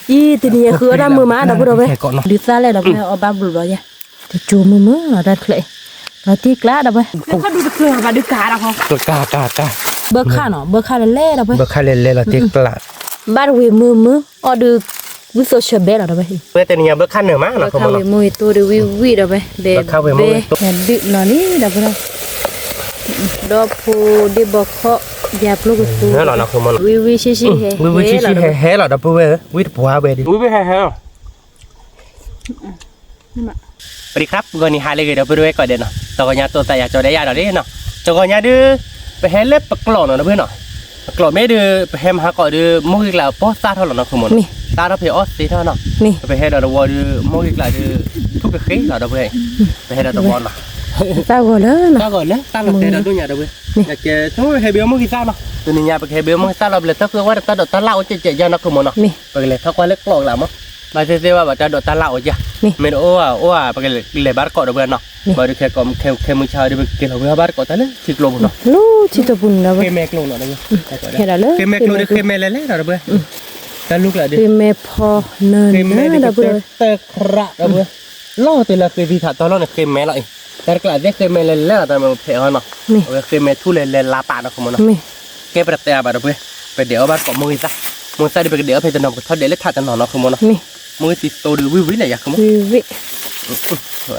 y thì nhà khứa ra mưa má đâu có đâu vậy đi xa lại đâu vậy ở ba bự rồi nha thì chùa mưa là ra lệ là tiếc lá đâu vậy có đi được và đi cá đâu không cá bơ khá là lẹ đâu vậy bơ khá là tiếc lá ba đôi mưa ở được với số sờ bé đâu vậy bây giờ nhà bơ khá nửa má là không mà mùi tôi được vi đâu vậy bê đi nó ní đâu vậy đó phụ đi bọc họ dẹp lúc phụ nó là nó không muốn vi xí hé là đập bê vi bùa bê đi vi hé hé สวัสดีครับก่อนนี้หาเลยเดี๋ยวไปดูก่อนเดี๋ยวเนาะตัวกันยาตัวแต่อยากจะได้ยาเดี๋ยวนี้เนาะตัวกันยาดื้อไปแฮเล็บปกหล่อเนาะเพื่อนเนาะปกหล่อไม่ดื้อไปแฮมหาก่อนดื้อมุกอีกแล้วป้อซาเท่าหล่อเนาะคือหมดซาเราไปออสซีเท่าเนาะไปแฮเดี๋ยววัวดื้อมุกอีกแล้วดื้อทุกกระขี้เราเดี๋ยวไปแฮเดี๋ยวตัวบอลเนาะซาก่อนเลยเนาะซาก่อนเลยซาเราเตะเราดูเนี่ยเดี๋ยวอยากจะทุกแฮเบียมุกอีซาเนาะตัวนี้ยาไปแฮเบียมุกซาเราเลยถ้าคือว่าตาดตาเล่าเจ๊ยาเนาะคือหมดเนาะไปเลยถ้าว่าเล็กกล่องแล้วมั้งมาเสียว่าแบบจะโดดตาเล่าจ้ะไม่รู้ว่าไปเลยบาร์กอดเพื่อนเนาะบาร์แค่กลมแค่มือชาดิบกินเราเพื่อบาร์กอดแต่เลยชิดลงเนาะลูชิดปุ่นนะเว้ยแค่แม่กลงเนาะเดี๋ยวแค่นั้นเลยแค่แม่กลงแค่แม่เล่ๆเนาะเพื่อนแต่ลูกละดิแค่แม่พอเนินนะเพื่อนแต่คระเพื่อนล่อแต่ละเคยที่ถัดตอนล่อเนี่ยแค่แม่ละแต่กระเด็กแค่แม่เล่ๆแต่มันเผาเนาะแค่แม่ทุเล่ๆลาปาเนาะคุณมันเนาะแค่ประเดี๋ยวบาร์เพื่อนไปเดี๋ยวบาร์กอดมือซะมือซะดิไปเดี๋ยวไปจะนำทอดเดี๋ยวเล็กถัดจะนอนเนาะคุณมันเนาะมือติดโตดูวิเลยอยากขโมยวิ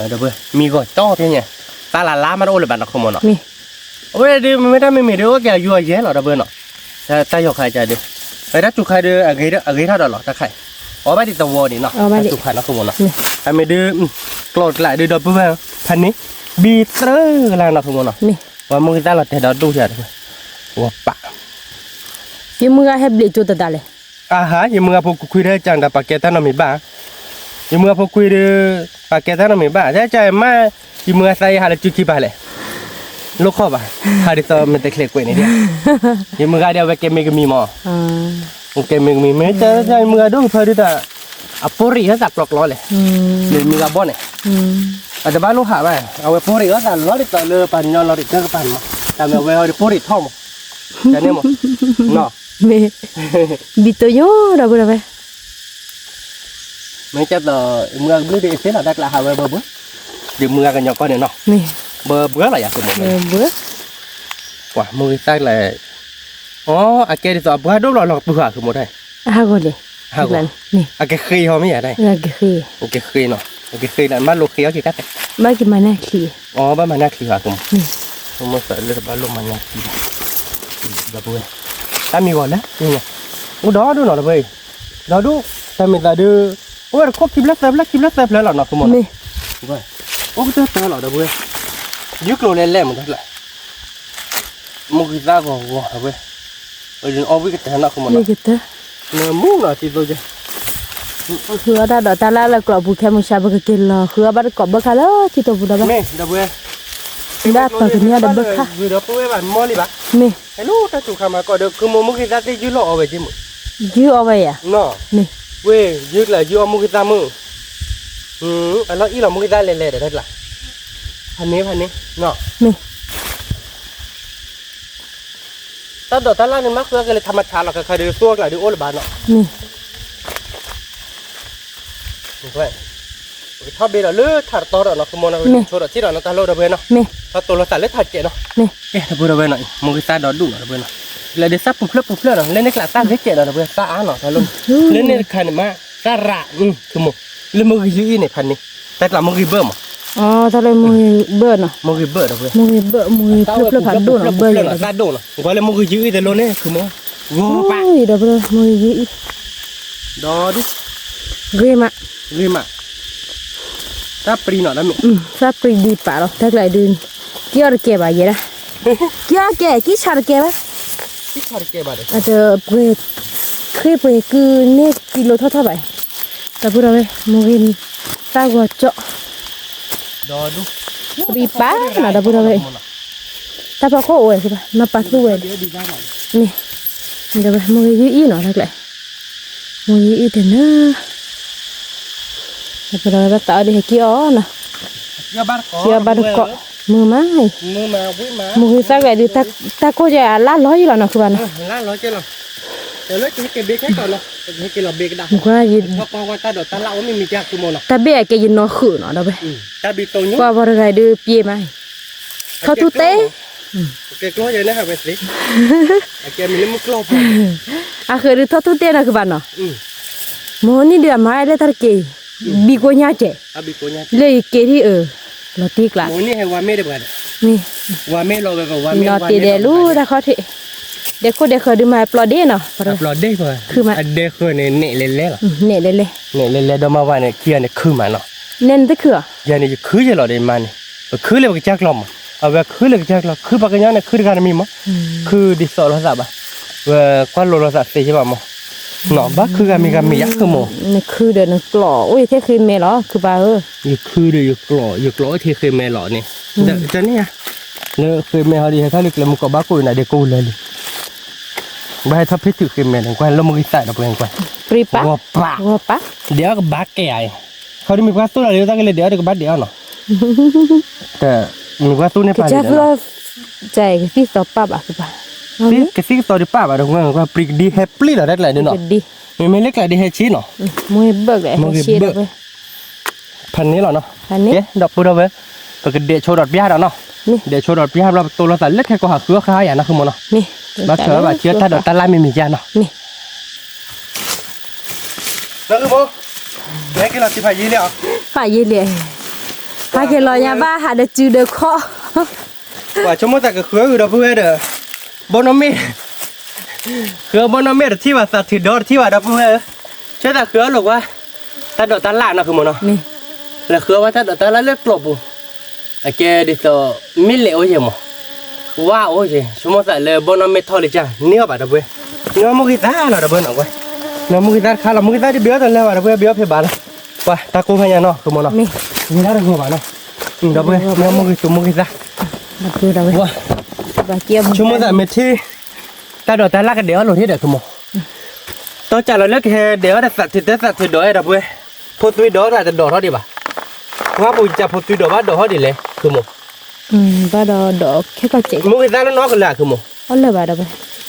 เดี๋ยวเพื่อมีก่อนจ้อเพียงไงตาล้ามันโอ้เลยบ้านเราขโมยเนาะโอ้ยดิไม่ได้ไม่มีเดี๋ยวแกยัวเยอะหรอเดี๋ยวเพื่อนเนาะแต่ตายกใครใจดิไอ้รัจุใครดิอะไรท่าดอลหรอตาใครอ๋อไม่ติดตัวนี่เนาะจุใครเนาะขโมยเนาะไอ้ไม่ดื้อกรดไหลดื้อเดี๋ยวเพื่อนพันนี้บีเตอร์อะไรเนาะขโมยเนาะว่ามือตาเราแต่เราดูเฉยว่าปะยี่มือให้เบลจูตัดเลยฮะยี่มือพวกคุยได้จังแต่ปากแกท่านเราไม่บ้ายี่มือพวกคุยได้ปากแกท่านเราไม่บ้าใช่ใจมายี่มือใส่หาเลยจุดที่บ้านเลยลูกข้อบ้าหาดิสอมันตะเคล็ดกว่านี้เดียวยี่มือก็เดียวไปเก็บมือก็มีหม้อเก็บมือมีไม่ใช่ใจมือดูเพื่อที่จะเอาปุริเขาสักหลอกล้อเลยเลยมือกับบ้านเนี่ยอาจจะบ้านลูกหาไปเอาไปปุริเขาสักล้อดิต่อเลยปั่นย้อนล้อดิเจ้าก็ปั่นมาแต่เอาไปเอาดิปุริท่อมจะเนี่ยมั้งเนาะme bito yo đâu bữa đâu mấy chắc là mưa bữa đi thế là đặt là hào bờ bữa thì mưa cái nhỏ con này nọ bờ bữa là dạng của một bữa quả mưa tay là à kia thì giờ bữa đốt lò bữa của một đây rồi đi cái khi không mấy ở đây cái khi nọ cái khi là mắt lô khéo chỉ cắt này ba cái mà nè khi ba mà nè khi hả cùng không muốn sợ lên ba lô mà nè khi bờ bữa ta mi gọi đấy nhỉ đó đứa nào là vậy đó đứa ta mình là đưa ôi có kim lát tép là nó không một vậy ôi cái tép là vậy dứt luôn lên một thật lại một cái da gò vậy rồi đừng ôm với cái tép nó không một nó muốn là chỉ thôi chứ khứa đã đợi ta là cọ bù khem một sao bực kia là khứa bắt cọ bực khá đó chỉ tôi bù đó vậy đó vậy đã tao cái nhà đã bực khá vừa đó tôi bạn mua đi bạn mẹ hello ta chủ khám mà có được cứ mua một cái giá thì dư lọ vậy chứ dư ở vậy à nó mẹ quê dư là dư một cái giá mưa anh nói ý là một cái giá lẻ lẻ để đây là hành ní nó mẹ ta đổ ta la nên mắc cái tham chả là cái được xua lại được ô là bạn nó mẹ vậy cái tháp bê là lứa thả to rồi nó không muốn nó cho nó chỉ là nó ta lâu rồi bên nó ta tổ là ta lấy thật chị nó cái thằng vừa rồi bên này một cái ta đó đủ rồi bên này là để sắp phục lớp rồi lên đây là ta lấy chị rồi bên ta á nó ta luôn lên đây khăn mà ta rạคือmột lên một cái gì này phần này ta làm một cái bơ mà ta lấy một cái bơ nè một cái bơ rồi bên một cái bơ một cái phản đồ nó bơ rồi ta đồ nó gọi là một cái gì thì luôn đấyคือmột vô bạ gì đó bơ một cái gì đó đi ghê mà ta pri nó đó mẹ ta pri đi pa rồi ta lại đi kia rồi kia bà vậy đó kia cái sao kia đó cái sao kia bà đấy à giờ về cứ nè kilo thao vậy ta vừa rồi mua cái ta vừa chọ đó đúng bị phá là đã vừa rồi ta phải có ổi thôi nó phá rồi nè giờ mua cái gì nó thật lại mua cái gì thì nó rồi bắt tạo đi kia ó nè kia bắt được cọ mưa má này mưa sao vậy đi ta có giờ lá lói là nó cứ bạn lá lói chứ nào để lấy cái biết hết rồi nè ให้กินเราเบกได้ กว่ายิน เพราะว่าตาดอกตาเล่าไม่มีจักคือโมนะ ตาเบะแกยินนอขือเนาะดาเบ ตาบีโตนี้ กว่าบ่ได้ดื้อเปียไหมเขาทุเต แกกลัวเยอะนะครับเวสลี่แกมีเรื่องมุกลัวพอ อ่ะคือดื้อทุเตนะคือบ้านเนาะโมนี่เดือมาได้ตาเกบีโกญาเจ อาบีโกเนี่ย เลยเกที่ลอติกละ โมนี่ให้ว่าไม่ได้บ้าน นี่ ว่าไม่รอแบบว่าไม่ นอติเดลูตาเขาที่เด็กคนเด็กเคยดูมาปลอดเด้เนาะ ปลอดได้ป่ะ คือมา เด็กคนเนี่ยเล่นเล่นหรอ เนี่ยเลย เนี่ยเล่นเล่นดมาว่าเนี่ยเคียเนี่ยคือมันเนาะ เน้นตะเขือ ยันนี่คือจะหล่อได้มันนี่คือเลยว่าจักลมเอาแบบคือเลยจักลมคือปากกันเนี่ยคือการมีมั้งคือดิสโลซาบะว่าควาโลโลซาเสียใช่ป่ะมั้งเนาะบ้าคือการมียักษ์คือมั้ง นี่คือเดินกล่ออุ้ยเท่คือเมล้อคือบ้าอยู่คือเดี๋ยวอยู่กลัวที่เคยแม่หล่อนี่จะเนี่ยเนี่ยเคยแม่เขาดีถ้าเล็กเลยมันก็บ้ากูอยู่ไหนเด็กกูเลยบ้าถ้าพิจิตรเคยแม่หนึ่งกว่าแล้วมึงใส่ดอกแรงกว่า ปรีปะ ว่าปะเดี๋ยวก็บ้าแก่เขาได้มีความสู้อะไรตั้งแต่เดี๋ยวก็บ้าเดี๋ยวเนาะแต่มีความสู้ในป่า จะคือใจที่สอบปั๊บอ่ะคือบ้า พี่กสิกตัวดิป้าบ้าดอกแรงกว่าปริกดีแฮปปี้เหรอได้เลยเนาะ ดี ไม่เล็กเลยดีแฮชีเนาะ มวยเบิกเลยเชียร์เลย พันนี้เหรอเนาะ อันนี้ เอ๊ะดอกปูดอกเว้ยก็เดี๋ยวโชว์ดอกพิฮาร์เนาะ นี่ เดี๋ยวโชว์ดอกพิฮาร์เราตัวเราแต่เล็กแค่ก็หาเครือค้าอย่างนั้นคือมันเนาะ นี่ บ้าเถอะบ้าเชื่อถ้าดอกตาลายไม่มีจานเนาะ นี่ แล้วคือโมแม่กินเราสิพายีเลยอ่ะ ฝ่ายยี่เลยฝ่ายเกลอยาบ้าหาเดจืดเดคอ ว่าชั่วโมงแต่ก็เครืออยู่ดอกเพื่อเด้อบนน้ำมีเครือบนน้ำมีที่ว่าสัตว์ถือดอกที่ว่าดอกเพื่อเชื่อแต่เครือหรอกว่าถ้าดอกตาลายเนาะคือมันเนาะ นี่ แล้วเครือว่าถ้าดอกตาลายเลือกกลบปุ๊ไอ้แกดิสมิเลโอ้ยมั้งว้าโอ้ยชั่วโมงแต่เลยบนน้ำมีทอลิจ้าเนื้อแบบดอกเพื่อเนื้อมุกิตาเนาะดอกเพื่อเนาะเว้ยเนื้อมุกิตาข้าเรามุกิตาที่เบี้ยตอนแล้วดอกเพื่อเบี้ยเพื่อบาลว่าตากูพยานเนาะคือมันเนาะ นี่ มีอะไรกูบ้าเนาะดอกเพื่อเนื้อมุกิตา มาดูเรา ว่า บ้าเกี่ยว ชั่วโมงแต่เมที่ตาดอกตาลากเดี๋ยวเราที่เด็กคือมั้งตอนจ่ายเราเลิกแค่เดี๋ยวแต่สัตว์ที่ดอยดอกเว้ยพอตุยดอกแต่ดอกเท่าดีป่ะว่าบุญจะพอตุยดอกว่าดอกเท่าดีเลยคือมั้ง บ้าดอกแค่ก็เจ๊ก มุกิตาแล้วน้องกันเลยคือมั้ง อ๋อเลยบ้าดอก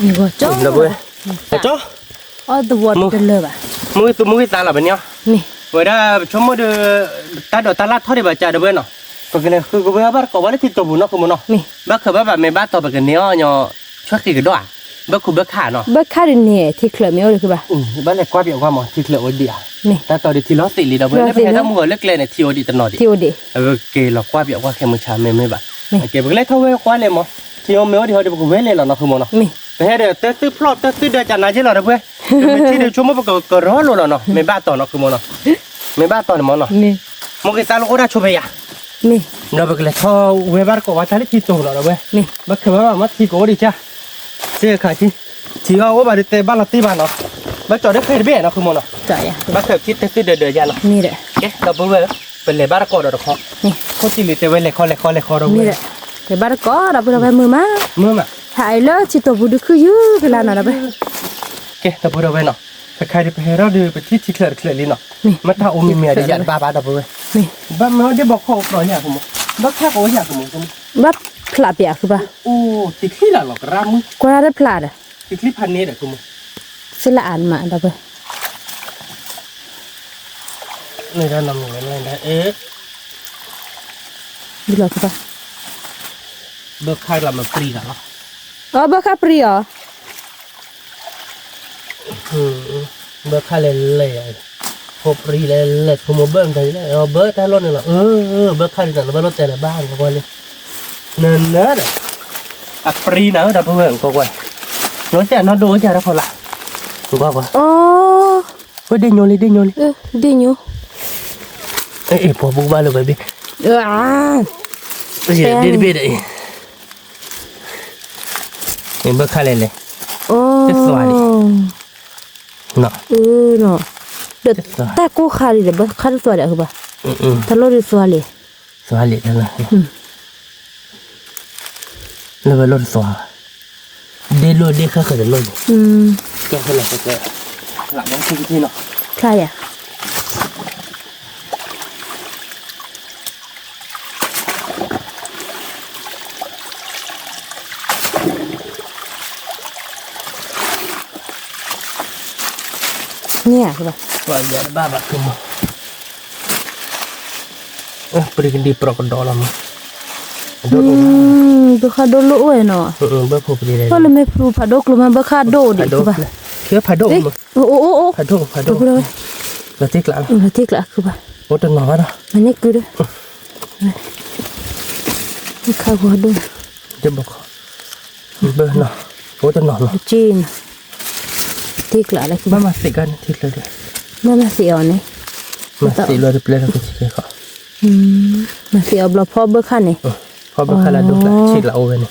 นี่ก็จ้อ ดอกเว้ยแต่จ้อ อ๋อตัววัดเป็นเลยบ้า มุกิตาละเป็นเนี้ย นี่ เวลาชั่วโมงเดือตาดอกตาลาเท่าดีป่ะจ่ายดอกเว้ยเนาะก็คือคือกูว่าบ้านก็ว่าที่ตัวบุญเนาะคือมั้งเนาะ นี่ บ้านคือบ้านไม่บ้านตัวแบบเนี้ยเนาะช่วยกี่ด้วยบ้านคือบ้านขาเนาะ บ้าค่าดินเนี่ยที่เคลือบไม่เอาเลยคือบ้า บ้านเล็กกว่าเดียวกว่ามั้งที่เหลือไว้เดียว นี่ แต่ตอนที่ล้อสิลีดอกเว้ยไม่ใช่ถ้ามัวเล็กเลยเนี่ยทีโอดีตลอดดิ ที่โอดี เกลอกว่าเบียกว่าแค่มือชาไม่บ่เก็บเล็กเท่าเว้ยกว่าเลยมั้งทีโอเมียวที่เขาเดี๋ยวกูเว้ยเลยหรอเนาะคือมั้งเนาะ นี่ แต่เดี๋ยวตื้อพลอดตื้อเดือดจันทร์นะใช่หรอเว้ยที่เดี๋ยวชั่วโมงก็ร้อนเลยเนาะไม่บ้าต่อเนาะคือมั้งเนาะไม่บ้าต่อมั้งเนาะ นี่ มึงก็ตาลูกได้ช่วยยา นี่ เนาะเล็กเท่าเว้ยบ้านก็ว่าจะได้ที่โตหรอเว้ย นี่ บ้าคือว่ามาที่กูดีจ้าเสียขาที่เอาว่าบ้านเตะบ้านละตีบ้านเนาะบ้าจอดได้เพลินเบี้ยเนาะคือมั้งเนาะ จ่ายอ่ะ บ้าเคยคิดตื้อเดือดยันเนาะ นี่แหละ เอ๊ะเราเว้ยเป็นเลยบ้านก็ดอกคอ นี่ เขาตีหรือเตะเว้ยเลยคอเรา นี่ เว้ย แหละเดี๋ยวบ้านก็เราไปมือมา มือมา ถ่ายเลยจิตตัวบุตรคือยื้อเวลาหน่อยเราไป โอเคแต่พูดเอาไว้เนาะแต่ใครที่ไปเราดูไปที่เคลื่อนลิ้นเนาะ นี่ มันถ้าอมเมียดียันบ้าดับเว้ย นี่ บ้ามันได้บอกเขาปล่อยเนี่ยคุณบ้าแค่เขาอยากคุณ บ้าพลาดเปียคือบ้า โอ้ติดที่ละหรอกรามึง กว่าได้พลาดอ่ะ ติดที่พันนี้เด้อคุณ สิละอ่านมาเราไป นี่เรานำอย่างไรนะเอ๊ะ ดูเราคือบ้า เบิกค่ายเรามันฟรีกันเนาะ อ๋อบ้าค่าปรีอ๋อ เบิกค่ายเลยพบฟรีเลยคุณเบิกได้เลยเบิกแต่รถนี่เหรอเบิกค่ายแต่ละรถแต่ละบ้านก็ว่าเลยเนินเด้ออักฟรีนะดับเบิกก็ว่าน้อยแต่น้อยโดนจะรับพอละถูกป่าว อ๋อ เฮ้ยเด้งโยนเลย ดีอยู่ เอ้ยพอบุกบ้านเลยไปบิ๊ก เฮ้ยเดี๋ยวเดี๋ยวเห็นเบิกค่าเลย โอ้ เนาะ เนาะเด็ดแต่กูขาดเลยบ้าขาดสวยเลยคือบ้าถ้าเราดูสวยเลย สวาเลยนั่นแหละแล้วไปรถสวาเดี๋ยวรถเดี๋ยวข้าเคยเดินรถแกขนาดแกหลังน้องคือที่เนาะ ใครอ่ะ คือว่า ว่าอย่าบ้าบักคือมั้งberi kendi pro kedol lama. Bekado lu we no. Berapa beli dah? Kalau me pru padok lu ma bekado di Padok. ku ba. Kira padok mah. Oh. Padok. Berarti kelak. Berarti kelak ku ba. Oh tengah mana? Mana ku dah. Ka gua do. Dia bok. Nah. Oh tengah lah. Chin. Tikla lah ku ba. Mama masih kan tikla dia. Mama si on ni. Masih lu ada pelak aku sikit kok. Masih abla pho bekhan ni. Kau berkala duk lah, cik lah orang ni.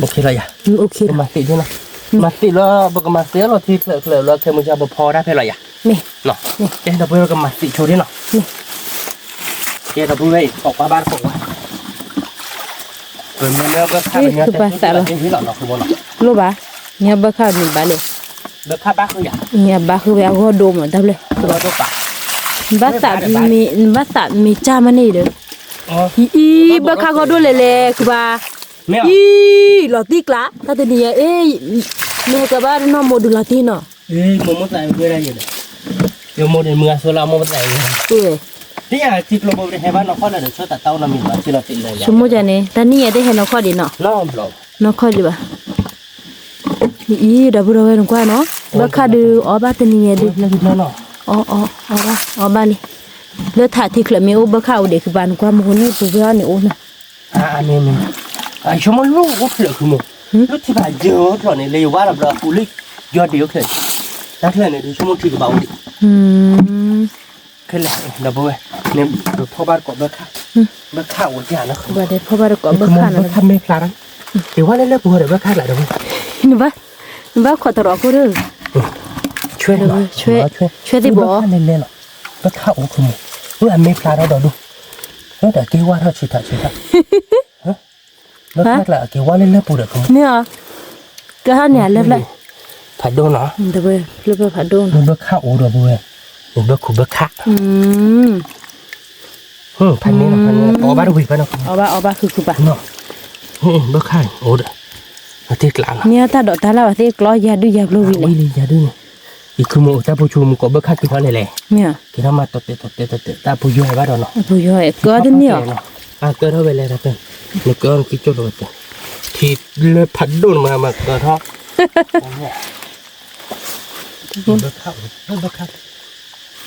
Okey lah ya. Okey. Masih je lah. Masih lah, bukan masih lah. Tikla lah, kamu jangan berpau dah pelak ya. Ni. No. Dah boleh ke masih curi no. Ni. Dah boleh. Kau bar kau. Mana berkala ni? Ini lah nak kau nak. Lu ba. Ni bekhan ni balik. Berkala bah ya. Ni ba ku ya go do ma dah le. Kau dah pak. Basta mi chama ni de. Oh. Bekha go do le ku ba. Mẹ. Lo tikla. Ta te ni me ka ba no modu latino. Mau tak boleh lagi dah. Yang mau dia mengasah lama mau tak lagi. Dia cik lo boleh hebat nak kau ada so tak tahu nama dia cik lo tidak lagi. Semua jane. Tani ya de he no kho di no. No belum. No kho di ba. Da bu ro we no kwa no. Bekha de o ba te ni de. Lagi no. Ba ni. Le tha tikla me o bekha o de ku ban kwa mo ni pu ya ni o na. Ni. Cuma lu udah kamu. Lu tiba jauh tu ni lepas wala berapa kulit jauh dia okey. Dah lah ni cuma tiga bau ni. Kela dah boleh. Ni phobar kau bekha. Bekha udah nak. Ba de phobar ko bekha na. Bekha me kelaran. Dia wala le boleh bekha lah dah. Ni ba ko ta ro ko de. ช่วยหน่อยช่วยที่บ่ เล่นๆหรอก็เข้าคุมว่าไม่พลาดเราดูแล้วแต่เกี่ยวว่าเราชิดฮะแล้วพลาดละเกี่ยวว่าเล่นๆปูเด็กคุม เนี่ยก็หาเนี่ยเล็บเลย ผัดโดนเหรอ เดี๋ยวไปเล็บผัดโดน มันเบิกข้าวโอ้เดี๋ยวบุ้ยมันเบิกขุบเบิกข้าพันนี้นะอ๋อบ้านวิ่งไปนะ เอาบ้าคือบ้า เนาะเบิกข้าโอ้เดี๋ยวมาที่กลาง เนี่ยถ้าดอกตาแล้วที่กล้อยาดูยาบลูวิเลย ยาดูอีกคือโมแต่ผู้ชูมก็เบิกข้ากินเขาเลยแหละ เนี่ย กินทำมาตดแต่ผู้ย่อยบ้านเราเนาะ ผู้ย่อยก็ได้เนี่ย เกิดเท่าไปเลยนะเพื่อนนี่ก็คิดจุดเลยที่เลยผัดโดนมาเกิดเท่าเบิกข้าว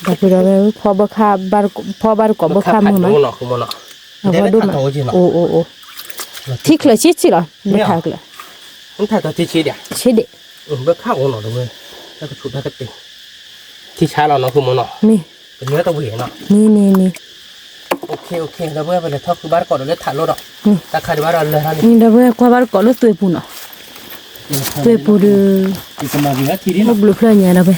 แต่พอเราพอบักข้าบาร์พอบาร์กบักข้ามือมั้ย เนาะคุณมันเนาะ เอาดูมาโอ้ที่เคยชิดสิหรอไม่ทักเลย มันถ่ายตัวที่ชี้เดียว ชิดดิ เบิกข้าวเนาะด้วยแล้วก็ชุดแล้วก็ตีที่ช้าเราเนาะคุณมันเนาะ นี่ เป็นเนื้อตัวเหวี่ยงเนาะ นี่ โอเคแล้วเมื่อไปเลยท็อปคือบ้านก่อนเราเลือกถ่ายรถเนาะแต่ใครบ้านเราเลยท่าน นี่เดี๋ยวกว่าบาร์กแล้วตัวปูเนาะตัวปูดู ที่สมาธิทีนี้ บลูเพลเนี่ยนะไป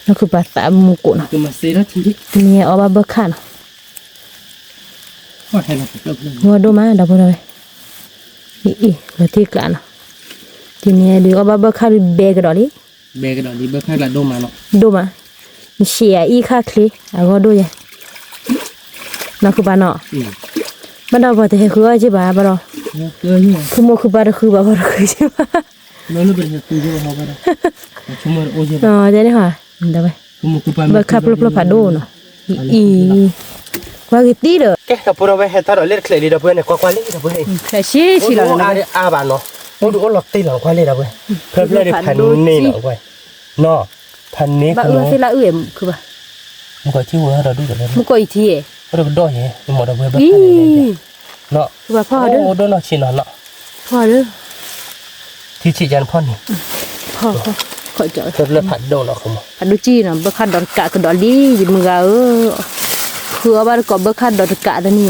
นั่นคือภาษามุกุนะ คือมาเสียทีนี้ นี่เอาบักข้านะ ว่าให้เราเลิกเลย ว่าดูมาดับเลยนี่เราที่กลางนะทีนี้ดูเอาบักข้าเบกดอลี่ เบกดอลี่เบิกข้าวละโดมาเนาะ ดูมาเชียอีข้าคลีเอาก็ดูยังนั่นคือบ้านเนาะบ้านเราพอจะเห็นคือว่าจีบ้าบ้านเราคือโมคือบ้านเราคือบ้านเราคือจีบ้า แล้วเราเป็นตัวเจ้าเขาบ้านเราชั่วโมงโอ้ย อ๋อเดี๋ยวนี้ค่ะเดี๋ยวไปบักข้าปลุกผัดดูเนาะว่ากี่ตีเด้อ แกกับพวกเราไปเห็นตอนเราเล่นเคลลี่ดับเบิ้ลเนี่ยกว่าเล่นดับเบิ้ล แต่ชี้สิเราเนาะ อาบานเนาะโอ้ดูหลอกตีหลังกว่าเล่นดับเบิ้ลเพิ่มเลยพันนี่หลังกว่าเนาะพันนี้ บ้าสิละคือบ้า มันก็ที่วัวเราดูกันเลย มันก็อีทีเราเป็นด้อยเหรอหมดดับเบิ้ลแบบเนาะ คือบ้าพ่อเด้อ โอ้โดนเนาะชินเนาะ พ่อเด้อ ที่ชี้จันพ่อนี่ พ่อขอเจาะ เพิ่มเลยพันโดนเนาะคุณ ผัดดูจีนะบักข้าดอนกะกับดอนดีมือคือบ้านก็บักข้าดอนกะตัวนี้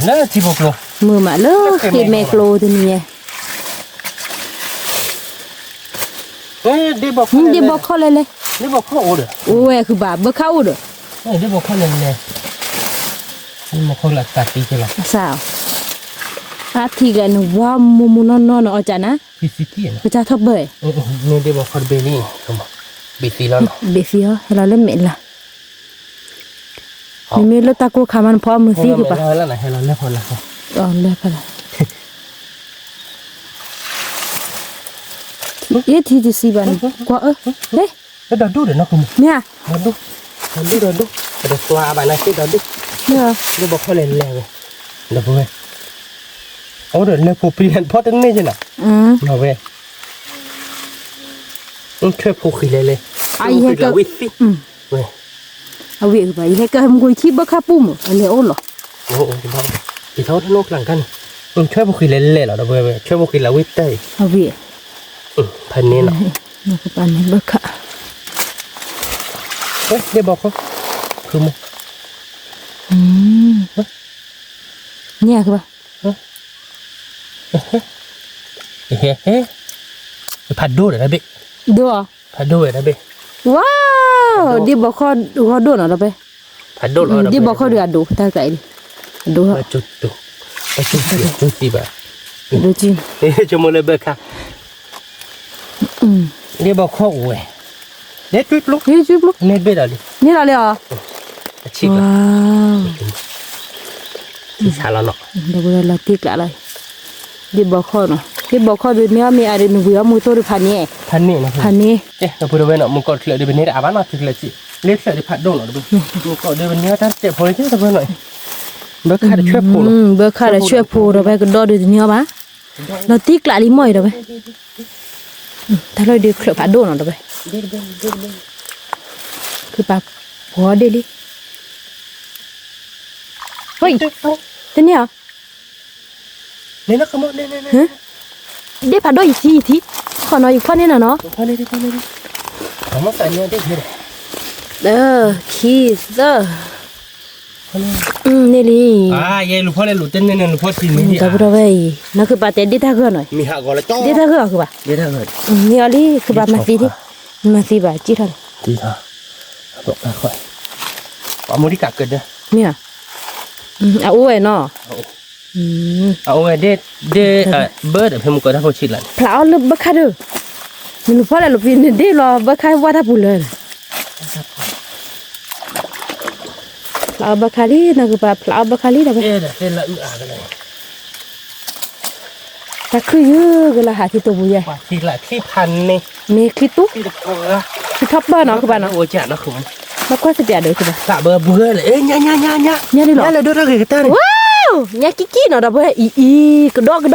นั่นที่บอกเรา มือมาเลยคือแมโกรตัวนี้ เดี๋ยวบอก เดี๋ยวบอกเขาเลย เดี๋ยวบอกเขาโอ้เด้อ โอ้ยคือแบบบักข้าเด้อ เดี๋ยวบอกเขาเลยนี่มันเขาหลักตัดตีใช่ไหม สาวอาทิตย์กันว่ามุนนอาจารย์นะ พิซิตี้นะ พระเจ้าทบเบย นี่เดี๋ยวบอกเขาเบนี่เข้ามาเบตีแล้วเนาะ เบฟีให้เราเล่นเม็ดละนี่มีรถตะกูขามันพอมือซีคือปะ แล้วไหนให้เราเล่นพอละ อ๋อเล่นพอละทีที่สี่วันกว่าเฮ้ย แล้วดอดูเดี๋ยวน้องคุณ เนี่ย ดอดูเดี๋ยวตัวบ้านนั้นที่ดอดู เนี่ย เดี๋ยวบอกเขาเล่นแรงเลยเดี๋ยวเว้ยเอาเดี๋ยวเนี่ยผู้เปลี่ยนพอตั้งนี่จ้ะน่ะเอาเว้ยช่วยผู้ขี่เลยวิสิเว้ย เอาเวียไปให้ก็มึงคิดบ่ค่าปุ่มอันนี้โอ้หรอ โอ้ที่เขาทะเลาะหลังกันช่วยผู้ขี่เลยเหรอเดี๋ยวเว้ยช่วยผู้ขี่วิสิ เอาเวีย พันนี้เนาะ นี่ก็ปานนี้บ่ค่า เฮ้ยเดี๋ยวบอกเขาคือมึง เนี่ยคือป่ะ เฮ้ผัดดูเดี๋ยวนะเบ๊ ดูอ่ะ ผัดดูเดี๋ยวนะเบ๊ ว้าวดิบอกเขาดูหน่อยไป ผัดดูเหรอ ดิบอกเขาเดือดดูตาไก่ดู ไปจุดสิบ่ะ ดูจริง นี่จะมาเลยเบ๊ค่ะเดี๋ยวบอกเขาโอ้ยเน็ตจุดลุก นี่จุ๊บลูก เน็ตเบ๊อะไร นี่อะไรอ่ะ ชิบ ว้าว ที่ชาแล้วเนาะ เดี๋ยวเราติดอะไรดิบอกเขาเนาะดิบอกเขาดูเนี่ยมีอะไรหนูว่ามือตัวดูพันนี้ พันนี้นะ พันนี้ เอ๊ะเราพูดไปเนาะมึงก็เลือกเดี๋ยวเป็นนี้อาบ้านเนาะถึงเลยสิเลือกเดี๋ยวผัดดูเนาะมึงก็เดี๋ยวเป็นนี้ท่านเจ็บพอเลยที่จะเพื่อนหน่อยเบ๊ค่ะจะช่วยพูด เบอร์ค่าช่วยพูดเราไปก็ดอดูเนี่ยป่ะเราติดอะไรมั่วเราไปถ้าเราดูเคลือบพัดดูหน่อยเราไปคือปากหัวเดลิเฮ้ยตัวเนี่ย นี่นะขโมยนี่ เดี๋ยวพัดดูอีกทีขอหน่อยอีกข้อนี้นะเนาะ พอเลยขโมยแต่เนี่ยได้เท่าไหร่ คีสนี่ลี เย่ลูกพ่อเลยลูกเต้นเนี่ยลูกพ่อทีนี้ แต่พวกเราไปนั่นคือปาเต้ดิท่าเกลือหน่อย มีหักก่อนละจ้อ ดิท่าเกลือคือปะ เดี๋ยวเถิด นี่อะไรคือปามาซีดิมาซีบะจีทัน ดีท่าบอกไปค่อยปามุดิกะเกิดเด้อ เนี่ยเอาไว้เนาะ เอาไว้เด็ดเบิร์ดเพิ่มก็ถ้าเขาชิดละ พลาวลึกบักคาเด้อมันพอแล้วลูกพี่เดี๋ยวรอบักคาว่าถ้าพูดเลยพลาวบักคาลีนั่นคือปาพลาวบักคาลีนะไป เดี๋ยวเส้นละกันเลย แต่คือเยอะก็ละหาที่ตัวบุญใหญ่ ว่าทีละที่พันนี่ มีคลิปตุ๊ ที่ตะโกน คือท็อปเบอร์เนาะคือปาเนาะ โอ้จ่านะคุณ บักว่าสิเดียเด้อคือปา สะเบอร์เบื่อเลยเนี่ยเนี่ยได้หรอ เลยดูได้กี่ตัน ว้าวเนี่ยกิ๊กเนาะดับเบิ้ลอีกระดอกอี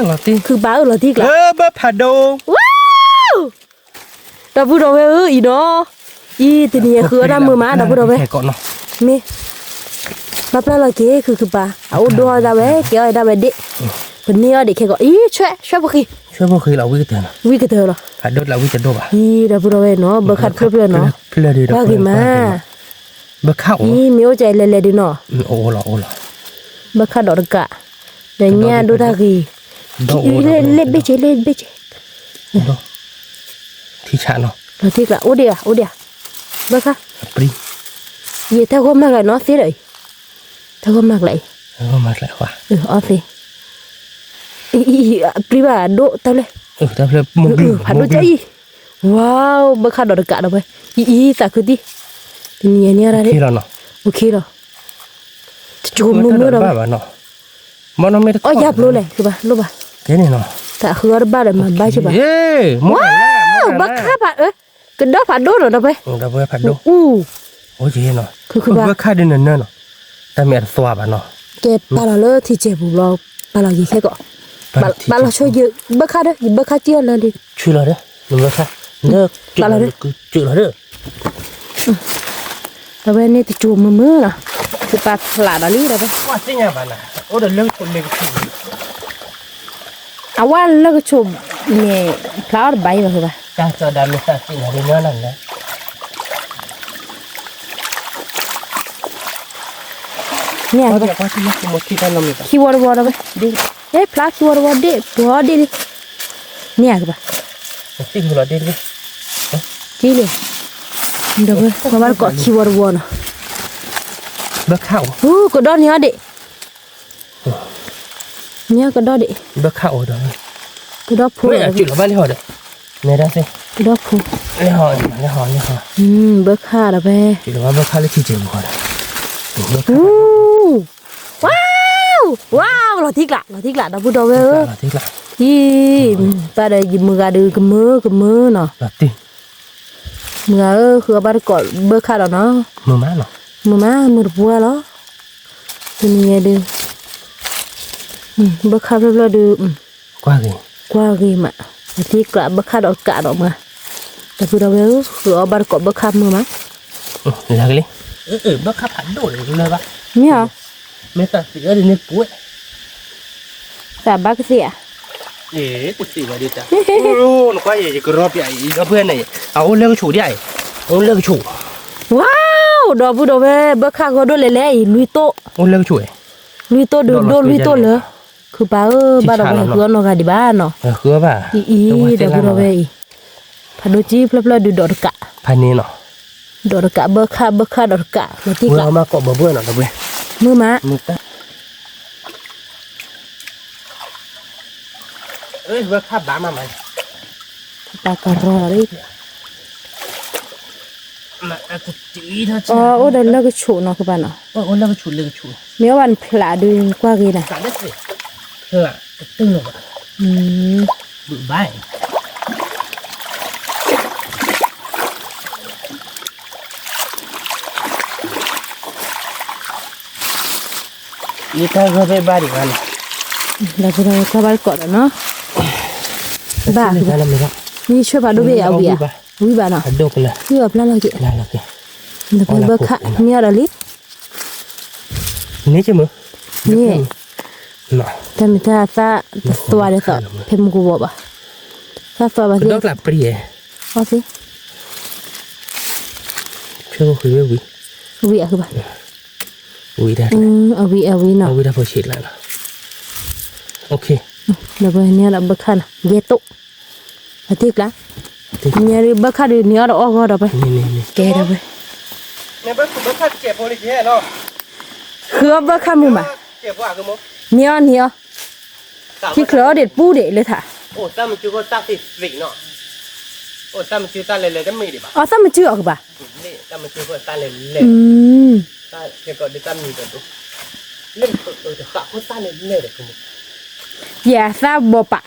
หล่อตี คือบ้าเหรอที่กละ เบอร์ผัดโด ว้าวดับเบิ้ลอีเนาะอีตัวนี้คืออะไรมือมาดับเบิ้ล แค่ก่อนเนาะ มีมาปลาละเกคือปลาเอาดัวดับเบิ้ลเกี่ยวดับเบิ้ลเด็กเป็นเนี่ยเด็กแค่ก็อีช่วยพวกขี้ ช่วยพวกคือเราวิ่งเถอะนะ วิ่งกันเถอะเหรอ ผัดโดดเราวิ่งจะโดดอ่ะ อีดับเบิ้ลเนาะเบอร์คัดเพื่อนเนาะ เพื่อนดี ว่ากี่มา เบอร์ข้าว อีมีโอใจเล่ๆดิเนาะ โอ้หล่อ เบอร์คัดดอกกะเดี๋ยวเนี่ยดูท่ากี่เล่เบเจ ที่ชาเนาะ เราที่กละโอ้เดียเบอร์ค่ะ ปรี ยี่ถ้าก็มากเลยเนาะสิเลยถ้าก็มากเลย มาแล้วว่ะ อ๋อสิปรีบาโดเท่าเลย แต่เพื่อนมุก ผัดโดใจว้าวเบอร์คัดดอกกะเราไปสักคือดิเนี่ยอะไร ที่เราเนาะ โอเคเหรอจูมือเรา บ้าเนาะมันไม่ได้ อ๋อยับรู้เลยคือป่ะรู้ป่ะ เดี๋ยวนี่เนาะ แต่คือบ้านเลยมาบ้านใช่ป่ะ เย้ว้าว บักค่าผัดก็ดอกผัดโดนเหรอไป เราเบอร์ผัดโด อู้ โอ้ยเนาะ คือว่า เบอร์ค่าดินเนาะแต่มีอันสวาบเนาะ แกปลาเลอที่เจ็บเราปลาเรายี่แค่ก็ปลาเราช่วยเยอะบักค่าเด้อบักค่าเจียวเลยดิ ช่วยเราเด้อหนุ่มเบอร์ค่าเลิกจุดเราเด้อจุดเราเด้อ แต่ว่านี่จะจูมือนะคือปลาหลาดอะไรได้ไป ว่าสิ่งอย่างบ้านะโอ้เดี๋ยวเรื่องคนเลี้ยงผี เอาว่าเลิกจูเนี่ยพลาดใบมาคือป่ะ จ้าจอดำไม่ทราบสิ่งอะไรเนื้อนั่นนะ เนี่ย เขาบอกว่าที่มันหมดที่ได้นมอยู่ คีวอร์วอร์ไปดิพลาคีวอร์วอร์เด็บัวดิเนี่ยคือป่ะ สิ่งเราเด็ดเลย จีเลยเดี๋ยวไปมาบ้านเกาะคีวอร์วอร์นะ เบอร์ข้าว ก็ดอเนี่ยเด็เนี่ยก็ดอเด็ เบอร์ข้าวเด้อ ก็ดอพู ไม่อยากจุดเราบ้านเลยเหรอเด้อเนี่ยได้สิ ก็ดอพู เนี่ยหอเนี่ยหอ เบิกค่าละไป จุดเราบ้านเบอร์ข้าวเลยที่เจ็บหัวนะ ว้าวเราทิกละเราพูดเอาไว้ เราที่ละ ที่ป้าได้ยิมมือกระดือกระมือเนาะ เราตี เมื่อคือบ้านก่อนเบอร์ขาดเนาะ มือมาเนาะ มือมามือบัวเหรอตัวนี้ดูเบอร์ขาดเราดู กว่ากี่ กว่ากี่มาที่กระเบอร์ขาดออกกะออกมาแต่คือเราคือบ้านก่อนเบอร์ขาดมือมา แล้วกี่บ้าขับผันโดดเลยปะ เนี่ย ไม่ตัดเสียดิเนี่ยปุ้ย แต่บ้าก็เสีย ปุ้ยสิวะดิจ้ะโอ้หนูก็ยังจะรอบใหญ่ก็เพื่อนนี่เอาเรื่องฉูดใหญ่เอาเรื่องฉูด ว้าวดอกบุดอกเบอร์ขาดก็โดนเละๆลุยโต เอาเรื่องฉูด ลุยโตโดนลุยโตเลยคือป้าบ้านเราเพื่อนเรากันดีบ้านเนาะ คือป่ะ ดอกบุดอกพันดูจีเพลดูดอกกะ พันนี้เนาะ ดอกกะเบอร์ขาดอกกะแล้วที่ เมื่ กะ อมาเกาะเบื่อเนาะตะเบื่อ มือมา มือตาเบื่อขับบ้ามาไหม ตากระรอเลย มากูจีเธอ อ๋อโอ้เดินเลิกชูเนาะคือบ้านเนาะ โอ้เรื่องฉูดเรื่องฉูด เมื่อวันพละดูกว่ากี่นะ สารได้สิเธอตึ้งหรอ บึ้งบ้านี่ถ้าเขาไปบ้านอีกอัน แล้วก็เราเข้าบ้านก่อนเนาะบ้า นี่ก็ไม่รับ นี่ช่วยพาดูเบียเอาเบียวิบ้านเนาะ ดูกันเลย เกือบแล้วเราเกี่ย นั่นแหละแก เดี๋ยวไปเบิกค่ะเนี่ยอะไรลิ นี่ใช่ไหม นี่ เนาะ แต่ไม่ถ้าซาตัวเดียวสอบเพิ่มกูบอกป่ะซาตัวบ้าสิ ดอกหลับเปรี้ย เอาสิ เชื่อว่าคือวิ วิคือบ้า วิได้ เอาวิเนาะ วิได้พอชิดแล้วนะโอเค เดี๋ยวไปเนี่ยเราเบิกค่ะนะเยตุอาทิตย์ละเนี่ยเบิกค่ะดูเนี่ยเราออกก็ไป นี่ แกเราไป เนี่ยเบิร์ดเจ็บพอดีแค่เนาะ คือเบิกค่ะมึงมา เจ็บว่าคือมั้ง เนี่ยที่เคลอเด็ดปูเด็ดเลยค่ะ โอ้ตั้มชื่อก็ตั้งติดสิเนาะโอ้ตั้มชื่อตั้งเลยก็ไม่ดีป่ะ อ๋อซ้ำมันชื่อออกป่ะ นี่ตั้มชื่อก็ตั้งเลย ตั้งเกี่ยวกับดิตั้มมีกันดูเล่นตัวจะตักก็ตั้งเลยคือมั้ง อย่าทราบบ่ปะ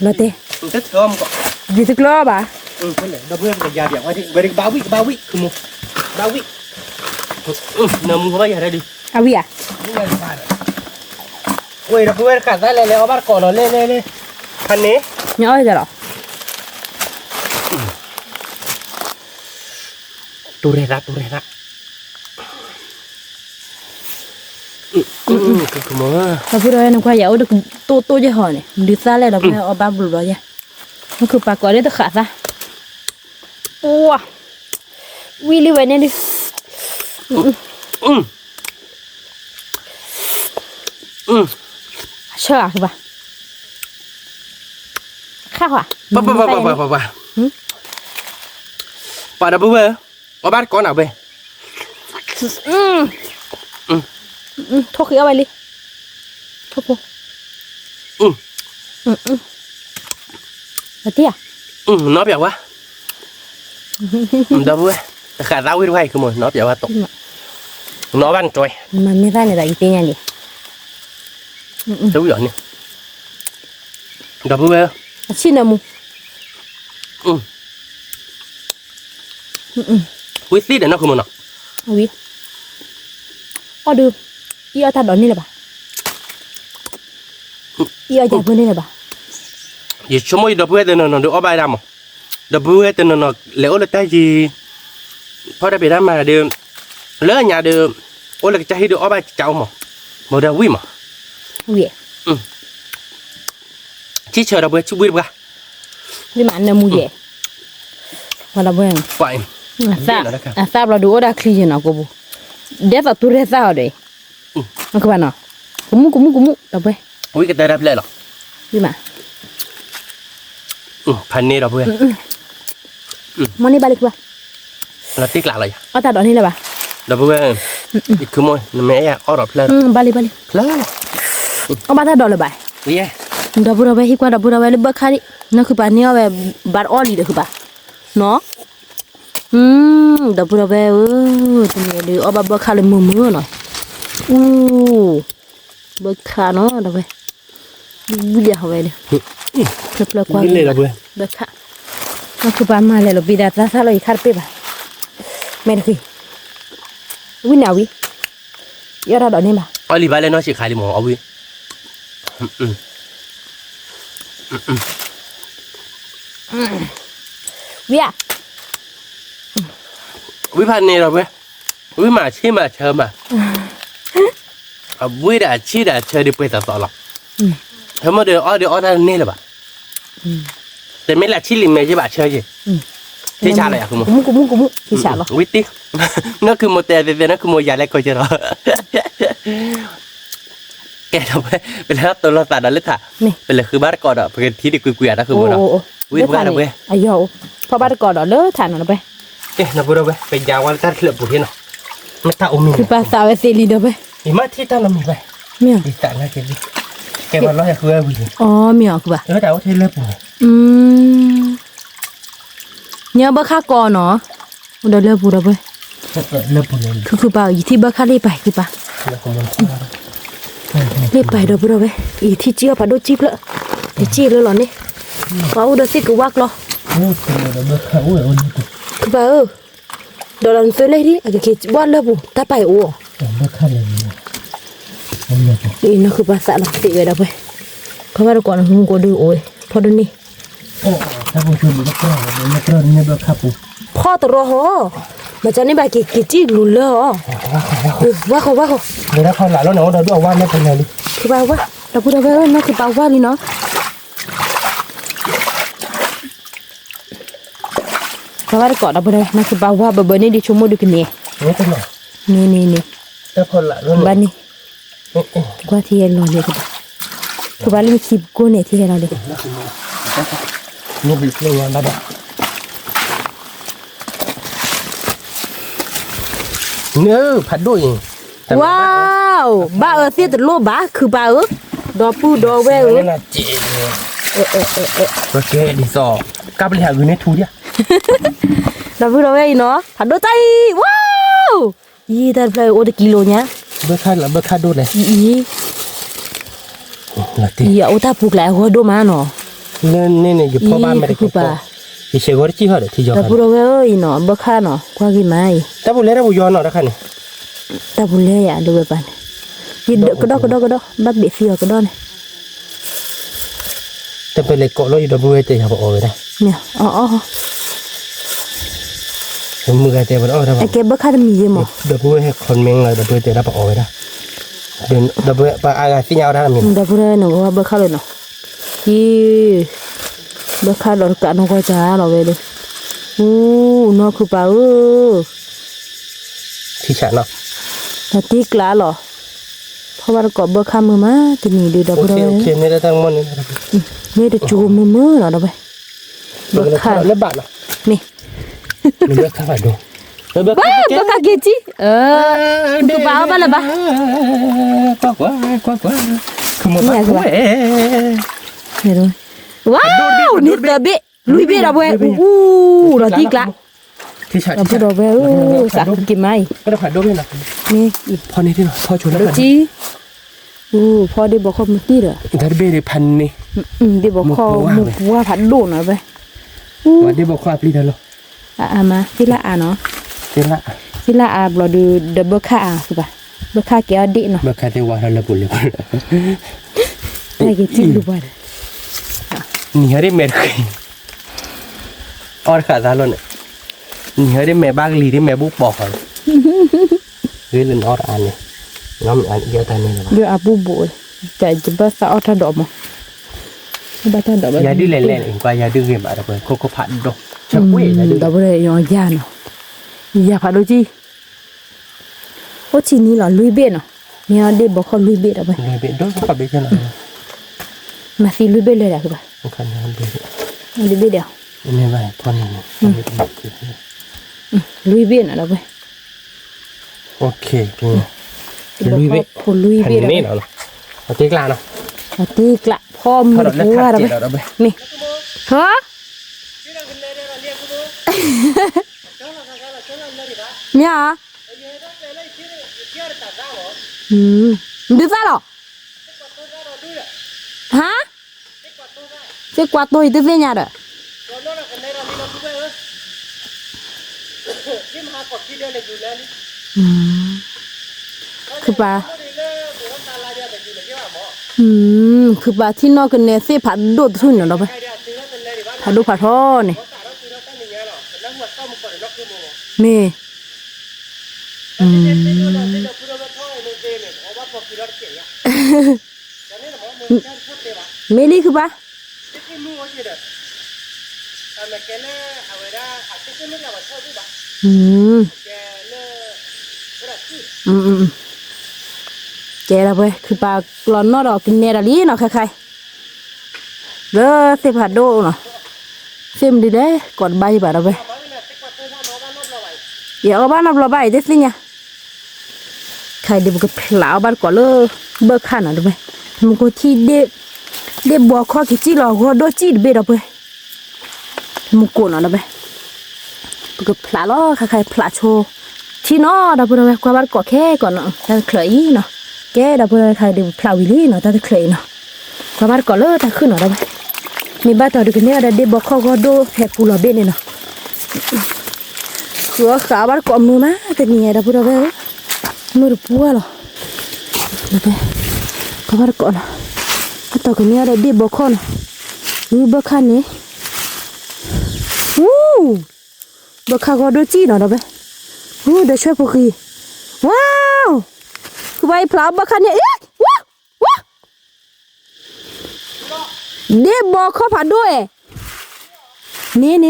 แล้วเต้ จะเทิมก่อน ดิสกลอป่ะ เพื่อนเลยเพื่อนจะยาเดี๋ยวว่าที่เบริกบาวิคือมั้งบาวิน้ำมึงเขาไปอะไรดิ เอาวิอ่ะ นี่ไงบ้านเว้ยเราเพื่อนกัดได้เลยเอาบ้านก่อนเราเล่คันนี้ เนี่ยอ้อยจะหรอ ตูเรระคือมั้ง เราพูดอะไรนึกว่าอย่าเอาดึกตัวจะห่อเนี่ยดิซ่าเลยเราไปเอาบ้าบุรุษเลยมันคือปากก่อนได้ตะขาซะว้าวิลิไว้เนี่ยดิเชื่อคือป่ะข้าวอ่ะ ป่ะดับเบิ้ลเอาบ้านก่อนเอาไป ทุกข์เอาไปเลยทุกข์แล้วที่อ่ะ nó béo quá đâu vui khả rau vớiคือมันnó béo quá tục nó ban trôi มันไม่ได้เลยแต่อีเตียนี่ đâu rồi nè đâu vui ชินามู quý xí để nóคือมันเนาะ เอาวิอ๋อดูอีเอาตัดดอกนี่เลยป่ะอีเอาจากพื้นนี่เลยป่ะ giờ số mấy đâu vui thì nó được ở bài đam đâu vui thì nó lỡ là cái gì thôi đã bị đam mà được lỡ nhà được ôi là cái được ở bài cháu mà đâu vui mà วิ chỉ chờ đâu vui chú vui được cả วิมันเนี่ยมูเย่วันละเบื้อง vậy ทราบเราดูว่าได้คลีนเนาะกูบูเดี๋ยวตัวเรื่องเอาเลยมันคือว่าเนาะกุมุเราไป vui cái tay đáp lại rồi วิมัน พันนี้เราเพื่อน มันนี่บาลิกป่ะ เราติ๊กหลักเลย เอาตัดดอกนี่เลยป่ะ เราเพื่อนอีกคือมั้ยแม่อยากเอาดอกเพลิน บาลิ เพลิน เอามาตัดดอกเลยป่ะ นี่ไง ดับบุระไปฮิกว่าดับบุระไปเลยบักคารินั่นคือป่ะเนี่ยเอาไปบาร์ออลีเลยคือป่ะเนาะดับบุระไปตัวนี้เลยเอาบักคาริมือหน่อยบักคาเนาะดับไปบุญเดียวเอาไปเลยเพลิดกว่า นี่เลยเราเพื่อน บักคา Aku pama le lo bida ta sa lo ikhar pe ba. Merki. Wi na wi. Yora do ni ba. อ๋อลีบาเลยเนาะสิขายลิมเอาวิWi à. วิพันธ์นี่เราเว้ยวิมาชีมาเชิญมาวิดาชีดาเชิญดิเปิดต่อหรอกทำไมเดี๋ยวอ้อนั่นนี่เลยป่ะแต่ไม่ละชีลิมเมย์ใช่ป่ะเชิญยี่ที่ชาอะไรอ่ะคุณโม Kumu ki sa lo. วิตินั่นคือโมเตเตนั่นคือโมยาเล็กก็จะรอแกทำไมเป็นแล้วตัวเราตัดอะไรถ่ะเป็นเลยคือบ้านก่อนอ่ะเป็นที่ดิกุยๆนะคือโมเนาะวิบ้านเราเว้ย Ayo. Pha ba ko do le than no ba. เอ๊ะนะบุเราเว้ยเป็นยาววันตัดเลือดปุ๋ยเนาะไม่ตาอม Ki pa sa we se li do ba. อีมาที่ตาเรามีไป Mia. อีตาน่าเกลียดแกมาล้ออย่าคืออะไร Oh, mia ku ba. แต่ว่าที่เลือดปุ๋ย Nya ba kha ko no. Do le bu do ba. เลือดปุ๋ยเลย Ku ba yi thi ba kha le pai ki ba. แล้วก็มัน Le pai do bu do ba. I thi chi pa do chi la. Ti chi le lo ni. Wa u do si ku wak lo. โอ้ตัวเราเบิกเขาโอ้ย Ku ba ơ. Do lan fe le di. A ki wa le bu. Ta pai o. เบิกเขาเลยมันเลือดปุ๋ย Ni no ku ba sa la ti we do ba. Pha ba ko no hu ko do oi. Pho do ni. โอ้ถ้าผมชวนเบิกเขาเนี่ยเบิกเนี่ยเบิกเขาปุ๋ย Pho to ro ho. Ma cha ni ba ki chi lu le ho. Wa ko. เดี๋ยวเขาหลายแล้วเนาะเราดูว่าไม่เป็นไงดิ Ku ba wa. Da bu do ba no ku ba wa ni no. Kawar ko da bu da na ku ba wa ba ni di chumo du kini. ไม่เป็นไร Ni. แต่พอหลายแล้ว Ba เนี่ย ni. Gua thi lo le ku. Ku ba li ki go ne thi lo le. นี่บิดเลยวันละเนื้อผัดด้วย Wow. Ba ơ thi to lo ba ku ba ơ. Do pu do we เอ ơ. อจีโอเคดีสอบกลับไปหาอยู่ในทูดิ Da bu do we no. Pha do tai. Wow. Yi da play o de kilo nya. เบิกค่าละเบิกค่าดูเลย Yi. ละตี Yi o ta pu la ho do ma no. เนี่ยอยู่พ่อบ้านไม่ได้ Ku ba. อีเชกอร์จี้เหรอที่ยอ Da bu do we ơ no. Ba kha no. Kwa ki mai. แต่บุเล่เราบุยอนหน่อยนะคันนี่ Ta bu le ya do we ban. Yi ko do. Ba be fi ko do ne. แต่เป็นเลยเกาะเราอยู่ดับเบิลเตะครับโอ้ยนะ Nè,มือไอเตะมันอ้อได้ป่ะ cái bớt khát mì gì mà, ดับเบิลให้คนเมงเลยดับเบิลเตะรับโอ้ยนะเดินดับเบิลปะอากาศที่ยาวได้ไหม đã bữa nay nó có bớt khát rồi nó, hi, bớt khát rồi cả nó có chả rồi về đi, nó cứ bảo ที่ฉะเนาะ là tiếc lá rồi, เพราะว่าก็บข้ามมือมาทีนี้ดูดับ โอ เบิ เค ล โอเคนี่ได้ทั้งหมดนี่ นี่เดี๋ยวจูมือเนาะดับไปบข้าม แล้วบาทเนาะ นี่ มันเบิกค่าบาทดูเบิก ว้าบข้าเกจิกูบ้าบ้าละบ้าก ว่าคือหมดบ้านเห็นไหมว้าวนี่เตะเบะลุยเบะดับไปเราtiếกละ ที่ฉะ เราพูดดับไปสักกี่ไม้ ก็ได้ผ่านดูด้วยนะ นี่ พอนี่ที่เนาะพอชวนแล้ว ดู กัน จีพอได้บอกเขาเมื่อกี้เหรอ ดับเบิลพันนี่ ได้บอกเขามุกว่าผัดโดนหน่อยไป วันที่บอกว่าปลีได้หรอ มาที่ละเนาะ เจ้าละ ที่ละเราดูดับเบิลค่าใช่ปะเบิลค่าเกี่ยวดิเนาะ เบิกค่าที่ว่าเราละบุญเลย ไอ้เกี่ยวดูไป นี่ฮะได้เมร์คีออดขาดซาลอนนี่ฮะได้เมร์บ้างลีที่เมร์บุกบอกเขาเฮ้ยเล่นออดอันเนี่ยน้ำอันเยอะแต่นี่นะ เดี๋ยวอาบูบูแต่จะบ้าสาวท่าดอกมั้งบ้าท่าดอก ยาดื้อเล่นๆอีกว่ายาดื้อเกมอะไรไปโคโค่ผัดดอกชักเว้ยยาดื้อ ดับเบิลยองยาเนาะยาผัดดูจีโอ้ชีนี่หรอลุยเบ็ดเนาะเนี่ยได้บอกเขาลุยเบ็ดเอาไป เลยเป็นดอกก็เป็นเช่นนั้น มาซีลุยเบ็ดเลยแหละคือปะ คันนั้นเป็น ลุยเบ็ดเดียว นี่ไปพอนี่ ลุยเบ็ดเอาไป โอเคลุยเว้ย พอลุย พัน เบ็ด นี่เนาะเอาตีกลาเนาะ ตีกละพ่อมือหัวเราไปนี่ฮะเนี่ยดูซะหรอฮะเจ๊กว่าตัวอีกตัวเนี่ยเด้อ อืมคือปลาคือปลาที่นอกกันเนี่ยเสียผัดโดดทุ่นเนาะไปผัดดูผัดท่อนี่เมเมลี่คือปลาอืมเจแล้วไปคือปลาหลอนนอดอกกินเนรลีเนาะใครๆเด้อเสียผัดโดเนาะเสียมดีเลยกดใบแบบเราไปเดี๋ยวบ้านเราใบได้สิเนี่ยใครเดี๋ยวก็เผาบ้านก่อนเลยเบิกขันอ่ะดูไปมันก็ที่เด็บบัวข้อกี่จีหรอกก็โดจีเบ็ดเอาไปมันโกนอ่ะดูไปก็เผาล้อใครๆเผาโชว์ที่นอเราไปดูไปกว่าบ้านก่อแค่ก่อนเนาะแต่เคยเนาะแกเราไปใครเดี๋ยวเผาวิลี่เนาะแต่เคยเนาะกว่าบ้านก่อเลยแต่ขึ้นเนาะดูไปมีบ้านต่อดูกันเนี่ยเด็บบัวข้อก็โดแผ่ปูหล่อเบ็ดเนี่ยเนาะคือขาบ้านก่อมือมาแต่เนี่ยเราไปดูไปมือปัวหรอดูไปก็บ้านก่อนก็ต่อกันเนี่ยเด็บบัวข้อนะนี่บัวข้านี่บัวข้าก็ดูจีเนาะดูไปเดี๋ยวช่วยพวกขี้ว้าวคือใบพลาบัวข้าเนี่ยว้าวเด็บบัวข้อผ่านด้วยนี่เน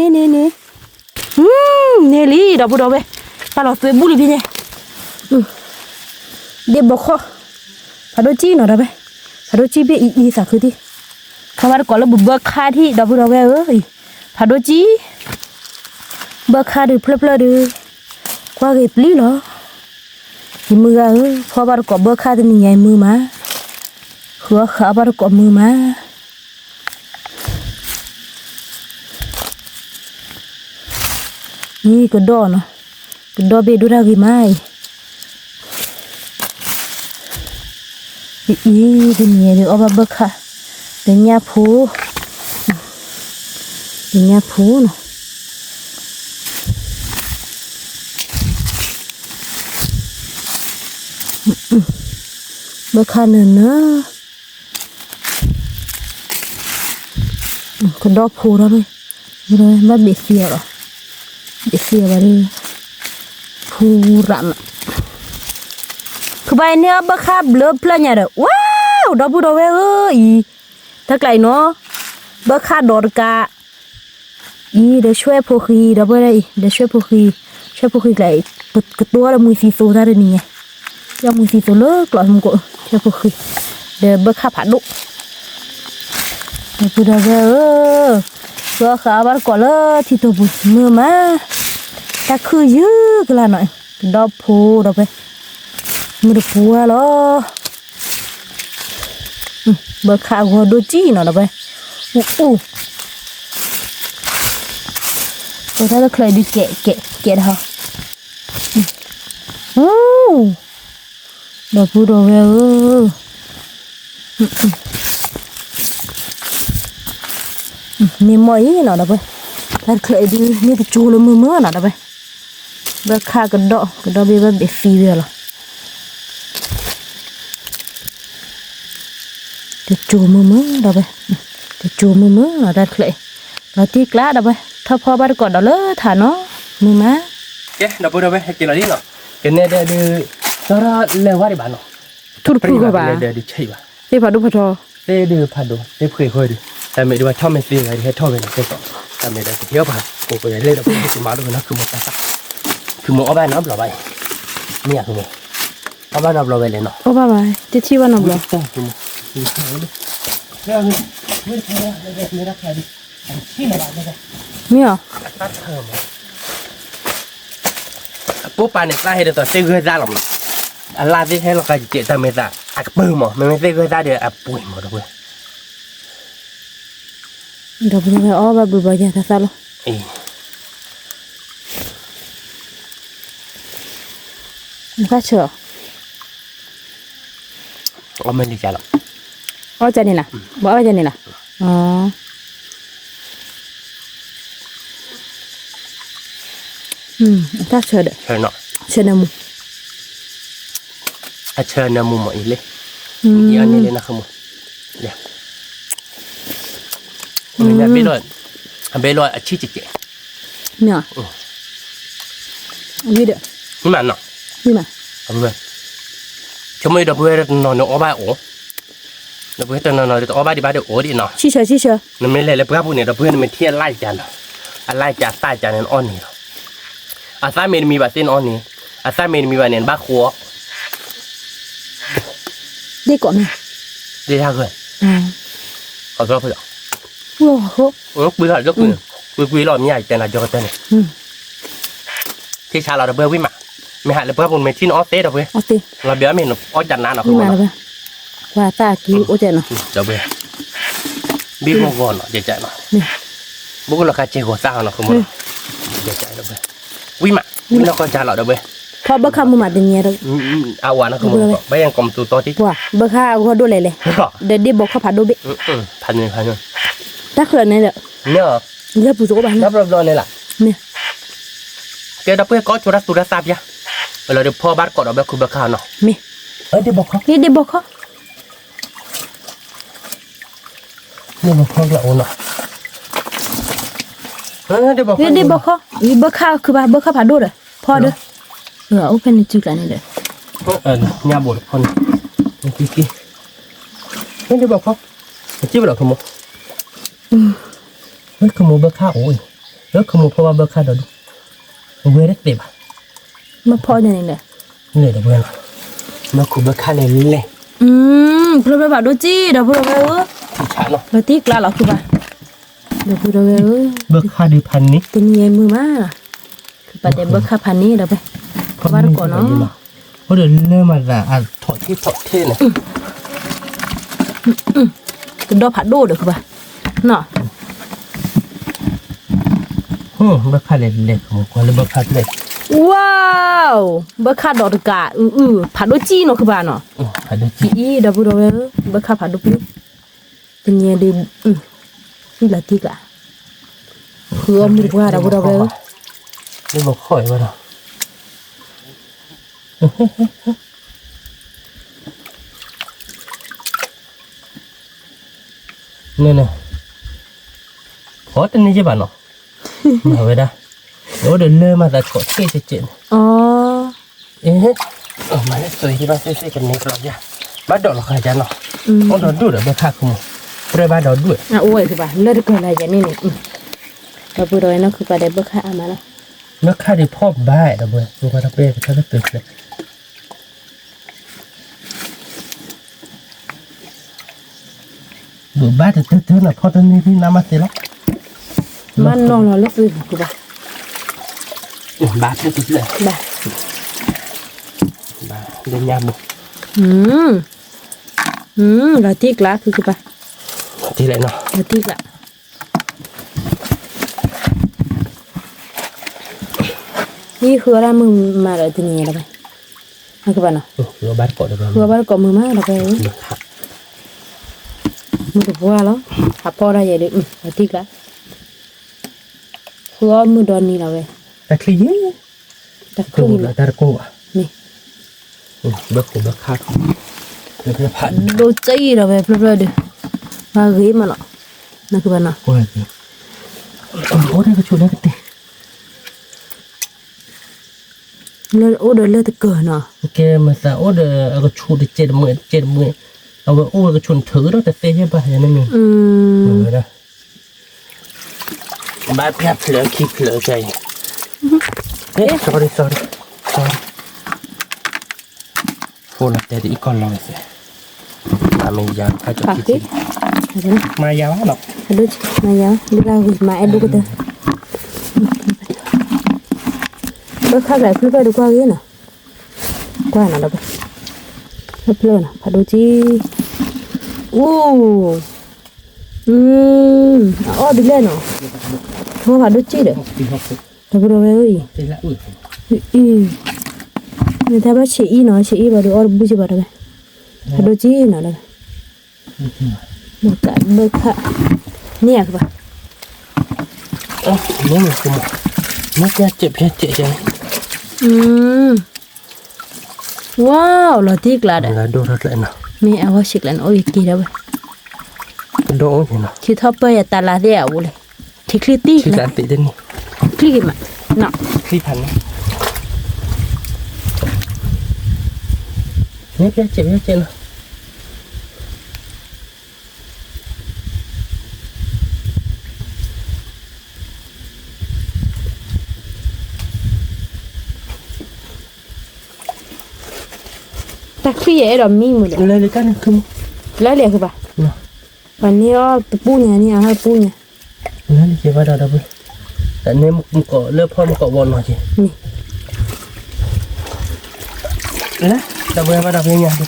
ลี่เราพูดเอาไปตลอดเฟซบุ๊กเลยพี่เนี่ยเด็บบัวข้อผ่านด้วยจีเนาะเราไปผ่านด้วยจีเบี้ยอีสักคือที่เขาว่าก่อนแล้วบัวข้าที่เราพูดเอาไปผ่านด้วยจีบัวข้าดูเพลิดดูกว่าเก็บลี่เหรอที่มือพอบ้านก่อบัวข้าจะมีไงมือมาหัวขาบ้านก่อมือมานี่ก็ดอเนาะก็ดอเบดูรากิไม้เป็นเงี้ยเดี๋ยวเอาบัวข้าเดี๋ยวเนี่ยผูเนาะบัวข้าเนื้อก็ดอกผูแล้วเลยบ้านเบสเซียหรอเบสเซียบ้านนี้ผูรันคือใบเนื้อบัวข้าเบลอเพลินเนี่ยเด้อว้าวดอกผูดอกถ้าไกลเนาะบัวข้าดอดกะเดี๋ยวช่วยพวกขี้ดอกอะไรเดี๋ยวช่วยพวกขี้ไกลกระตัวละมือสีโซ่ได้นี่ไงยังมือสีโซ่เลิกหรอมึงก็ช่วยพวกขี้เดี๋ยวบัวข้าผัดดุพูดอะไรบัวข้าบ้านก่อนเลยที่ตัวบุมือมาแต่คือยื้อกันละหน่อยดอกผูดอกไปมือปัวเหรอบัวข้าหัวดูจีเนาะดอกไปแต่ถ้าเราเคยดูแกะเหรอดอกผูดอกมีมอยเนาะดอกไปถ้าเคยดูนี่ก็จูเลยมือเนาะดอกไปบัวข้ากระดอกเบี้ยแบบฟีเวลจะจูมือดอกไปจะจูมือเนาะได้เคยเราตีกล้าดอกไปถ้าพอบ้านก่อนดอกเลยฐานเนาะมือมาเจ๊ดอกพูดเอาไปให้กินอะไรเนาะกินเนี่ยเดี๋ยวตอนเราเลี้ยงว่าได้บ้านเนาะทุกผู้ก็บ้าเดี๋ยวใช่ป่ะเดี๋ยวพอดูพอทอเดี๋ยวพอดูเดี๋ยวคุยดูแต่ไม่ดูว่าชอบไม่ซื้ออะไรให้ชอบเป็นเจ้าแต่ไม่ได้เที่ยวผ่านกูก็อยากเล่นดอกพูดมาดูนะคือหมดตาคือหมดเอาไปน้ำหล่อไปเนี่ยคือหมดเอาไปน้ำหล่อไปเลยเนาะเอาไปจะชี้ว่าน้ำหล่อเนี่ยปุ๊บปานเนี่ยใส่เดี๋ยวต่อเสื้อเกลือจ้าหรอกเนาะลาที่ให้เราใครเจ็บแต่ไม่จ้าอักปื้มหมอไม่เสื้อเกลือจ้าเดี๋ยวอักปุ๋ยหมดเลยเดี๋ยวไปเอาแบบบุบายจะสาลก็เชื่อเอาไม่ดีจ้าหรอกเอาใจนี่นะบอกเอาใจนี่นะอ๋อ ta chờ đợi chờ nọ chờ nào mu chờ nằm mù mọi lên đi ăn lên là không một đẹp mình đã biết rồi chi chị nhỏ như được nhưng mà nọ như mà không được chúng mình đập bơi nó ó ba ổ đập bơi nó ó ba đi ba được ổ đi nọ chi chờ nó mới lấy bữa bữa này đập bơi nó mới thiên lai chả nọ lai chả sai chả nên on này sai mìnhมีแบบเส้นon này sai mìnhมีแบบเนี่ยบ้าขัว đi cọ này đi ra rồi ở đó phải wow quý lại rất quý lòm nhảyแต่ละจอแต่เนี่ยที่ชาเราเดบวิมาไม่หายเลยเพื่อนมันไม่ชิ้นออสเต้เดบ ở tiền เราเบี้ยไม่เห็นออสจันนานหรอก nhưng mà là và ta cứu ô tiền nó เดบบี้โมกอนเดี๋ยวใจหน่อยบุกเราคาเจหัวซ่าเนาะคุณมึงเดี๋ยวใจเดบวิมาวิเราก็จานเราเดบ พอเบิกข้ามือมาเดินเงี้ยเรา เอาวานะคุณมึงไปยังกลมตัวที่ ว่าเบิกข้าก็ดูเลยเดี๋ยวบอกเขาผ่าดูเบ็ด พันหนึ่งถ้าเคลื่อนนี่แหละ เนี่ย เรื่องผู้สูงบ้าน นับรอบๆนี่แหละ เนี่ย เดี๋ยวเราเพื่อก็จุดตุระซาบยะเราเดี๋ยวพ่อบ้านก่อนเราแบบคุณเบิกข้าวเนาะ มี เดี๋ยวบอกเขา นี่เดี๋ยวบอกเขา นี่บอกเขาละโอ้เนาะเดี๋ยวบอก นี่เดี๋ยวบอกเขาอีเบิกข้าคือว่าเบิกข้าผ่าดูเลยพอเด้อโอเพนจุดอะไรนี่เด้อ nhà bột con kia nên đi bọc không chứ vào không một rất không một bơ khao ôi rất không một pha bơ khao đâu quê rất đẹp มาพออย่างนี้เลย này là quê nó cũng bơ khao này lên เพื่อนแบบดูจี้เดี๋ยวเพื่อนแบบchả nó มาตีกลาหรอคือว่าเดี๋ยวเพื่อนแบบ bơ khao đi pan ní เป็นเงี้ยมือมาคือประเดี๋ยวเบิกข้าพันนี้เดี๋ยวไปบ้านก่อนเนาะ có được nơi mà là thọ thế này คือดอกผัดดูเดี๋ยวคือว่าเนาะ bơ khao này lên không có là bơ khao này ว้าวเบิกข้าดอกตะกาผัดดูจี้เนาะคือว่าเนาะ phải được อีเดี๋ยวเพื่อนแบบเบิกข้าผัดดูพี่เป็นเงี้ยดีนี่ละตีกะคือมือว่าเดี๋ยวเพื่อนแบบ đi bọc khỏi vào nào nè nè khó tên này chứ bạn nó mà vậy đó đó đừng lơ mà là khó chơi chuyện อ๋อ ế mà nó tùy thì bác sẽ cái này rồi nha bắt đầu là khai ra nó con đó đuổi được khác không rồi bắt đầu đuổi โอ้ยคือว่าเลิศเกินอะไรอย่างนี้นี่เราพูดเลยนะคือประเดี๋ยวเบิกข้ามาแล้ว nó khai thì phop bài đó bữa tôi qua đặc biệt cái nó tuyệt này bữa ba thì thứ là phop tên đi nam mất lắm มันนอนรอเลิกซื้อคือว่า ba thứ thứ này แบบ ba lên nhà một เราตีกละคือว่า thì lại nó เราตีกละนี่คืออะไรมึงมาเลยที่นี่แล้วไปนั่นคือบ้านเนาะ rồi bắt cọ được rồi คือบ้านก็มือมาแล้วไปมือถูกว่าแล้วหาพอได้ยังไงเราตีกละคือว่ามือโดนนี่แล้วไป ta khi dễ แต่คือ cô là ta cô à นี่ bước của bước khác được cái phản ดูจี้แล้วไปเพื่อนๆดิมาเรียมาเนาะนั่นคือบ้านเนาะ cô là gì ô đây cái chỗ đấy cái tê เลือดโอ้เดือดเลือดตะเกินเนาะ ok mà sao ô được cái chỗ để chết mườiเอาไปโอ้ก็ชนถือแล้วแต่เซ่ใช่ป่ะยังไม่มีเลยนะบ้านแผลเผลอคิดเผลอใจเฮ้ย sorryพูดแล้วแต่อีกก่อนลองสิไม่ยาวถ้าจะคิดสิมายาวหรอก aduh maya bila ma edu kata bakha lại phơi được qua cái nào qua nào đâu phơi nào phải đôi chi đi lên nào không phải đôi chi đấy đâu có đâu ơi người ta bắt chị nói chị vào được bút chi vào đây phải đôi chi nào đây một cái bơ khạ nè các bạn nếu mình không ไม่แค่เจ็บจัง ว้าวเราที่กลาด แล้วโดนรถเลยเนาะ มีเอาว่าชิกลันโอ้ยกี่แล้วเว้ย โดนเนาะ คิดทอปเปอร์อย่าตาลาเดียวเลยที่คลิตี้ ที่ นะ ร้านติดนี่ คลิกมาเนาะ ที่ทันนะนี่แค่เจ็บเนาะแต่คลิกไอ้เรามีหมดเลย เลยกันคือ แล้วเรียกคือปะ เนาะ วันนี้ก็ตะปูเนี่ยนี่ให้ปูเนี่ย แล้วนี่เจ็บว่าเราเว้ยแต่เนี่ยมันก็เลือกพ่อมันก็วนหน่อยจี นี่ แล้วดับเบิลว่าดับเบิลยังดิ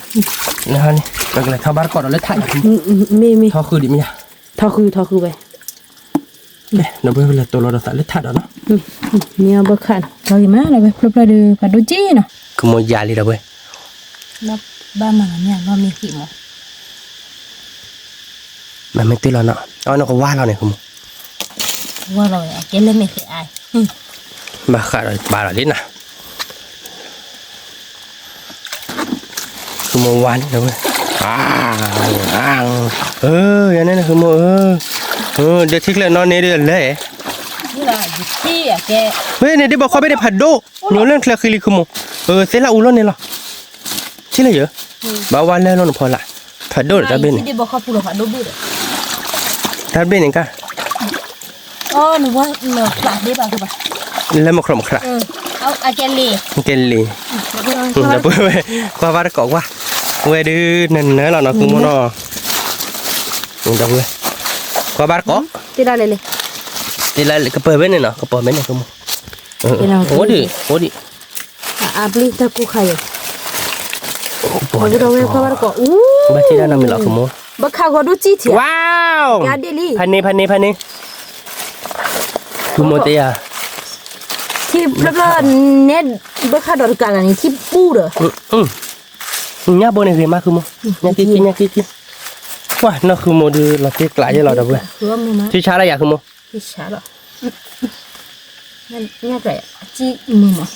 นะฮะนี่แล้วก็เลยทำบ้านก่อนเราเลยถ่าย มี ทอคือดิมั้ย ทอคือไป เนี่ยดับเบิลเลยตัวเราตัดเลยถ่ายเนาะ เนี่ยบักขันเราอยู่มาเลยไปพลบเลยดูปัดดูจี้เนาะ คือมวยาลีดับเบิล แล้วบ้านมันเนี่ยเรามีกี่หมอ มันไม่ตื่นแล้วเนาะเอาเนาะก็ว่าเราเนี่ยคือมึง ว่าเราเจ๊เล่นไม่เคยอาย บ้าขาดบ้าอะไรนะคือมวานนะเว้ยอย่างนั้นนะคือมเดี๋ยวทิ้งเลยนอนนี่เดือนเลย นี่แหละอยู่ที่อ่ะแก เฮ้ยเนี่ยเดี๋ยวบอกเขาไม่ได้ผัดโดโยนเรื่องเคลียร์คือคือมึงเสร็จแล้วอุ่นแล้วเนี่ยหรอใช่เลยเหรอบ้าวันแล้วนอนพอละผัดโดหรือทัดเบน ที่เดี๋ยวบอกเขาพูดว่าดูบูด ทัดเบนยังกัน อ๋อหนูว่าหนูปลาได้ป่ะคือป่ะ แล้วมาครบครา เอาอาแกเล่ เกลีดับเบิลเว้ยกว่าบ้านก็ว่าเว้ยดื้อนั่นเนื้อเราเนาะคือมึงเนาะดับเบิลกว่าบ้านก็ ที่ได้เลย ทีละกระเป๋าเว้ยเนาะกระเป๋าเว้ยเนี่ยคือมึงโอ้ดิ อาบลิตะกูใครอ่ะพอเราเว้ยเขาว่าก็อู้ บ้านที่ด้านนั้นมีหรอคือมึง บักข้าวก็ดูจี้เถีย ว้าว ยาเดลี่ พันนี้คือโมเตีย ที่พลบเน็ตบักข้าวดอกกันอันนี้ที่ปูเด้อ เนี่ยโบเนี่ยคือมากคือมึงเนี่ยกินว้านั่นคือโมดูเราเตี้ยกลายจะเราดับเบิล คือว่ามึงมา ที่ช้าอะไรอย่างคือมึง ที่ช้าหรอนั่นเนี่ยไงจี้มึงมา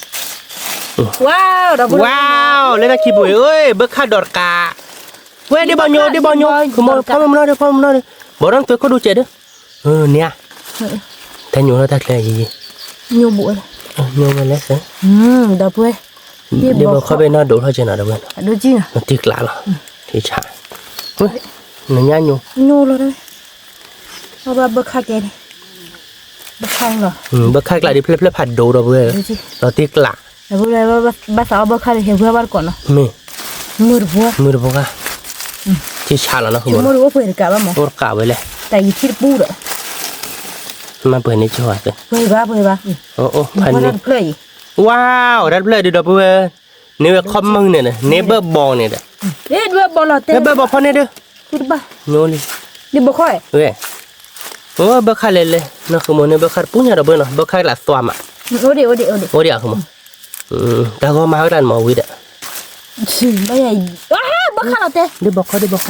ว้าวดับเบิล ว้าวเล่นขี้บุยเอ้ยเบิกค่าดอดกาเว้ยเดี๋ยวบอลโยคือมึงพ่อมึงนอนเดี๋ยวบอลต้องตัวก็ดูเจ็ดเด้อเนี่ยแต่โยนแล้วตัดเลยยี่ โยบุเลย โยนไปแล้วสิ ดับเบิล เดี๋ยวบอกเขาไปนอนดูเขาจะนอนดับเบิล ดูจี้นะ มันตีกลาหรอที่ช้าเฮ้ยนั่นยังอยู่ โน่เลยเอาแบบบักข้าวแกนี่บักข้าวเหรอ เบิกค่ากลาดิเพลผัดดูดับเบิล ดูจี้ เราตีกลา ดับเบิลเลยว่าบักสาวบักข้าวเห็นเพื่อนบ้านก่อนเนาะ มี มือบัว มือบอกว่าที่ช้าแล้วนะคุณ จะ บอล มือว่าเพื่อนกับบ้านหมอ ตัวกาไว้เลย แต่ยี่ที่ปูเด้อ มาเปิดในจังหวัดเลย เพื่อนบ้า โอ้พัน เพราะ นี้ นั่นเพื่อน ว้าวดับเลยดูดับเบิลนี่ว่าคอมมึงเนี่ยนะเนเบอร์บอลเนี่ยเด้อ เอ๊ะด้วยบอลเต้ เนเบอร์บอลพอเนี่ยเด้อ คือบ้า โน่นเลย ดิบ่ค่อย เว้ยโอ้เบอร์คาเลยนะคือมันเนเบอร์คาปุ้งยาดับเบิลเนาะเบอร์คาหลักตัวมา โอ้เดี๋ยว โอ้เดี๋ยวคือมันแต่ก็มาให้กันมาวิดอ่ะ บ่ใหญ่ว้าบ่ข้าวเต้ เดี๋ยวบอกเขาจะบอกเ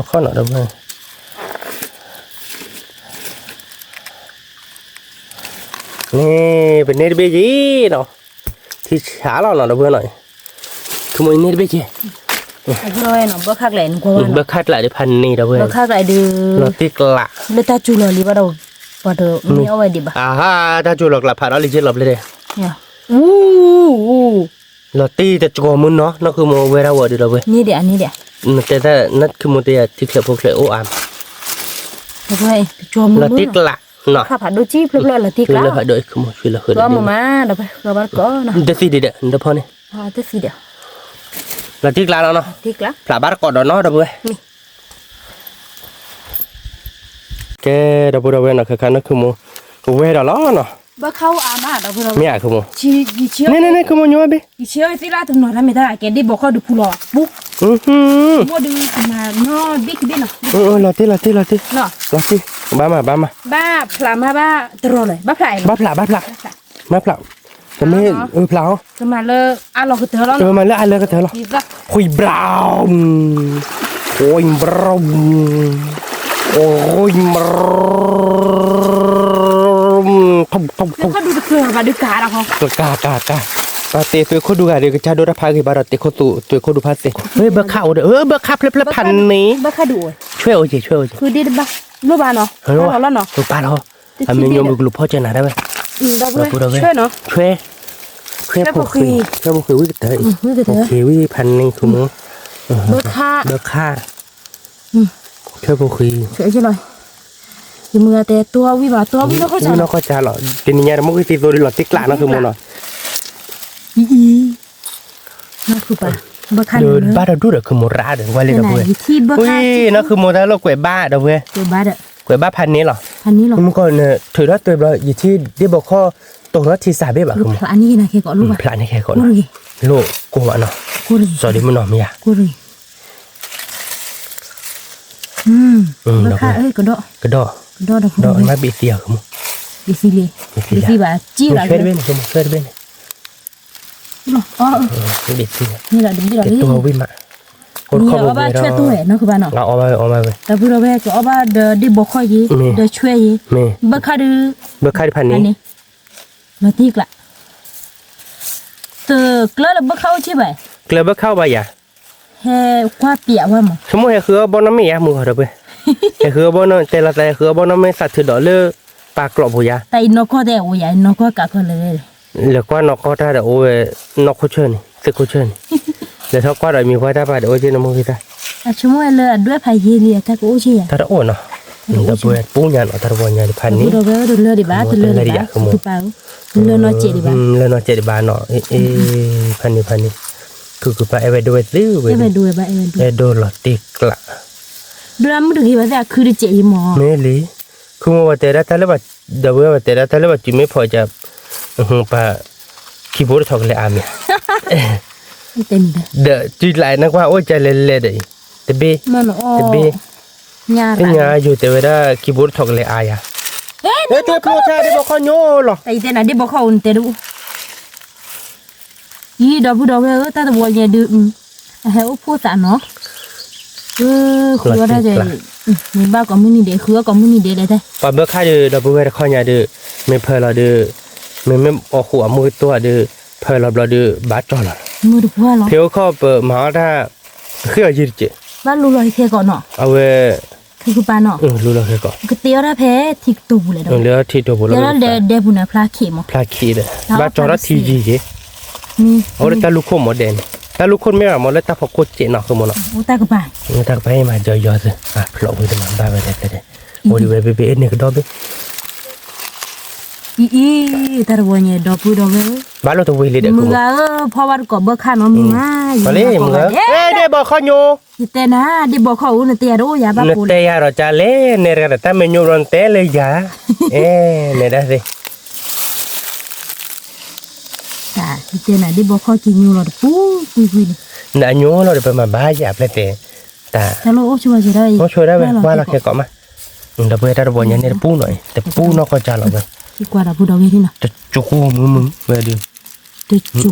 ขาหน่อยดับเบิลนี่เป็นเนตเบจีเนาะที่ช้าเราหน่อยดับเบิลหน่อยคือมันเนตเบจี ไอ้น้อยเนาะบ่คักแหลนกว่า เบอร์คาหลักได้พันนี่ดับเบิล บ่คักไหลดื้อ เราตีกละ เลตาจูลอลีบ่ดอกบ่ดอกมีเอาไว้ดิบ่ ฮะถ้าจูหลอกหลับผ่านเราลิจิหลับเลยเด้ เนี่ย เราตีแต่จอมุนเนาะนั่นคือโมเวราวัวดีเราเว้ย นี่เดี๋ยวอันนี้เดี๋ยว แต่ถ้านั่นคือโมเตียที่เคลียร์พวกเคลียร์โออาม แล้วก็ไอ้จม เราตีกละเนาะ ข้าผัดดูจี้เพิ่นละติก คือ ละ เราผ่านโดยคือโมช่วยเราคือ ก็มามาเดี๋ยวไปก็บ้านก็นะ เดี๋ยวสิเดี๋ยวพอเนี่ย พอจะสิเดี๋ยว เราตีกละแล้วเนาะ ติกละ ผ่าบ้านก่อนเนาะเราเว้ย นี่ แกเราพูดเราเว้ยเนาะคือการนั่นคือโมเวราล้อเนาะ บ่เข้าอามาเดี๋ยวเพิ่น ไม่อยากคือโม ชีกี่เชียว นี่คือโมยัวเบ้ กี่เชียวสิละถึงหน่อยทำไม่ได้แกได้บอกเขาดูผู้หล่อปุ๊บบ่ดูมาเนาะบิ๊กบิ๊กเนาะ เราตี เนาะ บ้ามา บ้าพลามาบ้าตรอเลยบ้าพลาย บ้าแต่ไม่พลา ก็มาเลยอ่ะเราคือเธอแล้ว มาแล้วอะไรก็เถอะหรอ นี่ก็ คุยบราวน์ โอ้ยบรมโอ้ยบรมทุบ เขาดูเกลือมาดูกาแล้วเขา กาปาเตตัวคนดูกันเดี๋ยวจะโดนพากี่บาร์เตคนตัวคนดูพาเตเฮ้ยเบอร์ข้าวเด้อเบอร์ข้าวเพลพันนี้ บ้าข้าดู ช่วยโอเคคือดีบ้าลูกบ้านเนาะเราแล้วเนาะ ลูกป้าเราทำยังยมลูกพ่อจะหนาได้ไหม เราช่วยเนาะ ช่วยพวกคือวิ่งเตยโอเควิ่งพันหนึ่งคือมึง เบอร์ค่าช่วยพวกคือ ช่วยใช่เลยยังมือแต่ตัววิบาตัววิเราเข้าใจ เราเข้าใจหรอเป็นยังไงเราไม่เคยตีตัวดิหลอดติ๊กละนั่นคือมึงเนาะ นั่นคือปะเบอร์ค่า เดินบ้าเราดูเด็กคือโมราเด็กว่าเลยนะเว้ย ที่เบอร์ค่านั่นคือโมราเราเกวบ้าเด้อเว้ย เกวบ้าเด้อ เกวบ้าพันนี้หรอ พันนี้หรอ มึงก่อนเนี่ยถือว่าตัวเราอยู่ที่ได้บอกข้อตรงนั้นที่สาเบบอะคือ พระนี่นะแค่ก่อนลูก พระนี่แค่ก่อนโลกกูวะเนาะสวัสดีมึงหน่อยมั้ย กูเลยเบอร์ค่าเอ้ยกระโดดมาบีเสียคือมึง บีซีแบบจี้ละ เฟรเบนคือมึงเฟรเบน อ๋อ บีเสีย นี่แหละดีละนี่ ตัววิ่งมาคนเข้าไป ช่วยตัวเนาะคือบ้านเนาะ เอามาไป แต่พูดเราไปก็เอาบ้าเดี๋ยวบอกข้อยี่เดี๋ยวช่วยยี่เบอร์ค่าดู เบอร์ค่าพันนี้ เราตีกละตัวเกลือเบอร์เข้าใช่ไหม เกลือเบอร์เข้าไปอย่า เฮ้ว่าเปียว่ามั้ง สมมติคือบอลน้ำมีอะมือเขาเด้อเว้ยคือบอลแต่ละแต่คือบอลน้ำไม่สัตว์ถือดอกเลือปากกรอบหัวยา แต่นกก็ได้โอ้ยนกก็กักเลย แล้วก็นกก็ได้โอ้ยนกคู่เชิญสึกคู่เชิญแล้วถ้าก็ได้มีควายได้ป่ะเดี๋ยวโอ้ยน้ำมือพี่ได้ ชั่วโมงเลยด้วยพายเรียถ้ากูชี้ ถ้าโอ้เนาะเดี๋ยวเว้ยปูยันถ้าวันยันพันนี้ เราไปดูเรือดิบ้าดูเรือดิบ้าคือเปล่าเรือนอเจดิบ้า เรือนอเจดิบ้าเนาะพันนี้คือไปไปดูซื้อเว้ย ไปดูบ้าไปดูหลอดติกละ ดูแล้วมึงดูที่ว่าจะคือเจยี่หมอ ไม่ลีคือว่าแต่ละแต่ละว่าเดี๋ยวว่าแต่ละแต่ละว่าจุดไม่พอจะปะคีย์บอร์ดถอดเลยอามีเต็มเลย เดี๋ยวจุดไหลนักว่าโอ้ยใจเล่นเลยแต่เบ้ มันอ๋อ แต่เบ้ ยา เป็นยาอยู่แต่เวลาคีย์บอร์ดถอดเลยอายะเฮ้ยเธอพูดแท้ได้บอกเขาโย่หรอ แต่แต่ไหนได้บอกเขาอุ่นแต่ดูยี่ดอกผู้ดอกเออแต่ตัวเนี่ยดูเฮ้ยพูดสารเนาะคือว่าได้ใจมีบ้าก็ไม่นี่เด็กคือก็ไม่นี่เด็กเลยได้ ปะเบอร์ค่าเดือดเบอร์ข้อยาเดือไม่เพลเราเดือไม่ออกหัวมือตัวเดือเพลเราเดือบาดจอหรอ มือดูว่าหรอ เพียวข้อเปิดมาถ้าคือยืดเจ บ้านรู้เลยเทก่อนเนาะ เอาไว้ คือปานเนาะ รู้แล้วคือก่อน ก็เตี้ยระเพทิกตูเลย เหลือที่ตัวบุรุษ เดี๋ยวเดบุญพลาเข็ม พลาคีเด้บาดจอร์ทีจีเจ มี เอาเลยตาลูกคนหมดเด่นตาลูกคนไม่หรอกหมดเลยตาพอโคตรเจนเนาะคือหมดเนาะ โอ้ตากระบาด ตาไปมาเจอยอสิพลอกไปตมาบ้าไปแต่โอ้ดิเว็บเนี่ยก็ดอบอีตาบัวเนี่ยดอกผู้ดอกเว้ย บ้านเราตัววิลเด็ก มึงก็พอวันก่อนเบิกข้าน้องมึงง่าย มาเลยมึงเดี๋ยวบอกเขาโย แต่นะเดี๋ยวบอกเขาเนี่ยเตี้ยรู้อย่าบ้าปู เตยเราจะเล่นในระดับแต่ไม่โยรอนเตเลยยาเนี่ยได้สิ จ้าเตี้ยนะเดี๋ยวบอกเขากินอยู่หรอปูคุย น่ะโยเราเดี๋ยวไปมาบ้าหยาบเลยแต่ แต่เราโอ้ช่วยจะได้ เขาช่วยได้ไหมว่าเราแค่ก่อนมาเดี๋ยวไปถ้าเราบอกอย่างนี้ปูหน่อยแต่ปูนอกก็จะเราไป ที่กว่าเราพูดเอาไว้ที่น่ะ จะจูมึงเวดิ จะจู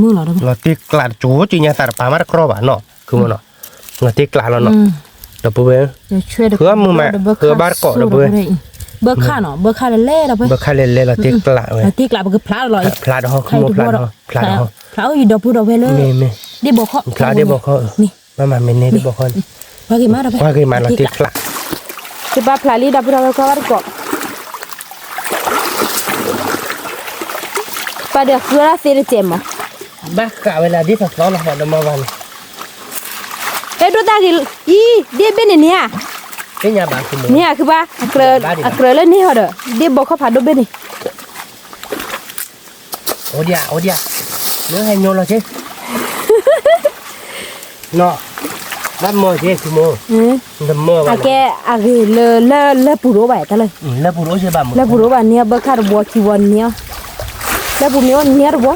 มือเราได้ เราตีกลาดจูจีเนี่ยแต่ปามาครอบอ่ะเนาะคือมันเนาะเราตีกลาดแล้วเนาะเดี๋ยวไปเว้ย จะช่วย เพื่อมึงมาเพื่อบาร์เกาะเดี๋ยวไปเบิกข้าเนาะเบิกข้าเล่เราไป เบิกค่าเล่นเราตีกลาดเว้ย เราตีกลับก็พลาดเลย พลาดห้องขโมยพลาดห้องพลาดห้อง พลาดอยู่ดอกพูดเอาไว้เลย ไม่ ได้บอกเขา พลาดได้บอกเขานี่มาเมนเน่ได้บอกเขา ว่ากี่มาเราไป ว่ากี่มาเราตีกลาด จะบ้าพลาดลี่ดอกพูดเอาไว้ก็ว่าก็pada kura sere cema. Baka wala di tas lola ha dama wan. Do tagil dia bene nia. Nya ba ku mo. Nia ke ba akre le ni hodo. Dia boko phado bene. Odia. Nhớ hay nhô lo chứ. Nó. Đâm mơ chứ ku mo. Đâm mơ ba. Ake le puro ba ta le. Le puro chứ ba mo. Le puro ba nia ba khar bo ki won nia. Le bu mi on nia bo.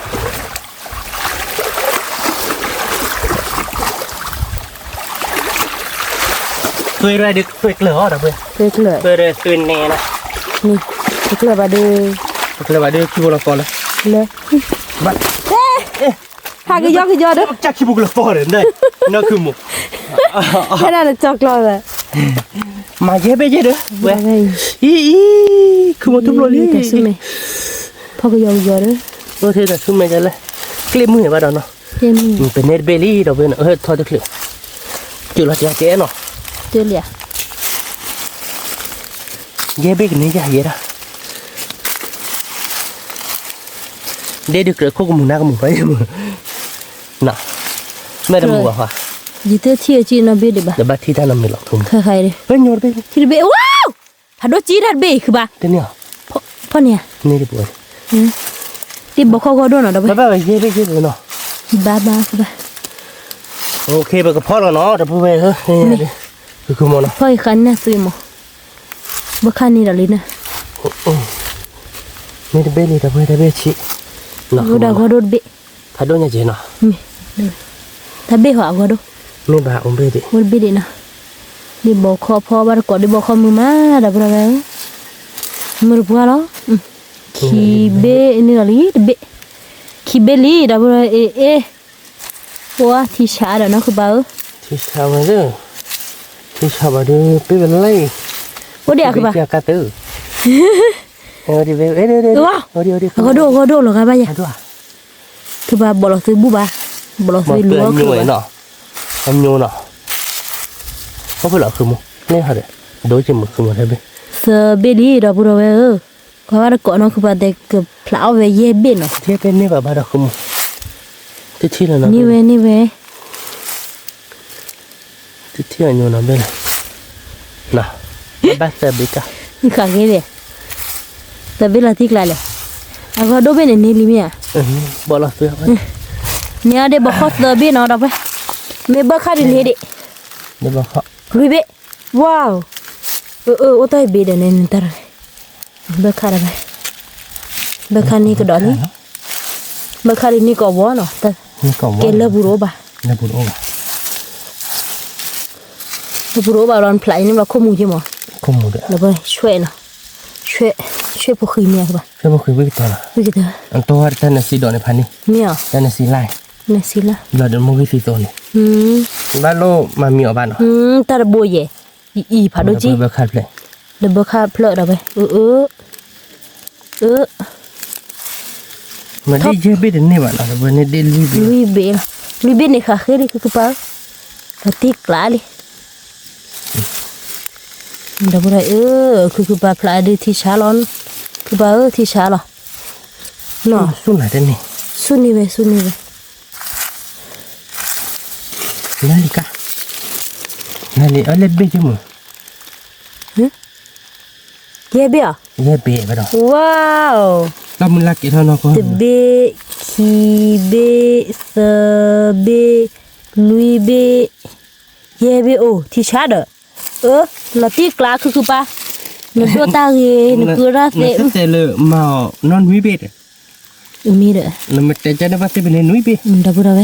Tôi ra được tôi lửa rồi bây. Tôi ra tôi nè nè. Nè, tôi lửa vào đây. Tôi vào đây kêu là con này. Lửa. Bắt. Hai cái gió đó. Chắc kêu là con đấy. Nó cứ một. thế nào là chọc lò rồi mà dễ bé dễ được vậy không có thúc lôi đi cái sưng này phao cái dầu dầu đấy thế là sưng mày ra lại clip mũi vào đó nó thêmเป็นเน็ตเบลลี่เราเป็นทอดตะเกียบจุดละจ้าเจ๊เนาะ chưa lẹ เย่เบกนี่จ้าเย่ละเด็ดเกลือโคกมุนนักมุนไปมุนน่ะไม่ได้มุนว่ะ gì thế chia chi nó biết được bà เดี๋ยวบัดที่ท่านนำไปหลอกทุ่ม khai khai đi เฮ้ยโยนไป thì bị wow thật đó chi thật bị cứ bà เดี๋ยวเนี่ย พ่อเนี่ย นี่ดิบวย ที่บอกเขาก็โดนเหรอ ไปไปเย่เบกเย่เลยเนาะ บ้าบ้าคือบ้า โอเคไปกับพ่อแล้วเนาะแต่พูดไปเฮ้ยนี่คือคุณมอนะ พ่ออีกคันน่ะซื้อมาบ้าคันนี่เราเลยนะ ไม่ได้เบลลี่แต่พูดได้เบชิเนาะ กูด่าเขาโดนเบะ ถ้าโดนยังเจเนาะ มีถ้าเบะหัวเขาโดน ไม่บ้าอมเบดิ มันเบะดีนะดีบอกคอพ่อบ้านก่อนดีบอกคอมือมาดับอะไรมือปัวแล้วขี้เบะนี่เราเลยเบะขี้เบลลี่ดับอะไรเอ๊ะว่าที่ชาเดี๋ยวนะคือบ้า ที่ชาวมาเด้อที่ชาวมาเด้อเป็นอะไร ว่าเดี๋ยวคือบ้า อยากกระตือดิเว้ยเดี๋ยว ว้าว เดี๋ยว เขาโดนหรอครับบ้า ด้วย คือบ้าบอกเราซื้อบุบ้าบอกเรา หมด ซื้อ เปลื รั้ อ วย คือ หน่วย บ้า เนาะทำโยเนาะเขาพูดหรอคือมั้งนี่เหรอเด้อโดยจะหมดคือหมดใช่ไหม เซเบลี่ดับอะไรเขาว่าก่อนน้องคือบ้าเด็กกับพลาวเวเย่เบนเนาะ เทียเป็นนี่แบบบ้าดอกคือมั้งที่แล้วเนาะ นี่เว้ ที่อันโยนะเบนนะบ้าเซบิกา นี่ข้างนี้เลยแต่เวลาที่ไกลเลยแล้วก็ดูเป็นนี่ลิมีอ่ะ บอกเราซื้อไป เนี่ยเดี๋ยวบอกเขาเซเบนเอาดับไปไม่บอกเขาดิเนี่ยดิ เดี๋ยวบอกเขา ลุยเบว้าวโอ้ตัวเบเดนนี่ตาร์บอกเขาดับไปบอกเขานี่ก็ดอนี่บอกเขานี่ก็ว่าเนาะแต่ นี่ก็ว่า เกลือบุโรบะ เนี่ยบุญโอ้ บุโรบะร้อนพลายนี่ว่าข้อมูลใช่ไหม คมหมดเลย แล้วก็ช่วยเนาะช่วยพวกขี้เมียคือบ้า เชื่อมาคุยวิกตอร์ วิกเตอร์ อันตัวที่ท่านสีดอกในพันนี่ เมีย ท่านสีไล่ น่ะสิละ เราเดินมาวิสีตัวนี่บ้านโลมามีอบ้านเนาะ ตาโบเยอีผาโดจิ เบอร์คัดเลย เดบคาเพลอดับไปมันได้เยอะไปเดี๋ยวนี้บ้านเราเบอร์นี่เดลี่ ลุยเบนี่ค่ะคือนี่คือป้าปฏิกลาลิดับอะไรคือป้าพลาดที่ชาลอนคือป้าที่ชาลอเนาะ สุดไหนเดี๋ยวนี้ สุนีเว นาฬิกานาฬิกาเล็บเบี้ยจมูก เย่เบีย เล็บเบี้ยไปดอก ว้าว เรามันลักกี่เท่านั้นก็ เดเบคีเบเซเบลุยเบเย่เบโอที่ชาเดลาติกลาคือป้าหนูตัวตาเกหนูคือราเซ มันจะเลยมานอนวิเบ็ด มีเด้อ แล้วมันจะได้ว่าจะเป็นนุ้ยเบ็ด ดับอะไร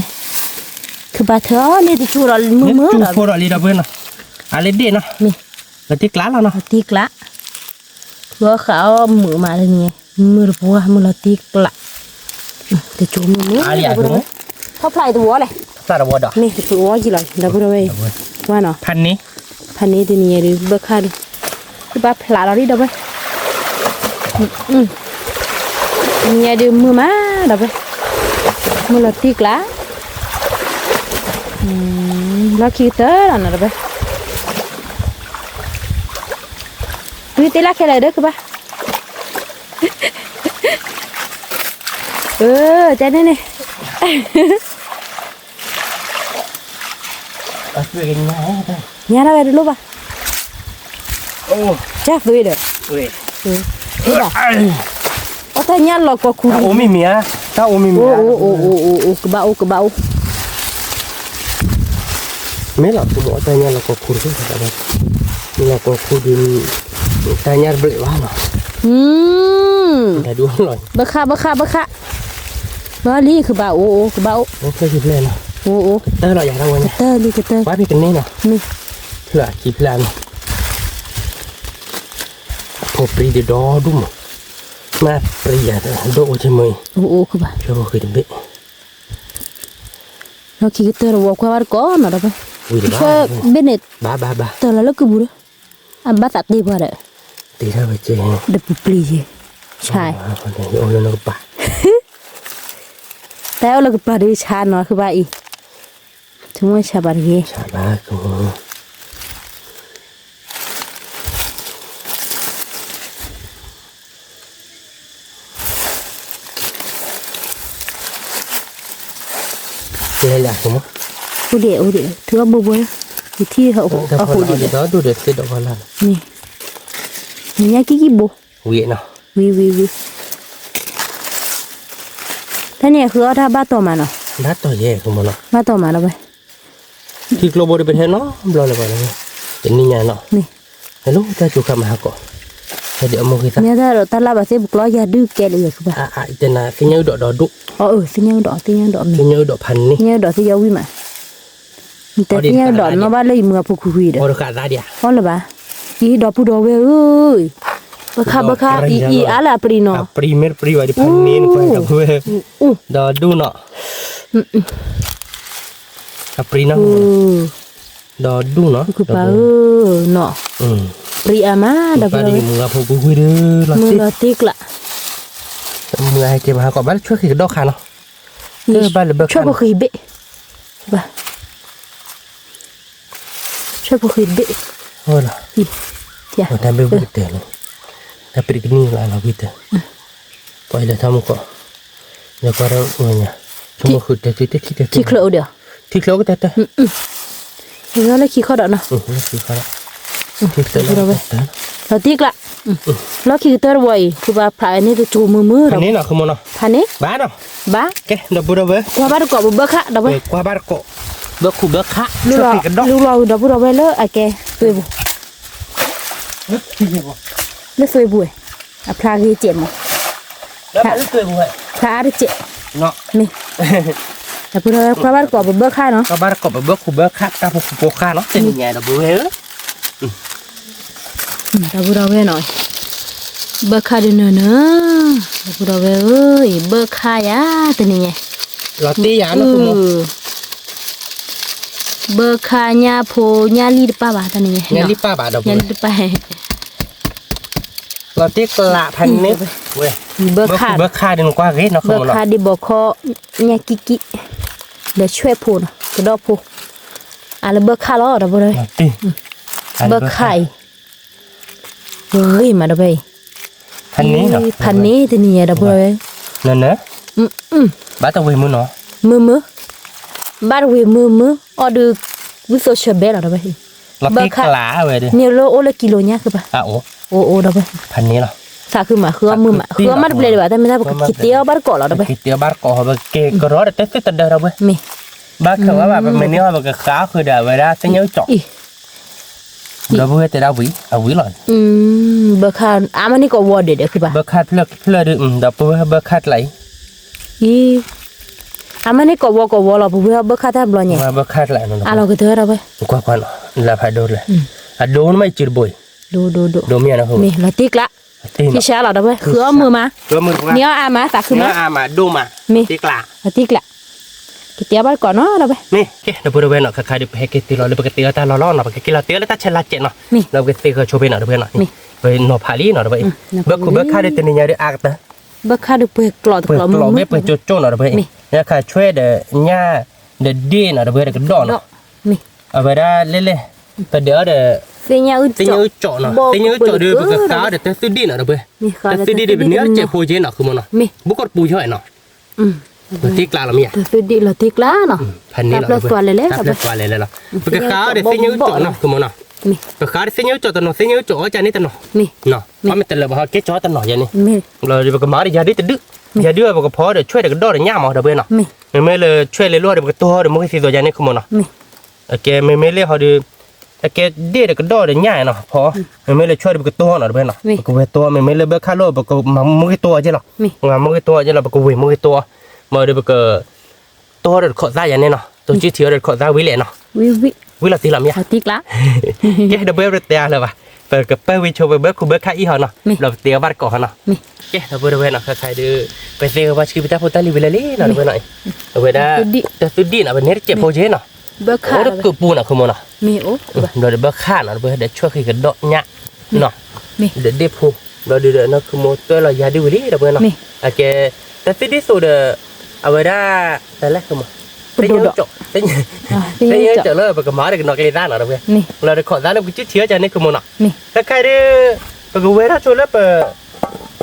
คือป้าเธอนี่ที่ชูรอมือ จูโฟร์อะไรดับเบิ้ลนะอะไรเด่นนะ นี่ แล้วที่กล้าแล้วนะ ลาติกลาว่าเขามือมาเลยไงมือปัวมือลาติกลาแต่จูมือดับอะไรเขาพลายตัวเลย สารวัตร นี่ตัวจีเลยดับอะไรว่าเนาะ พันนี้ พันนี้ที่นี่หรือเบอร์คาร์คือป้าพลาเราดิดับไปเนี่ยเดี๋ยวมือมาดับไปมือละตีกละแล้วคิดเตอร์นั่นดับไปดูตีละแค่ไหนเด้อคือป้าใจนี่นี่ เอาไปกันง่ายได้ เนี่ยเราไปดูลูกป่ะ โอ้ จ้าฟื้นเด้อ เว้ย คือป่ะโอ้แต่เนี่ยเราก็คุย ถ้าโอมีเมียถ้าโอมีเมี โอ้ ย คือบ้าคือบ้า ไม่หลับตัวแต่เนี่ยเราก็คุยกันแบบนี้เราก็คุยดินแต่เนี่ยเบลว่าเนาะแต่ดูอร่อย บักค่ะมาลีคือบ้าคือบ้า โอเคคิดเลยนะเตอร์เราอยากทำวันนี้ เตอร์นี่ก็เตอร์ ว่าพี่กันนี่เนาะ นี่ เถื่อคิดแล้วเนาะพอปรีดีดอดุมมาปรีอะโดใช่ไหม คือบ้า เชื่อว่าเคยทำเบ๊ะ เราคิดเตอร์ว่าความว่าก่อนนะดับไป ช่วยเบเน็ต ba ตอนแล้วก็บุระอันบัตรตีกว่าเด้อ tí ra về chơi เด็กปลีใช่ còn để ôn lên nó bà แล้วเราก็ปลาดูชาเนาะคือว่าอีถึงว่าชาบาร์เก chả ba cũng đây là không โอเดถือว่าบัวอยู่ที่เขา ถ้า เอา พอ หู เรา เด เดี๋ยวดูเด็กสิดอกวันละ นี่นี่กี่บัว เวียนเนาะ วิท่านเนี่ยคือเอาท่าบ้าต่อมาเนาะ นัดต่อแย่ของมันเนาะ บ้าต่อมาแล้วไป ที่โกลบอลเป็นเห็นเนาะรอเลยก่อนเลยเป็นนี่ไงเนาะ นี่ ฮัลโหลถ้าจูคำมาหาก่อนเดี๋ยวมึงคิดซะ เนี่ยถ้าเราตลาดแบบเซบุกล้อยาดื้อแกเลยคือว่า เจน่าสิเนื้อดอกดุ สิยังดอกมี สิเนื้อดอกพันนี่ เนี่ยดอกที่ยาวิมาแต่เนี่ยดอกมาบ้านเลยมือพูคุยเด้อ โอ้ดอกกาดาเดีย อ๋อเหรอปะอีดอกพูดอกเว้ยบักคาอีอะไรปรีโน ปรีเมอร์ปรีว่าดิพันนี่คนกับเว้ยดอกดูเนาะปรีเนาะดอกดูเนาะ คือปะเนาะ ม ปรีอามาดอก ปา เว้ ดิ ย มึงกับพวกคุยเด้อ มือละติกละ มึงให้เก็บมาหาก่อนบ้านช่วยคือดอกขาเนาะบ้านเลยเบิก ช่วยพวกขี้เบะบ้าช่วยพวกขี้เบะ โอ้ล่ะ อีเจ้า ทำไปวิเตอร์นี่ถ้าไปกินนี่ละเราวิเตอร์ปล่อยเลยทำก่อนเดี๋ยวก็เราเนี่ยชั่วโมงคือเด็ดที่เคลเดียว ที่เขาก็เด็ด แล้วเลยขี้ข้อดอกเนาะ ที่เขาที่เตอร์เราเด็ด เราติกละแล้วขี้เตอร์ไว้คือว่าพายนี่จะจูมือ อันนี้เนาะคือมันเนาะ พันนี้ บ้านเนาะ บ้า แกเดี๋ยวบุระเว้ย กว่าบ้านกว่าเบิกค่ะดอกเว้ย กว่าบ้านก็เบิกขู่เบิกขา ลูกเราลูกเราดอกบัวเว้ยเลยอะแกสวยบุเลยสวยบุยอะพลากีเจ็บมั้ง แล้วมันเกิดบุ้ย พลาได้เจ็บ เนาะ นี่แต่พูดเลยกว่าบ้านกว่าเบิกค่ะเนาะ ก็บ้านก็เบิกขู่เบิกขาตาพวกโปขาเนาะเป็นยังไงเดี๋ยวบุ้ย ดอกบัวเว้ยหน่อยเบิกค่ะเดี๋ยวเนอะดอกบัวเว้ยเอ้ยเบิกค่ะยาตัวนี้ไง เราตียาเนาะคือมัน เบิกค่ะญาโพญาลีดป้าบ้าตัวนี้ไง เนี่ยรีบป้าบาดอก ญา บุ้ย ลีดป้า เราตีกละพันนิดเว้ย เบิกค่ะ เบิกขาดึงกว่าเกเนาะคือ เบิก มันเนาะ ค่ะดิบอกคอญากิกิเดี๋ยวช่วยพูนกระดอกพูอะไรเบิกค่ะล้อดอกบัวเลย ตี เบิกไข่เฮ้ยมาดอกไป พันนี้เนาะ พันนี้ตัวนี้ดอกบัวเลย นั่นเนอะ อืม บ้านตะเวยมือเนาะ มือบ้านเวมือออดูวิโซเชเบลดอกไป เราตีกละเว้ยดิ เนี่ยโลโอละกิโลเนี่ยคือปะ โอ้ดอกไป พันนี้เนาะ สาคือมาคือมือมาคือมัดเปลว่าแต่ไม่ได้บอกคิดเดียวบ้านก่อดอกไป กิเตียบ้านก็เขาเกะกระโดดเตะเตะเดินเราเว้ย มี บ้านเขาว่าแบบมันเนี่ยแบบขาคือเดี๋ยวเวลาเส้นเยอะจ่อ อี เราเว้ยแต่เราวิหล่อน เบิกค่ะมันนี่ก็วอดเดี๋ยวคือปะ เบิกขาดเพื่อดึงเดี๋ยวเพื่อเบิกขาดไหล อีมันนี่ก็วอเราเพื่อเบิกค่ะแต่บลอเนี่ย มาเบิกขาดไหลนั่น เราก็เธอเราไป กว่าเนาะลาพายโดนเลยโดนไม่จืดบ่อย ดู โดนเมียนะคุณ มีเราติ๊กละ ตี ที่ เนาะ แช่เราดอกไปคือเอามือมา ตัวมือว่า เนี่ยอามาสาคือ เนื้อ มา อามาดูมาตีกลา เราติ๊กละกิเตียบ้านก่อนเนาะเราไป นี่เดี๋ยวพูดเว้ยเนาะใครเดี๋ยวให้กิตีเราเลยปกติเราตาเราล้อเนาะปกติเราเตี้ยแล้วตาเชลัดเจเนาะเราปกติก็โชว์ไปเนาะเพื่อนเนาะไปนอพาลีเนาะเว้ยเบิกคุณเบิกขาดตัวนี้ยังได้อากตา เบิกค่าดูเปิดกลอด เปิดกล่องไม่เปิดโจเนาะเว้ยเนี่ยค่ะช่วยเดี๋ยวเนี่ยเดี๋ยวดีเนาะเว้ยเดี๋ยวก็ดอนเนาะ มี เอาไปได้เล่ๆแต่เดี๋ยวเดี๋ยว เสียงอึด ตีเนื้อเจาะเนาะตีเนื้อเจาะเดี๋ยวปกติเดี๋ยวตีดีเนาะเว้ย มีค่ะ ตีดีเดี๋ยวเนื้อเจ็บโพเจเนาะคือมันเนาะ มี บุกกดปูช่วยเนาะตีกลาเรามีอ่ะ แต่สุดดีเราติ๊กละเนาะ พันนี้ ตับตัวเลย ตับตัวเลยเนาะปกติเดี๋ยวตีเนื้อเจาะเนาะคือมันเนาะ มี ปกติตีเนื้อเจาะตัวเนาะตีเนื้อเจาะจานนี้ตัวเนาะ มี เนาะเพราะมันแต่ละว่าเกจอตัวเนาะอย่างนี้ มี เราจะบอกมาเดี๋ยวยาดิจะดื้อยาดื้อบอกพอเดี๋ยวช่วยเดี๋ยวก็ดอเดี๋ยวย่ามาเดี๋ยวเว้ยเนาะ มี ไม่เลยช่วยเลยรอดเดี๋ยวก็ตัวเดี๋ยวมันก็สิตัวอย่างนี้คือมันเนาะ มี โอเคไม่เลยเขาดูโอเคเดี๋ยวก็ดอเดี๋ยวย่าเนาะพอไม่เลยช่วยเดี๋ยวก็ตัวเนาะเดี๋ยวเว้ยเนาะก็เว้ยตัวไม่เลยเบิกค่าโลบอกมามึงก็ตัวใช่หรอมามึงก็ตัวใช่หรอบอกเว้ยมึงก็ตัวมาเดี๋ยวบอกตัวเดี๋ยวขอได้อย่างนี้เนาะตัวชื่อเถียวเดี๋ยวขอได้วิเลยเนาะ วิ วิลาตีลำเนี่ย เราติ๊กละ แกเดี๋ยวเบิกเตียเลยว่ะเปิดกับเปิดวิชวเบิกคุณเบิกค่าอีหอเนาะเราเตียบ้านก่อนเนาะ มี แกเราเบิกเว้ยเนาะใครดูไปเซลว่าชีวิตพุทธลิเวลลี่เนาะเว้ยเนาะเว้ยได้แต่สุดดีเนาะเป็นเนื้อเจ็บโพเจเนาะ เบอร์ขา โอ้เกือบปูน่ะคือมันเนาะ มีโอ้ เดี๋ยวเบอร์ข้าน่ะเบอร์เดี๋ยวช่วยกันดอกหยะเนาะ มี เดี๋ยวเด็บพูเดี๋ยวนะคือโมเตอร์เราอย่าดูดิเดี๋ยวเบอร์เนาะโอเคแต่ที่ที่สุดเอาไว้ได้แต่แรกคือมันแต่ยังจบแต่ยังจบเลยปกติมาเด็กนอกกันได้เนาะเดี๋ยวเบอร์ นี่ เราได้ขอได้แล้วกูจิ้เชื้อใจนี่คือมันเนาะ นี่ ถ้าใครได้ปกติเวลาช่วยแล้ว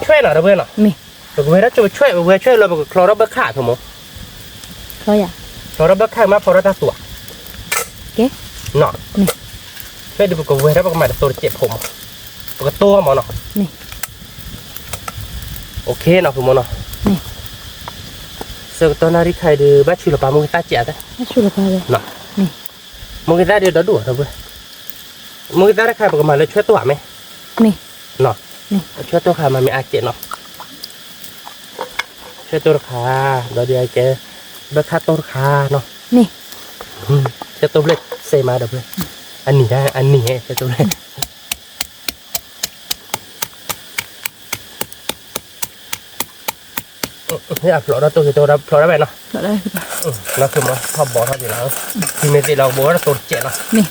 ช่วยเนาะเดี๋ยวเบอร์เนาะ มี ปกติเวลาช่วยเราปกติคลอร์เบอร์ข้าคือมัน เขาอยาก คลอร์เบอร์ข้ามาพอเราตัดตัว เก๊ เนาะ นี่ ช่วยดูปกติเวลาปกติมาตัวเจ็บผมปกติตัวมันเนาะ นี่ โอเคเนาะคือมันเนาะ นี่ ซึ่งตอนนั้นที่ใครดูบ้านชุลปามุกิตาเจ๋อแต่ ไม่ชุลพาเลย เนาะ นี่ มุกิตาเดี๋ยวดูเถอะเว้ยมุกิตาได้ใครปกติมาเลยช่วยตัวไหม นี่ เนาะ นี่ ช่วยตัวขามันมีอาเจเนาะช่วยตัวขาเดี๋ยวแกเบิกค่าตัวขาเนาะ นี่ ช่วยตัวเล็กเซมาเดี๋ยวเว้ยอันนี้ได้อันนี้ช่วยตัวเล็กนี่อ่ะพลอดตัวคือตัวพลอดได้ไหมเนาะ เราได้คือ แล้วคือมาชอบบอกเขาอยู่แล้วทีนี้เราบอกว่าตัวเจ๋เนาะ นี่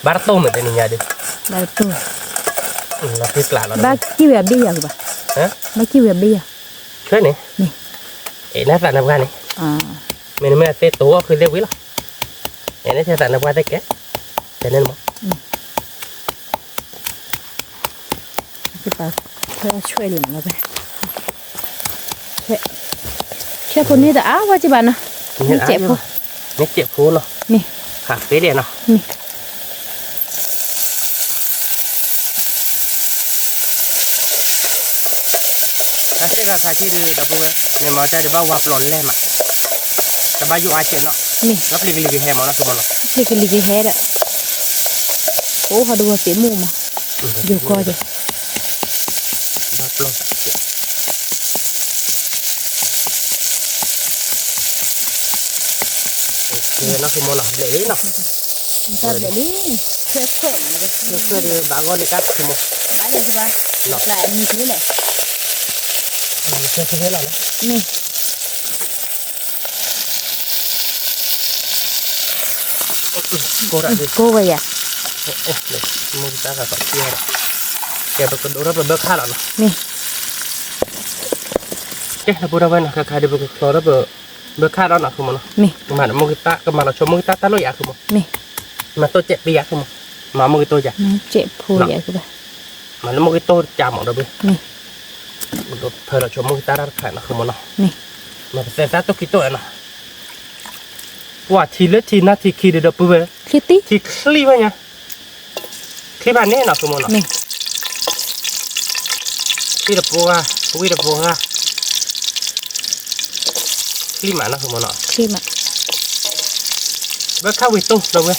บ้านโตเหมือนเป็นยังไงดิ ได้ตัว เราพิกลาเรา บ้ากี่เว็บดีอย่างบ่ ฮะ บ้ากี่เว็บดีอ่ะ ช่วยนี่ นี่ เอ็น่าสารนับการนี่ อ่า ไม่เตะตัวคือเรียกวิลเอ็น่าสารนับการได้แก่แต่นั่นมั้ง คือปาเธอช่วยเหลือเราไปช่วยคนนี้แต่อ้าวว่าจิบันนะนี่เจ็บพอ นี่เจ็บพูเนาะ นี่ ขาเสียเดียเนาะ นี่ อาเซียนขาที่ดูดับเบิ้ลเนี่ยมันจะได้บ้าว่าปลอนแล่มาแต่บ้าอยู่อาเซียนเนาะ นี่ แล้วลิกิแฮมเนาะสมมติเนาะ ลิกิเฮดอ่ะโอ้เขาดูว่าเสียมูมาอยู่ก็จะ บ้าปลอนโอเคเนาะสมมติเนาะเละเนาะ ทำแบบนี้ช่วยเพิ่มเลย แล้วก็ดีบางคนนี่ก็สมมติ บ้านเลยจิบันหลอกหลานมีที่ไหน มันช่วยให้เราเนาะ นี่ โกระดิ โก้ไปอ่ะ โอ้เด็กมึงตากับเสียละแกเป็นคนดูแลเป็นเบิกค่าหรอเนาะ นี่ เอ๊ะเราพูดอะไรนะใครได้เป็นคนดูแลเบิกค่าเราเนาะคือมันเนาะ นี่ มามึงตาก็มาเราชมมึงตาตาลอยากคือมัน นี่ มาตัวเจ็บปีอยากคือมันมามึงตัวอยาก เจ็บพูดอย่างคือแบบ มาแล้วมึงตัวจามออกได้ไหม นี่ เพื่อเราชมมึงตาได้ขายนะคือมันเนาะ นี่ มาเสียตาตัวกี่ตัวเนาะว่าทีละทีนาทีคีเดือดปุ๊บ คลิตตี้ ทีคลีบเนี่ยคลีบอันนี้เนาะคือมันเนาะ นี่ ที่เดือดปุ๊บอะปุ๊บเดือดปุ๊บอะคลีบมันเนาะคือมันเนาะ คลิปอ่ะ เบิกค่าวิตุ้งเราเว้ย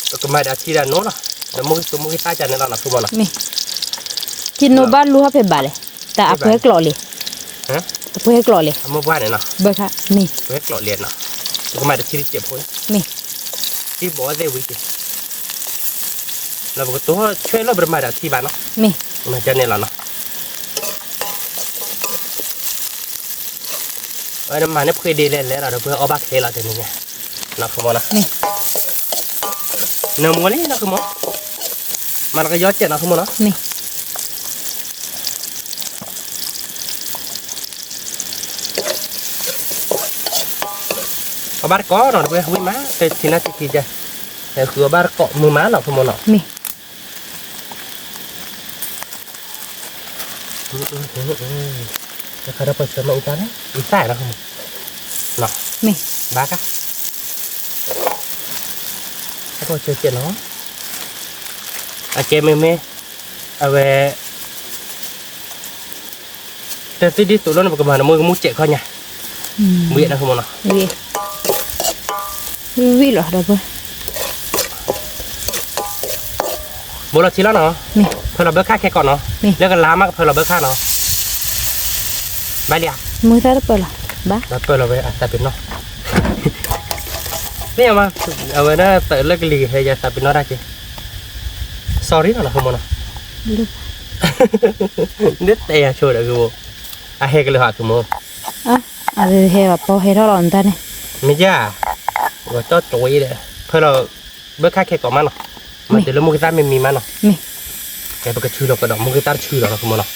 แล้วก็มาได้ทีละโน้ตละเดี๋ยวมึงตาจันนี่เราหนักคือมันเนาะ นี่จินโนบ้านรู้ว่าเป็นบาเลยแต่อาเพื่อกลอเลย ฮะ อาเพื่อกลอเลย เอามาบ้านเนี่ยเนาะ เบอร์ค่ะนี่ เพื่อหล่อเรียนเนาะแล้วก็มาได้ทีละเจ็บหัว นี่ ที่บอกว่าเดวิดเราบอกตัวช่วยเราประมาณที่บ้านเนาะ นี่ มาจันนี่เราเนาะไอ้น้ำมันเนี่ยเคยดีเลยแล้วเราเพื่อเอาบักเทเราจะนี่ไงนะคือมันนะ นี่ เนื้อมันนี่นะคือมันมันก็ยอดเจ็ดนะคือมันเนาะ นี่ เอาบาร์ก้อเนาะเพื่อวิ่งม้าแต่ทีน่าจะกินจ้ะแต่คือบาร์ก้อมือม้าเนาะคือมันเนาะ นี่ แล้วเขาได้เปิดเสมออีกแล้วนะอีกสายนะคือมันเนาะ นี่ บ้ากะแล้วก็เจอเนาะอาเกมเมเอาไว้แต่ที่ดีสุดแล้วนะประมาณมือมุเจ็บเขาเนี่ยเบียดนะคือมันเนาะ วิเหรอเดี๋ยวเพื่อ โบราณทีแล้วเนาะ นี่ เพื่อเราเบิกค่าแค่ก่อนเนาะ นี่ แล้วก็ล้ามากเพื่อเราเบิกค่าเนาะไปเลยอ่ะ มือตาเปิดละบ้า แล้วเปิดเราไปอ่ะแต่เป็นเนาะนี่เอามาเอาไว้นะแต่เลิกลีเฮียแต่เป็นเนาะได้จี sorry เนาะคือมันเนาะ ลูก นึกแต่ช่วยได้กูอ่ะเฮกันเลยหาคือมัน อ่ะอะไรเฮว่าพอเฮเท่าหลอนตาเนี่ย ไม่ยากว่าต้นตัวเลยเพื่อเราเบิกค่าแค่ก่อนมันเนาะมันจะเริ่มมุกตาไม่มีมันเนาะ นี่ แกไปกระชื่อเรากระดองมุกตาชื่อเราคุณมันเนาะ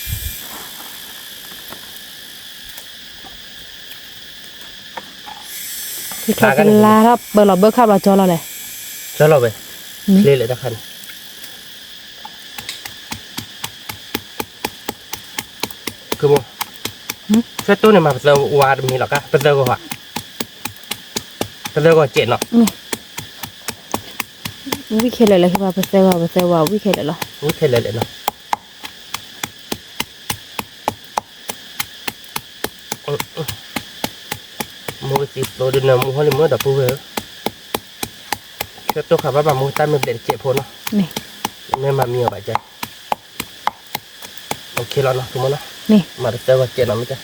ที่เขาจะลาครับเบอร์เราเบอร์ขับเราจอเราเลย เจ้าเราไปเล่นเลยทุกคนคือโมช่วยตัวเนี่ยมาเป็นตัววาดมีหรอกะเป็นตัวก็หักเป็นตัวก็เจ็ดเนาะ วิเคเลยเลยคือว่าไปเซว่าวิเคเลยเหรอ อุ้ยเทเลยเลยเนาะมูกจิตตัวเดินมูเขาเลยมือดับผู้เว้ยช่วยตัวขับว่ามูตั้งมันเด่นเจ็บพอเนาะ นี่ ไม่มามีอะไรใจโอเคแล้วเนาะทุกคนเนาะ นี่ มาเจอว่าเจ็ดเนาะไม่ใช่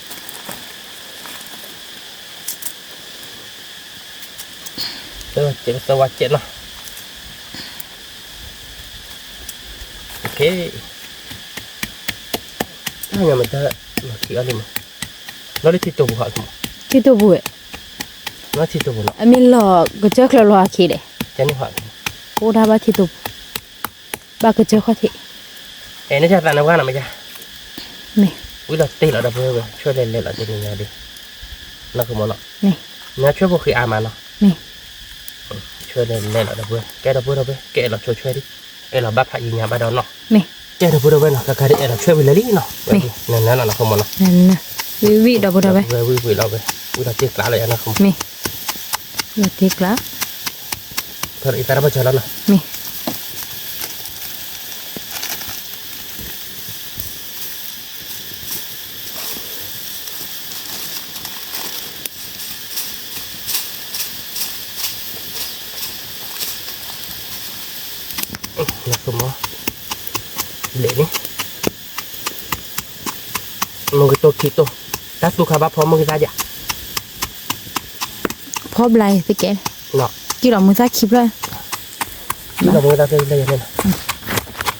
เจอว่าเจ็ดเนาะโอเคถ้าอย่างมันจะมาขี่อะไรมั้งแล้วที่ตัวบุคคลมั้ง ที่ตัวบุ๋ย แล้วที่ตัวบุคคล อันนี้หลอกก็เจอคลอรอคีเด้ จะนี่หัก โอ้ดาบาที่ตัวบาก็เจอข้อที่ เอ็นนี่จะตันเอาว่าหน่อยไหมจ๊ะ นี่ วิเราตีเราดับเบิลเลยช่วยเล่นเราจะดีงานดินั่นคือมันเนาะ นี่ เนี่ยช่วยพวกคืออามาเนาะ นี่ ช่วยเล่นเราดับเบิลแกดับเบิลแกเราช่วยดิเอเราบ้าพายิงยาบ้าดอนเนาะ นี่ แกดับเบิลเนาะก็คือเราช่วยไปเลยเนาะนั่นเนาะคือมันเนาะ นั่นนะวิดอกบุดาไป วิเราไปวิเราตีกลาเลยนะคือ นี่เราตีกลา เธออีตาเราไปเจอแล้วเนาะ นี่ นั่นคือมันเละนี่มึงก็ตัวคิดตัวถ้าสุขภาพพร้อมมึงก็ได้จ้ะ พอบไรไปแก เนาะ กี่ดอกมือซาคลิปเลย เรามึงก็ได้เลยเนี่ย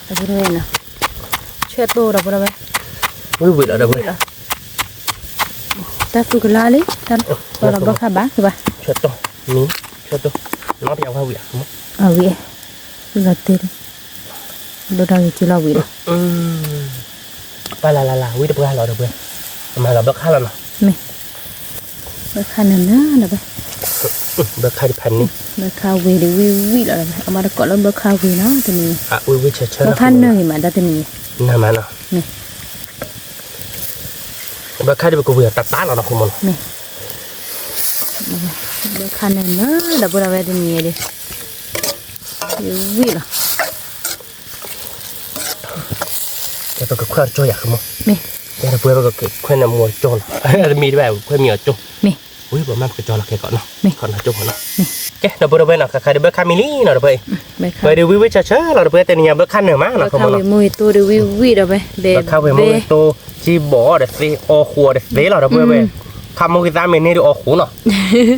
ดอกบุดาเนาะช่วยตัวดอกบุดาไป วิเราดับเบิล ตาสุกลาเลยตาเราบ้าขับบ้าคือบ้า ช่วยตัวนี้ช่วยตัวน้องที่เอาเข้าวิอ่ะ เอาวิเราตีเราได้ที่เราวิ ไปละวิดับเบิลเราดับเบิลมาเราเบิกค่าแล้วเนาะ นี่เบอร์คันนั้นนะเดี๋ยวไป เบิกค่าที่พันนี่ เบอร์คาวีเดี๋ยววิแล้วเอามาตะกอนแล้วเบอร์คาวีนะตัวนี้ วิเชิญ เบอร์พันหนึ่งมาได้ตัวนี้ น่ามาเนาะ นี่ เบิกค่าที่เบิกวิตัดตาเราเนาะคุณมัน นี่เบอร์คันนั้นนะเดี๋ยวเราไปตัวนี้ดิวิละ แกเบิกค่าช่วยอยากคุณมัน นี่ แกเบิกก็ค่อยนำมวยโจรมีด้วยค่อยมีโจร นี่ อุ้ยบอกแม่ก็โจรละแกก่อนเนาะ นี่ ก่อนนะโจรเนาะแกดับเบิลเนาะใครดับเบิลค่ามิลี่เนาะดับเบิล เบอร์คา ไปดูวิเชิญเราดับเบิลแต่เนี่ยเบิกค่าเหนือมา เบอ เนาะ ร์ คุณ คา มัน วีมวยตัวเดี๋ยววิเดี๋ยวไปเบ เบิกค่าเวมวยโตจีบอเดสโอคัวเดสเดเราดับเบิลเว้ยคำมุกิตาเมนี่ดูออกหูเนาะ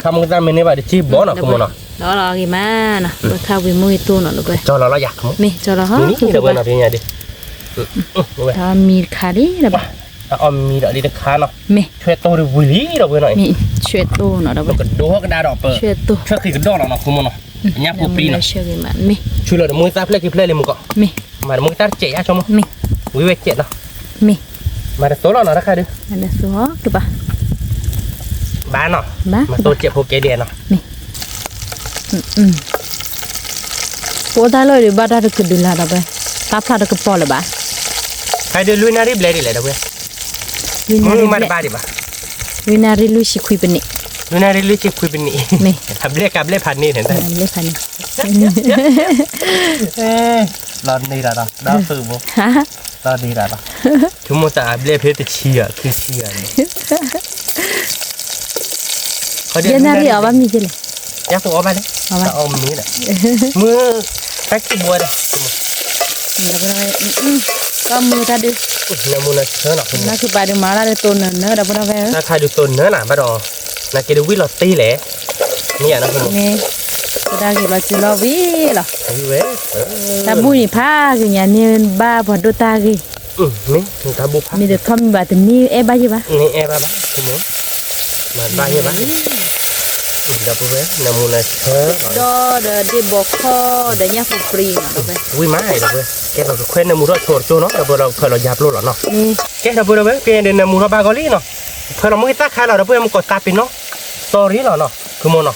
คำมุกิตาเมนี่ว่าจีบอเนาะคุณมันเนาะ đó là cái má nè bữa khao về môi tu nó được rồi จอเราอยากมั้ง mi cho nó hết นี่เดี๋ยวเบิ่งเอาทีนี้ดิ đó mi khá đi là bà เอามีดอกดีตะคาเนาะ mi ช่วยโตดูบุหรี่ดอกเบิ่งหน่อย mi chuyện tu nó đâu แล้ว vậy ก็ดูก็ได้ดอกเปิด chuyện tu ช่วยคือดอกเนาะคุณมันเนาะเนี่ยผู้ปีเนาะ chơi cái mà mi ช่วยเรามือตาเพลย์เพลย์เลยมึงก็ mi มามือตาเจ๊อะชม mi วิเวกเจ๊เนาะ mi มาโตเราเนาะราคาดิ ada suara tu bà บ้านเนาะ bà มาโตเจ๊พวกเกเดียเนาะ bố ta lời để bà ta được cái đường là đâu vậy ta phải được cái bò là bà ใครดูลุยนารีเบลดิเลยดอกเว้ยมึงมาบ้าดิบ่ะ winari lu si kui beni ลุยนารีลุยจิคุยเป็นนี่ นี่ ทับเรียกกับเรียกพันนี่เห็นไหม le pan รอนนี่ละเนาะดาวสื่อบ่ ha รอนนี่ละเนาะชั่วโมงจะเรียกเพชรเชียคือเชียwinari apa mi je le อยากตัวเอาไปเลยเอามือเลยมือแพ็กที่บัวเลย là bà có mưa ta đi น้ำมือน่ะเชื่อหนัก nó cứ bà đi mà ra tôn nữa đâu có đâu về ถ้าใครดูตัวเนื้อหนาบ้าดอนาเกดูวิลอตตี้แหละนี่อ่ะนะคุณ nè cái đó thì bà chỉ lo ví là เว้ย ta bui thì phá cái nhà như ba bọn đôi ta cái นี่ตาบุพ mình được thăm bà tình ni em ba gì ba นี่แอบบ้าคุณหมูมาบ้าเยอะบ้า Dah apa namun nak do de bokho de nya fu pring đó về Ui mai dah apa Cái đó khuyên namun dah thor cho nó dah apa dah kalau jap lo nó nè Cái dah apa cái dia namun dah bagali nó Kalau mau kita khai dah apa yang kau tapi nó Sorry lah nó Kemono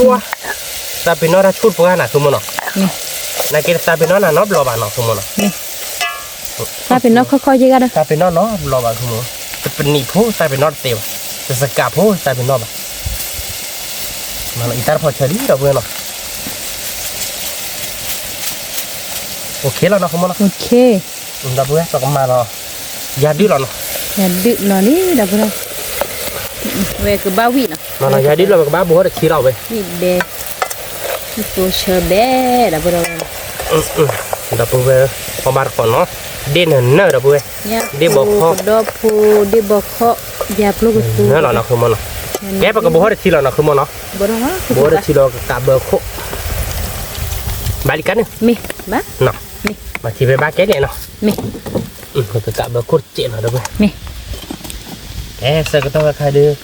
Wah Tapi nó dah chut bukan nak kemono nè Nak kita tapi nó nak blow bah nó kemono nè tapi nó khó gì đó Tapi nó blow bah kemono Penipu tapi nó teo Sesekap pun tapi nó bah Malah itar pun cari dah apa nó Ok lah nó kemono ok Dah apa tak kemana Jadi lah nó là đựng nó đi đâu rồi về cái bao vị nó Mana jadi lah ke babu ada cirau be. đi bé itu sebe đâu rồi Dah puwe pamar kono. Dia nana dah puwe. nha Dia bokho. đó pu đi bokho dạp lúc itu Nana nak ke mana? Dia pakai buah ada cirau nak ke mana? bro ha Buah ada cirau ke kabelko. Balikan ni. mi ba Nah. mi Macam be baket ni noh. mi Ke kabelko cik lah dah puwe. mi Saya kata kai dia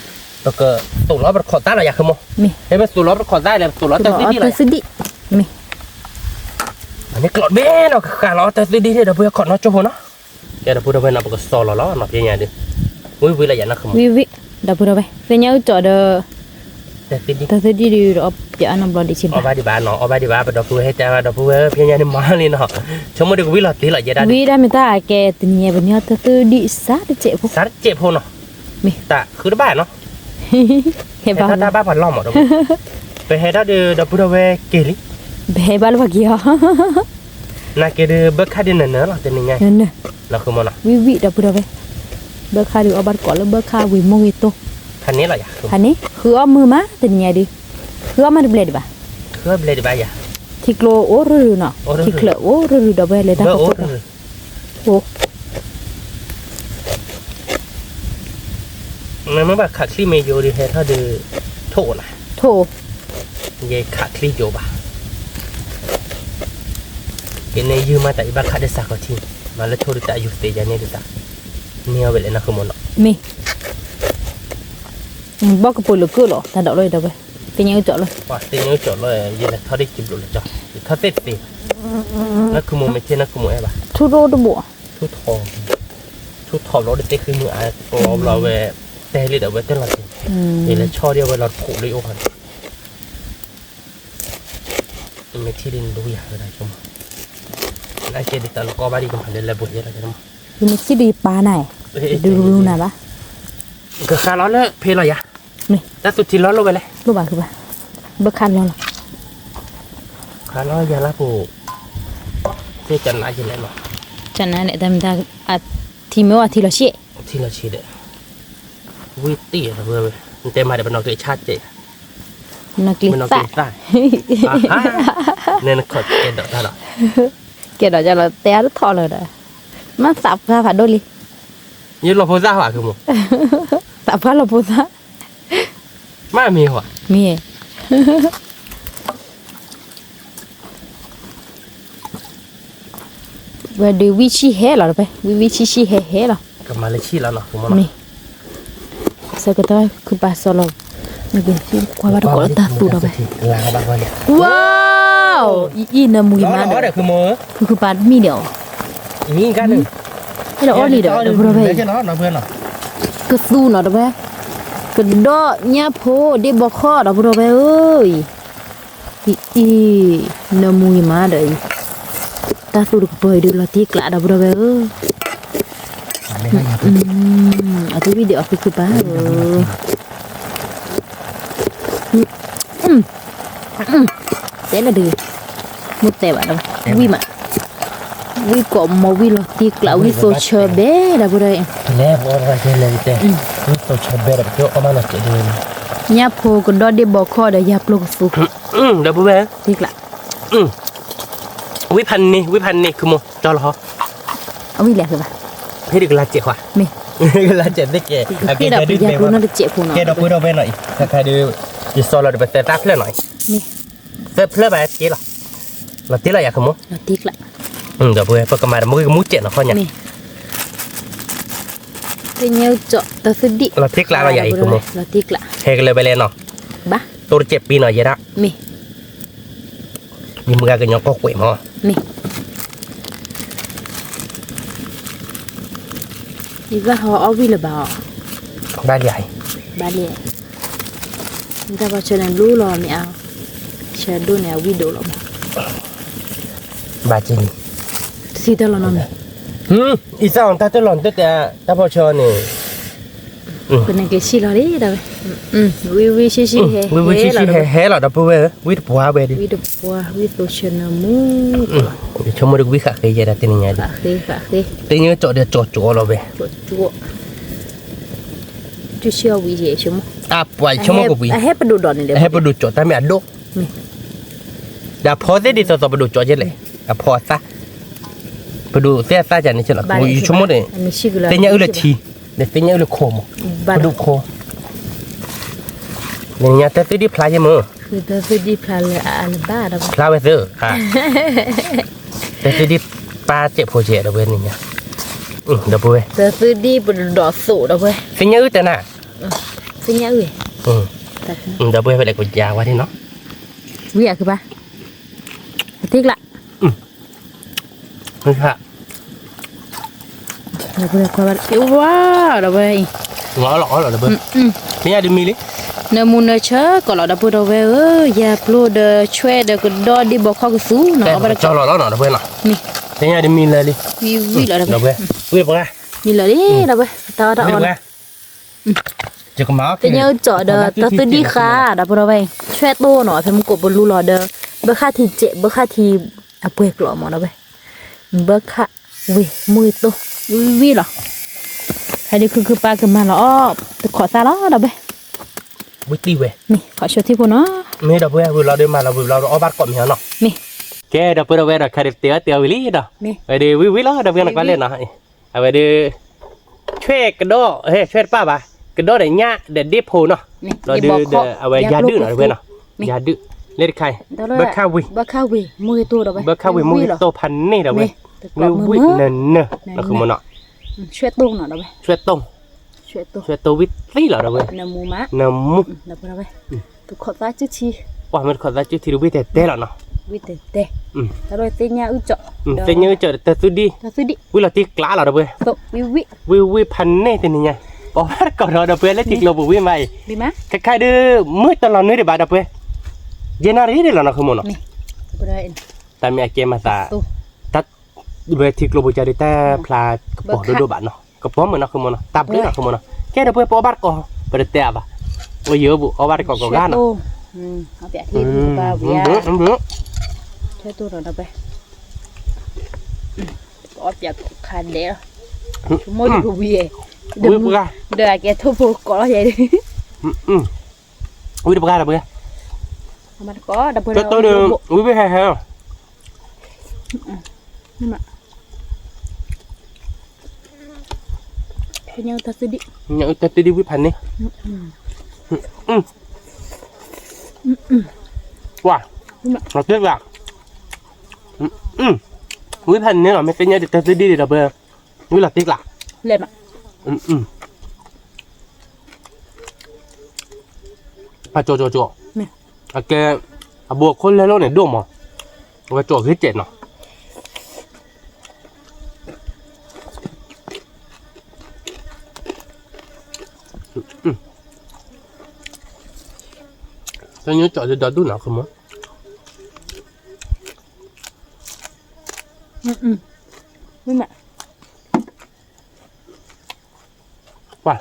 pakai tolak berkota lah ya kamu. mi Mas tolak berkota lah, tolak đó tersedih ở lah. sedih mi Ini kelot be no kalau tersedih dia dah puwe kau nak coba noh. Dia dah puwe nak pakai stol lah nak punya dia. Wui lah ya nak kamu. vi vi đâu rồi về thế nhau chỗ đó Tersedih. ta sẽ đi đi đó giờ anh làm đi chim Obat di bawah, obat di bawah pada puwe heta pada puwe punya ni mahal ni noh. Cuma dia kuila tila je dah. vi đã mình ta cái tình nhà bên nhau ta sẽ đi sát để chạy phụ Sar cep pun noh. mi Tak, kuda bah noh. hệ Heta bao dah bah lom dah. Pe heta dia dah puwe keli. hệ bao là gì hả Nak kira berkat dia nana lah teninya. nè nè Lah ke mana? quý vị đã vừa về bơ khai được ở bắt cỏ là bơ khai vì mông ít to Kan ni lah ya. anh ấy hứa mưa má tình nhà đi hứa mà được lên đi bà Ke boleh dibayar. thịt lô ố rư nọ Ố rư. thịt lợ ố rư đã về lên ta Ber có orang. ố Memang bah kat kli mejo dia heta dia thok lah. thổ Ye kat kli jo bah. Kena you mah tak iba kat desa kau cing. Malah thok tak you stay jane dia tak. Ni awak boleh nak ke mana? mi bao cái bồi lửa cửa lọ ta đậu lên đâu về tình nhà chọn lên Wah, tengok cok lah. Ye lah thari cip dulu cok. Thari teh. Nak kemu macam nak kemu apa? thu rô đâu bộ Thu thong. Thu thong lo dia kemu ah. Kalau lo we teh li dah we teh lah. Ye lah cok dia we lo puk li oh kan. Ini tirin dulu ya dah cuma. Nak jadi kalau kau balik kemana lah buat je lah cuma. mình chỉ đi ba này đi luôn nào ba Kalau le pela ya. nè Dah tu cilok lo boleh. lúc bà cứ bà bơ khai lo là Kalau ya lah bu. Saya jangan aja lah lo. chẳng hạn này ta à thì mới thì là chị Thì là chỉ để vui tỉ là vừa thế mà để bên nó cái chat chị nó kia bên nó tại cái nên nó khỏi cái đó ta đó kia đó cho là té rất thò rồi đó mà sạp ra phải đôi đi như lo phố ra hỏa không sạp ra là bố ra mà mi hỏa mì và điều vị trí hết rồi phải vị trí hết rồi cái mà lấy chi là nó không mì sao cái tôi cứ bà sao rồi mình bên phía qua bắt có ta tụ đâu vậy là bạn quan wow y nè mùi nó mà nó để cứ mơ cứ bà mì điệu mi cái này hay là oli đó đâu vậy cái nó vừa nó cái su nó đâu vậy cái đó nhá phố đi bọc kho đâu vậy ơi y nè mùi mà đấy ta tụ được bơi được là tiếc lạ đâu vậy ơi ở cái video cứ bà thế là được một tệ bạn đâu vi mà vi có một vi là tiếc là vi số chờ bé là vừa đây lẽ bỏ ra cái này thế cứ tôi chờ bé được chỗ ông nó chạy đi nhà phố còn đó đi bỏ kho để dập luôn phụ được bố bé tiếc làวิพันนี่คือโมจอลฮอ ông vi lẹ rồi bà ให้ดึกลาเจ็บว่ะ mì ลาเจ็บได้แก่ khi đọc bây giờ luôn nó được chạy phụ nó แกดอกปุ้ยดอกเว้นหน่อยถ้าใครดูอีโซลเราเดี๋ยวไปเตะตาเพื่อนหน่อย mì เตะเพื่อนไปเจ๊หรอเราตีอะไรอยากขโมย nó tiếc là เดี๋ยวปุ้ยเปิดกระมาเดี๋ยวมือมุดเจ็บหน่อยข้อเนี่ย mì thế nhau chọn ta sẽ điเราtiếกลาเราใหญ่ขโมย nó tiếc là เฮกันเลยไปเลยเนาะ บ้า ตัวเจ็บปีหน่อยเยอะละ มี มีมือกันยังก็เกวมั้ง มีอีกว่าเขาเอาวิลบ่า ได้ใหญ่ บ้าเลยแต่ว่าฉันรู้รอไม่เอาฉันดูแนววิดีโอหรอก บาจิน สิตลอดนอน อีสานตาตลอดแต่ตาพอชอนี่ เป็นนักชิลล์เลยได้ไหมวิชิชิเฮ วิชิชิเฮหรอดับเบิลวิดผัวเบดิ วิดปัววิตัวชนมู ชมรวิขาเคยจะตีนี่ไงดิ ฝากเลย ตีนี่จอดเดียวจอเราเบ จั่วจะเชื่อวิเยชมั้ง ปล่อยชมกูปี ให้ไปดูดอนนี่เดี๋ยว ให้ไปดูจอดแต่ไม่อัดดกเดี๋ยวพอเสร็จดิสอบไปดูจอดเยอะเลยพอซะไปดูเสียซะจากนี้ใช่หรอกูชมเลยตีนี่อุลทีเดี๋ยวตีนี่อุลโคมไปดูโคเนี่ยแต่ตีดีพลายมั้ง คือแต่ตีดีพลายเลยอะไรบ้าดับ พลายเวอร์แต่ตีดีปลาเจ็บหัวเจ็บดับเบิลนี่เนี่ยดับเบิล แต่ตีดีเป็นดอกสูดับเบิล ตีนี่อุแต่น่ะ ตีนี่อุ้ย ดับเบิลไปเลยกูยาวว่าที่เนาะ วิอะคือปะติ๊กละ คือค่ะ ดับเบิลความว้าวดับเบิล ngõ lõ là bơ thế nhà đi mi đi เนื้อมูเนื้อเชื้อก็เราดับเบิลเอาไว้อย่าปลุกช่วยเด็กดอดีบอกเขาก็สู้เนาะ cho lõ nó bơ nào มี thế nhà đi mi lên đi วิเลยดับเบิล bơ bơ มีเลยดิดับเบิลตาตาอ่อน chỉ có máu แต่ยังเจาะเด้อตาตื่นดีค่ะดับเบิลเอาไว้ช่วยโตหน่อยเพิ่มกบบนรูรอเด้อเบอร์ค่าทีเจ็บเบอร์ค่าทีเอาเปลือกหล่อหมดเอาไว้เบอร์ค่าวิมือโตวิหรอใครดีคือปลาขึ้นมาแล้วอ้อขอซาล้อดับเบิล bơ ti về นี่ขอช่วยที่พวกเนาะ mi đập bơ vừa lo đi mà là vừa lo ở bát cọm hiểu nó นี่ cái đập bơ về là khai đẹp tiêu lý đó นี่ về đi vi lo đập bơ là quán lên nó về đi chơi cái đó hey chơi pa bà cái đó để nhá để dip hồ nó นี่ rồi đi về giá đứt nó bên nó giá đứt lên khai bơ khao vi เบอร์ค่าวิมือตัวดับเบิล bơ khao vi mua tôพันนี่ดับเบิลมือเนนnóคือมันเนาะ ช่วยตู้หน่อยดับเบิล ช่วยต้ม ช่วยตู้ ช่วยตัววิตซี่เหรอเราเว้ย เนื้อหมูมะ น้ำมุก ดับเบิลเอาไว้ตุกขอตาจุดชี ว่ามันขอได้จุดที่รู้วิแต่เต้หรอเนาะ วิเตเตแล้วโดยเตญ่าอึเจาะ แต่ยังเจอแต่สุดดี ถ้าซื้อดิ วิเราตีกล้าเหรอเราเว้ย โตวิ วิพันเน่ตัวนี้ไงบอกว่าก่อนเราเว้ยแล้วจิกเราบุวิไป ดีมะ คล้ายๆเด้อมืดตลอดนึกได้บ่เราเว้ยเจนารีได้หรอเนาะคือมันเนาะ นี่บ่ได้ แต่มีเกมมาตา ตู้ ตัดเวทีกลบุจาริแต่พลากระป๋องดูบ้านเนาะกระป๋องเหมือนเนาะคือมันเนาะตับด้วยเนาะคือมันเนาะแค่เราเว้ยปอบาร์ก่อนเปิดเตะบ่ว่าเยอะบุเอาบาร์ก่อนก็กันเนาะ เอาแบบที่ปลาเวียช่วยตู้หน่อยดับเบิลออกจากคันเด้อชั่วโมงอยู่เวีย วิปกา เดี๋ยวแกทุบก่อใหญ่ดิ วิปกาเราเว้ย มันก็ดับเบิล ตัวเดิมวิไปแห่ๆ นี่มาเป็นยังทัศดิ nhận ta đi với phần đi wow nó tiếc lạc với phần nếu mà mấy cái nhớ được ta đi thì là bơ với là tiếc lạc เล่นอ่ะ à chỗ à cái à buộc con lên nó này đùm mà và chỗ cái chết nó tôi nhớ chọn cho đỡ nào không á ไม่มา wow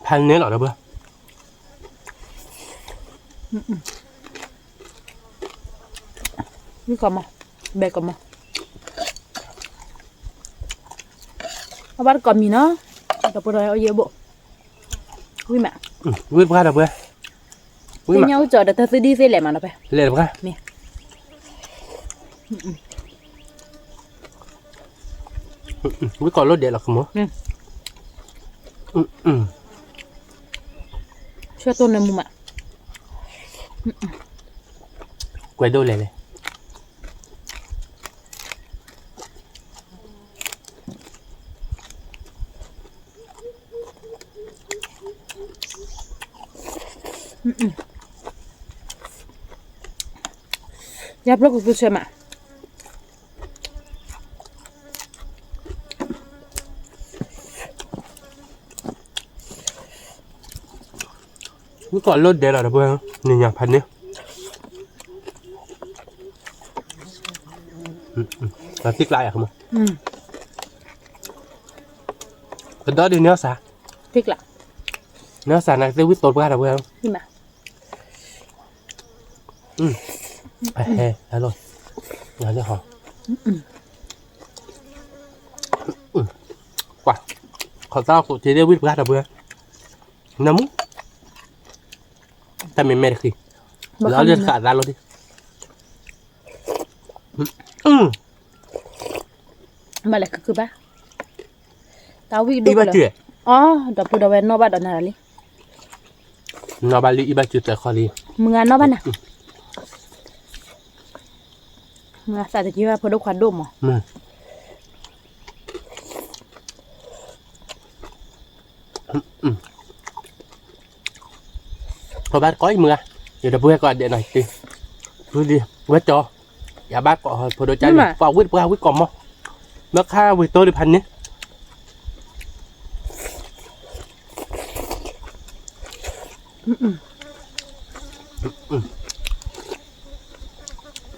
พันนี้เหรอเบ้อ นี่ก่อนมาเบรกก่อนมาเอาบ้านก่อนมีเนาะแต่พอเราเอาเยอะบ่วิ่งมา วิ่งไปเบ้อวิ่ง ที่ มา เนี้ยจอดแต่ถ้าซื้อดีเซ่แหลมมาแล้วไป เล่นไป นี่ วิ่งก่อนรถเดี๋ยวหรอคุณหมอ ช่วยต้นในมุมอ่ะ quay đôi này Ya bloco tu chema. เมื่อก่อนรถเด็ดอะไรเพื่อนนี่อย่างพันนี้แล้วติ๊กลายอะครับมึงเป็นตัวเดียวเนื้อสา Thích lạ. เนื้อสาในซื้อวิตโต้เพื่อนอะไรเพื่อน Nhưng mà เฮ้ยแล้วเลยงานจะหอมกว่าขอเจ้าสุดที่เรียกวิทย์เพื่อนอะไรเพื่อนน้ำมุ้งแต่ไม่ได้คือแล้วเลือดขาดร้านรถดิmà lại cứ ba. Tao vi อี đâu บ้า là. เจี๊ย Đập bù đầu về nó bắt đầu nào đi. นอบาลีอีบ้าเจี๊ยแต่คอลี Mừng ăn nó bắt nè. Mà sao thì chỉ là phải đâu khoan đôm mà. พอบ้านก้อยมือเดี๋ยวเพื่อนก่อนเดี๋ยวหน่อยดิดูดิเวทจออย่าบ้าก่อนพอโดนใจฝากวิทย์เพื่อวิทย์ก่อนมั้งเมื่อค่าวิทย์โตดิพันนี้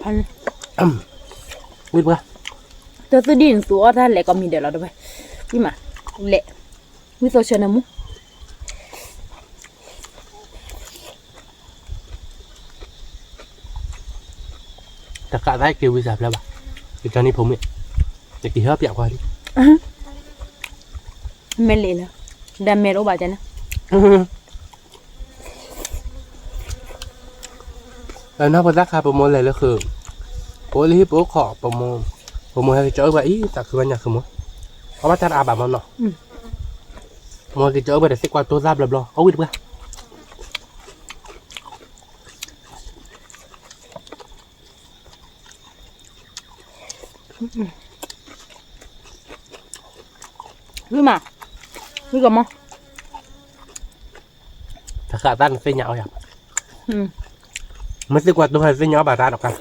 พัน วิทย์เพื่อ tôi tự đi xuống ra lại còn mình để nó đâu vậy. Nhưng mà lệ. Vì tôi chơi nó mu. แต่กะได้กิววิสับแล้วป่ะอีกตอนนี้ผมเนี่ยจะกี่เฮิร์บอยากกว่าดิ Mẹ lệ là. Đam mê đâu bà chân nè. แล้วนอกจากราคาประมูลอะไรแล้วคือโอ้รีบโอ้ขอประมูลให้เจอว่าอีแต่คือวันอยากคือมั้งเพราะว่าจะอาบมันเนาะประมูลที่เจอไปแต่สิกว่าตัวราบแล้วเอาวิทย์เพื่อVì mà. Vì còn mà. ถ้าขาตั้นเส้นยาวอย่าง Ừ. มันสิกว่าตัวให้เส้นยาวบาดาดอกกัน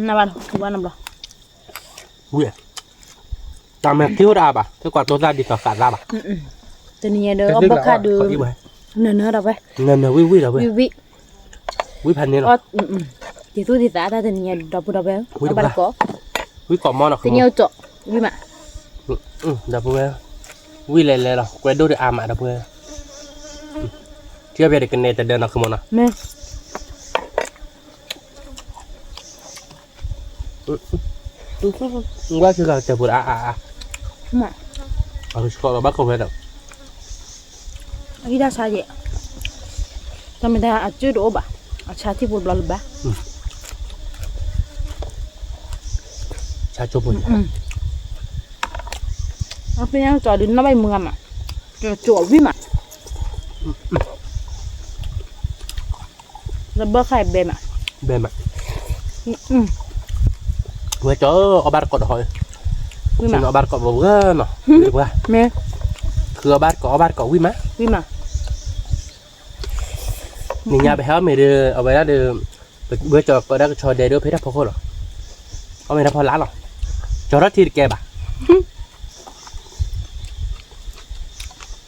Nào bạn. Bạn làm đâu. วิ่งตามแบบที่ราบอ่ะสิกว่าตัวราบดีกว่าขาดราบอ่ะ Từ nhà đó ông bác đưa. Nữa đâu vậy. เงินเนี่ยวิ่งเราเว้ย Vì vị. วิ่งพันนี้เนาะ Thì tôi thì giá ta từ nhà đọc đâu vậy. Ui, Ông đâu bạn ra? có. วิ่งเกาะมอเนาะ Từ nhau chỗ. Vì mà. ดับเบิ้ลวิ่งเลยหรอกูดูดิอามาดับเบิ้ลเชื่อไปเด็กกันเนี่ยแต่เดินออกขึ้นมาเนาะ Mẹ. ว่าคือเราจะพูดMà. เอาสกอร์บ้าเขาไปแล้ว Đi ra sao vậy? Tao mình ta chưa đủ bà. Cha thì buồn bà. ชาโจบุญ Nó phải nhau trò đến nó bay mưa mà. Chỗ vì mà. Rồi bơ khai bề mà. เบมอ่ะเว้ยเจ้าเอาบาร์กอดหอย Vì ซึ่ง mà. เอาบาร์กอดบอกว่าเนาะเรียกว่า Mẹ. คือเอาบาร์กอดวิ่งมั้ย Vì mà. นี่ยาไปหาไม่เดือเอาไว้แล้วเดือเว้ยเจ้าก็ได้ชอเดอร์เพชรพอเขาหรอเอาไม่ได้พอล้านหรอจอรัดทีแกบ่ะ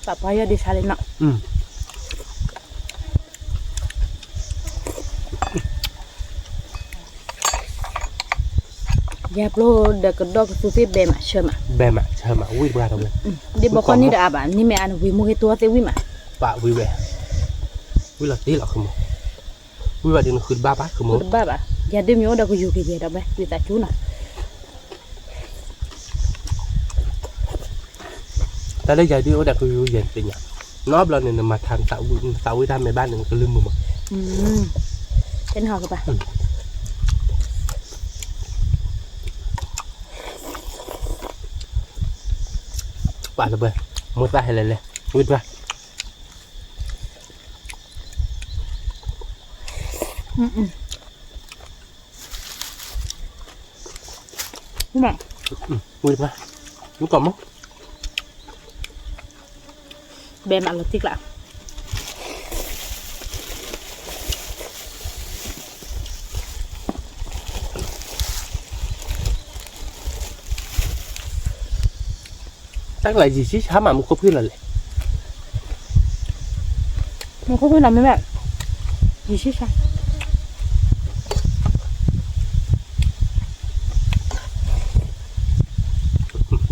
Bà phải đi xa lên nọ. อย่าโปรเด็กก็ดอกสุดที่เบมาเชื่อมา เบมอ่ะเชื่อมาวิ่งบ้าเราเลย เดี๋ยวบอกคนนี้เดี๋ยวอาบานนี่แม่อันวิมุกตัวเตวิมา ปะวิ่งเว้ยวิ่งหลักตีหรอกคือมั้งวิ่งว่าเดี๋ยวคืนบ้าคือมั้ง คุณบ้าป่ะอย่าดื่มโยเดี๋ยวกูอยู่กี่เดือนเดี๋ยวไปวิตาจูน่ะ แต่ได้ใจดีว่าเด็กคือเย็นเป็นอย่างนอบเราเนี่ยมาทางสาววิธานในบ้านหนึ่งก็ลืมมั้ง เป็นหอกับป่ะ ปะเลยเว้ยมุดไปให้เลยวิ่งไป นี่แม่ วิ่งไปวิ่งก่อนมั้ง เบมาลติกละ ตั้งหลายgì chứช้าmà một cốc là lệ มันก็คือทำไม่แบบยี่สิบใช่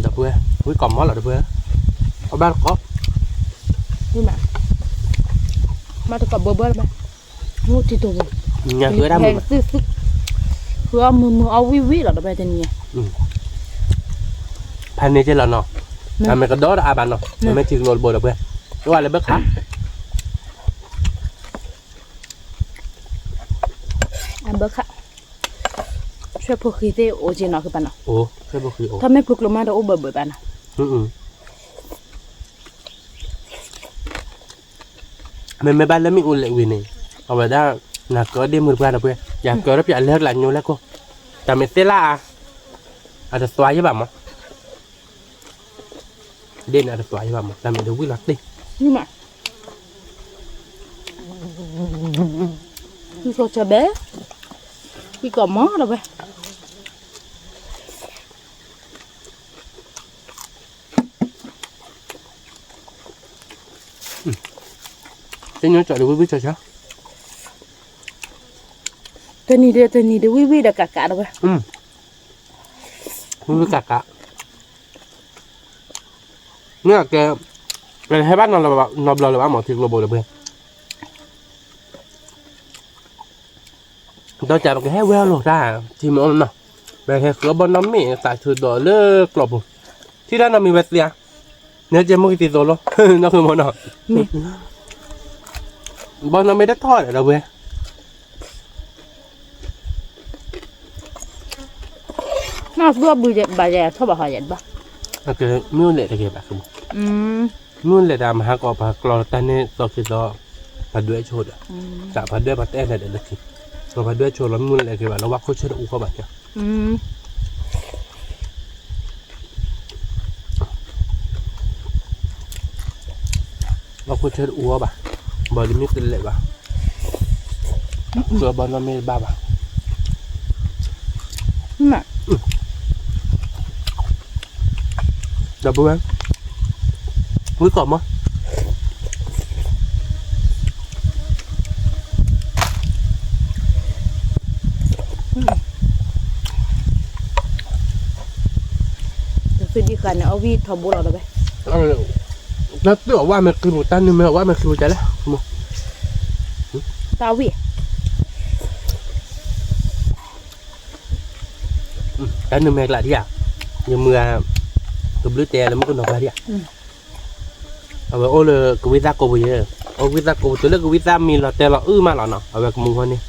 đập bữa với còn món là đập bữa ở ba có นี่มามาตะกอบเบอร์เบอร์มางูที่ตัวมัน nhà cửa đam แพ mà งซื้อคือเอามือเอาวิหรอไปแต่เนี่ย พันนี้จะเราเนาะทำไมก็ดอดอาบันเนาะไม่ถึงโรลโบดเพื่อนว่าอะไรเบ้างคะ อันเบอร์ค่ะช่วยพวกขี้เตะโอจีนอคือปะเนาะ โอ้แค่บอกคือโอ้ ถ้าไม่พลุกลงมาเราโอเบอร์เบอร์ปะเนาะ ไม่บ้านแล้วมีอุ่นเล็กวินี่เอาไปได้หนักก็ได้มือเพื่อนเพื่อนอยากเกิดรับอยากเลิกหลังอยู่แล้วก็แต่ไม่เสียละอาจจะสวยใช่ป่ะมั้งเด่นอาจจะสวยใช่ป่ะมั้งแต่ไม่ดูวิลักดิ นี่มาคือโซเชียลเบ้พี่ก็มอเราไป จะnhớ chọn được với cho cháu ตัวนี้เดี๋ยววิเดี๋ยวกะเราไป với cả nghĩa cái hai bát nó là một thịt lô bò được bên tôi chả một cái hai well lột ra thì mà nó về cái cửa bên nó mì tại thử đỏ lơ lột thì đó là mình về tiền nếu chỉ một cái thịt rồi nó không món nào bọn nó mới đất thỏi ở đâu về น่าเบื่อบื่อบาแย่ชอบบ่หอยยันบ่ cái miếng lệ cái bạc không miếng lệ đàm hà cọp hà clor tan này sau khi đó phải đuổi chốt à cả phải đuổi bắt em này để được kịp rồi phải đuổi chốt lắm miếng lệ cái bạc nó bắt khối chốt u các bạn nhá bắt khối chốt u các bạn bởi vì miếng lệ bạn rồi bọn nó mới ba bạn นี่มา đập bữa với cọp á คือดีกันเอาวีทอบุเราไป แล้วตัวว่ามันคือหมูตันนี่ไหมว่ามันคือหมูใจแล้ว ตาวี cái nương mẹ lại đi à nhưng mà tụi lưới tè là mới con đọc lại đi à ở ô là cái visa cô bây giờ ô visa cô tụi cái visa mình là tè là mà là nó ở cái mùng hoa này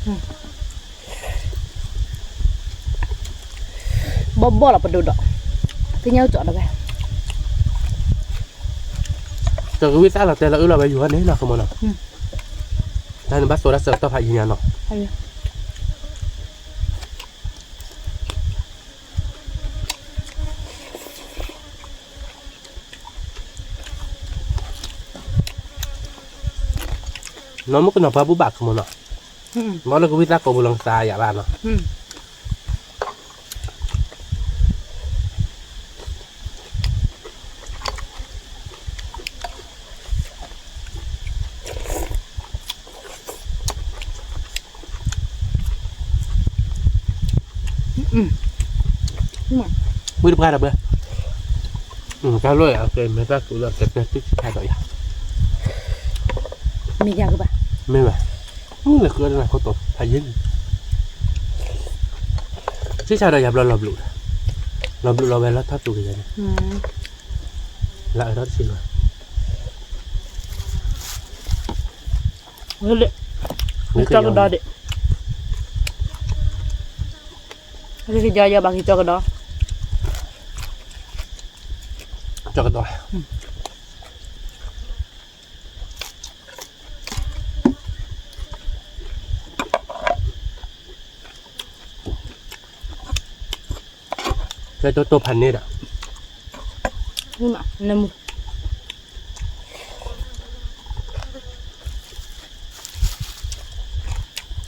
บ่เราไปดูดอกที่เงี้ยจอดเราไป từ cái visa là tè là là bây giờ này là không mà nó đây là bắt số đã sợ tao phải gì nhà nó nó mất cái nào phải bút bạc không mà nó là cái visa của một lần xa giả bạn nó bữa được ra được bữa cao rồi à cái mấy bác cũng là cái này tích hai rồi มียากปะ ไม่ไหวนี่แหละคืออะไรเขาตบพายิงที่ชาวดอยหลบหลุดเราไปแล้วทับตัวกันเลยแล้วรถสิวะ เฮ้ยนี่จอกระดอดินี่คือยอบางทีจอกระดอ cho cái đòi cái tô hành này đã นี่มาน้ำ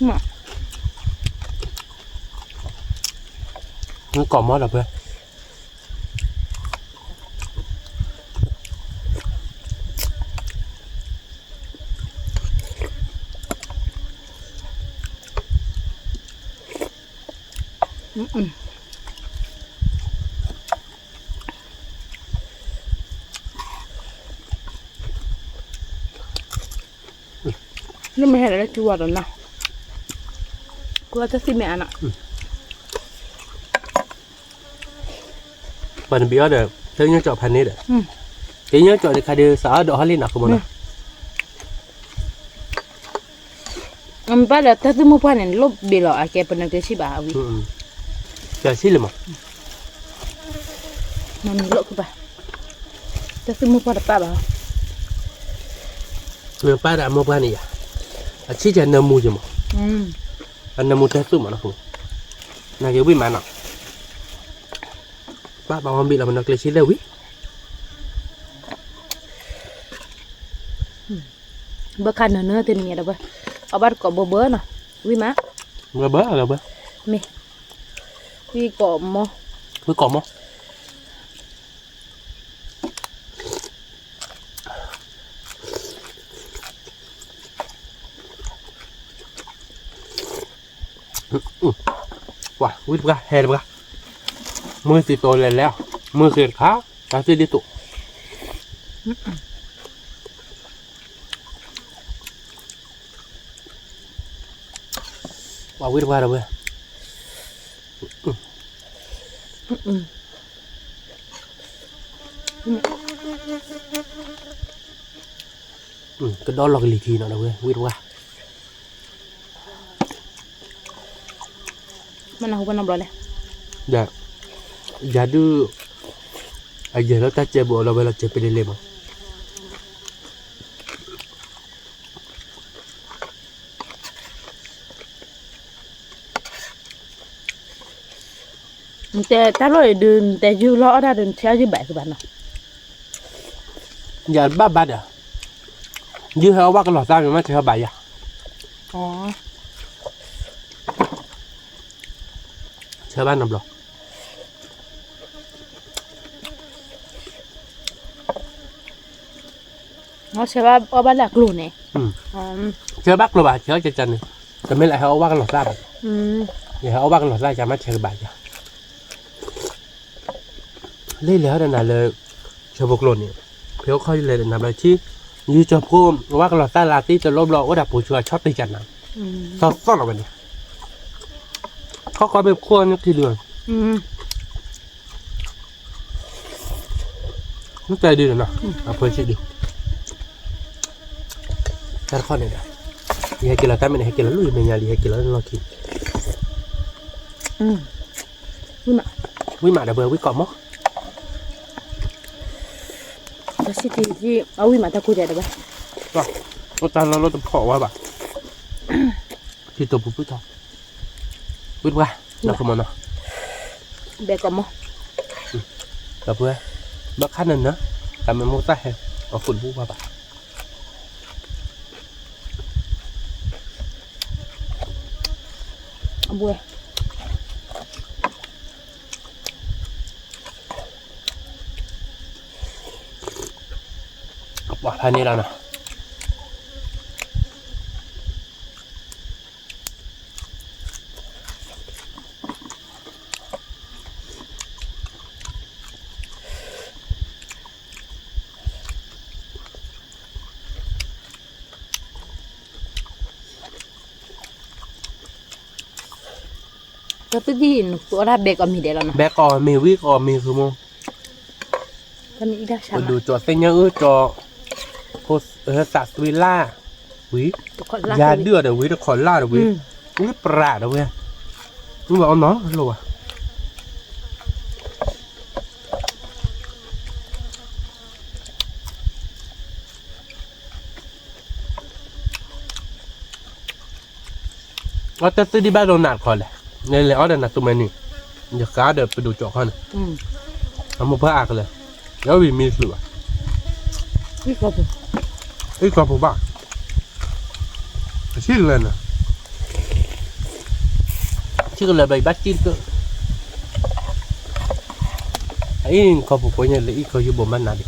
มา nó còn món nào vậy อืมนี่ไม่เห็นอะไรชัวร์หรอกนะกูว่าจะสิแม่น่ะ Bạn biết được, tôi nhớ chọn phần này đấy. Cái nhớ chọn thì khai đưa xã độ hết lên nào không muốn. มันป้าเดี๋ยวถ้าซื้อมาพันเนี่ยลบเบลล์อะแกเป็นนักเตะชิบะวิ Giờ xí lên mà. มันมีโลกขึ้นไปถ้าซื้อมาพันป้าบ่า Người ba đã mua ban này à? À chỉ cho nằm mua chứ mà. อืม Anh nằm mua thế mà nó không. Này cái bị mà nào. Ba bảo ông bị là mình được lấy xí đâu biết. เบอร์คันเนื้อเต็มเนี่ยเด้อเว้ยเอาบัตรกอบเบอร์น่ะวิมา Người bớ là bớ. มีวิกอบมอ Mới còn không? Wow, quýt ra, hè ra. Mưa thì tôi lên leo. Mưa thì khá, ta sẽ đi tụ. Wow, quýt ra rồi. Cái đó là cái lì thì nó đâu quýt ra. มันเอากันน้ำร้อนเลย Dạ. Dạ đưa. À giờ nó ta chơi bộ là bây giờ chơi bên lên mà. แต่ถ้าเราเดินแต่อยู่รอได้เดินเช้าอยู่บ่ายคือบ้านเนาะ Dạ ba ba à. Như heo ba cái lò sao mà chơi bài à. อ๋อ Chơi ba nằm lò. เขาใช่ว่าเอาบ้านหลักหลุนเนี่ย Ừ. อ๋อ Chơi bắt rồi bà chơi chơi chân này. Còn mấy lại heo ba cái lò sao. อืม Giờ heo ba cái lò sao cho má chơi bài à. Lấy léo đây là chơi bột lộn này. Phiếu khơi lên làm lại chi. Như cho cô ba cái lò sao là tí từ lốp lọ có đạp bùi chua chót đi chân nào. อืม Sao sao là vậy này. Có coi bếp khuôn như thì lường. อืม Nước tay đi rồi nào. À phơi chị đi. Cái con này nè. Đi hay kia là tay mình hay kia là lùi mình nhà đi hay kia là lo kì. อืมวิมา Quý mạ đã vừa quý cọp móc. แล้วสิที่เอาวิมาตะกูเดี๋ยวได้ไหม Vâng. Nó ta nó tập khổ quá bà. Thì tổ bút thôi. Bút qua. Nó không mà nó. แบกกอบมอ Tập vừa. Bác khát nên nữa. Làm mình mua tay hay. Ở phụt bút qua bà. เอาบัว Bỏ hai này ra nào.ก็ตึกที่ตัวรับแบกก็มีเดี๋ยวแล้วนะ Bé cò mì quý cò mì không không? ถ้ามีอีกได้ฉัน Còn đủ cho tên nhớ cho. Cô sạc tùy la. Quý. ตัวคนรัก Gia đưa được quý được khỏi la được quý. Quý prạ được quý. Nhưng mà ông nói lâu à. Ở tết đi ba đồ nạt khỏi này. Nên là ở đây là tụi mình nè. Giờ cá được phải đủ chỗ hơn. อืม Ông một phát ạc rồi. Nếu bị mì sửa. วิกอบ Ít qua phụ bạc. Xích lên nè. Chứ là bày bắt chín cơ. Ấy có phụ quay nhà lấy có như bộ mắt nào đi.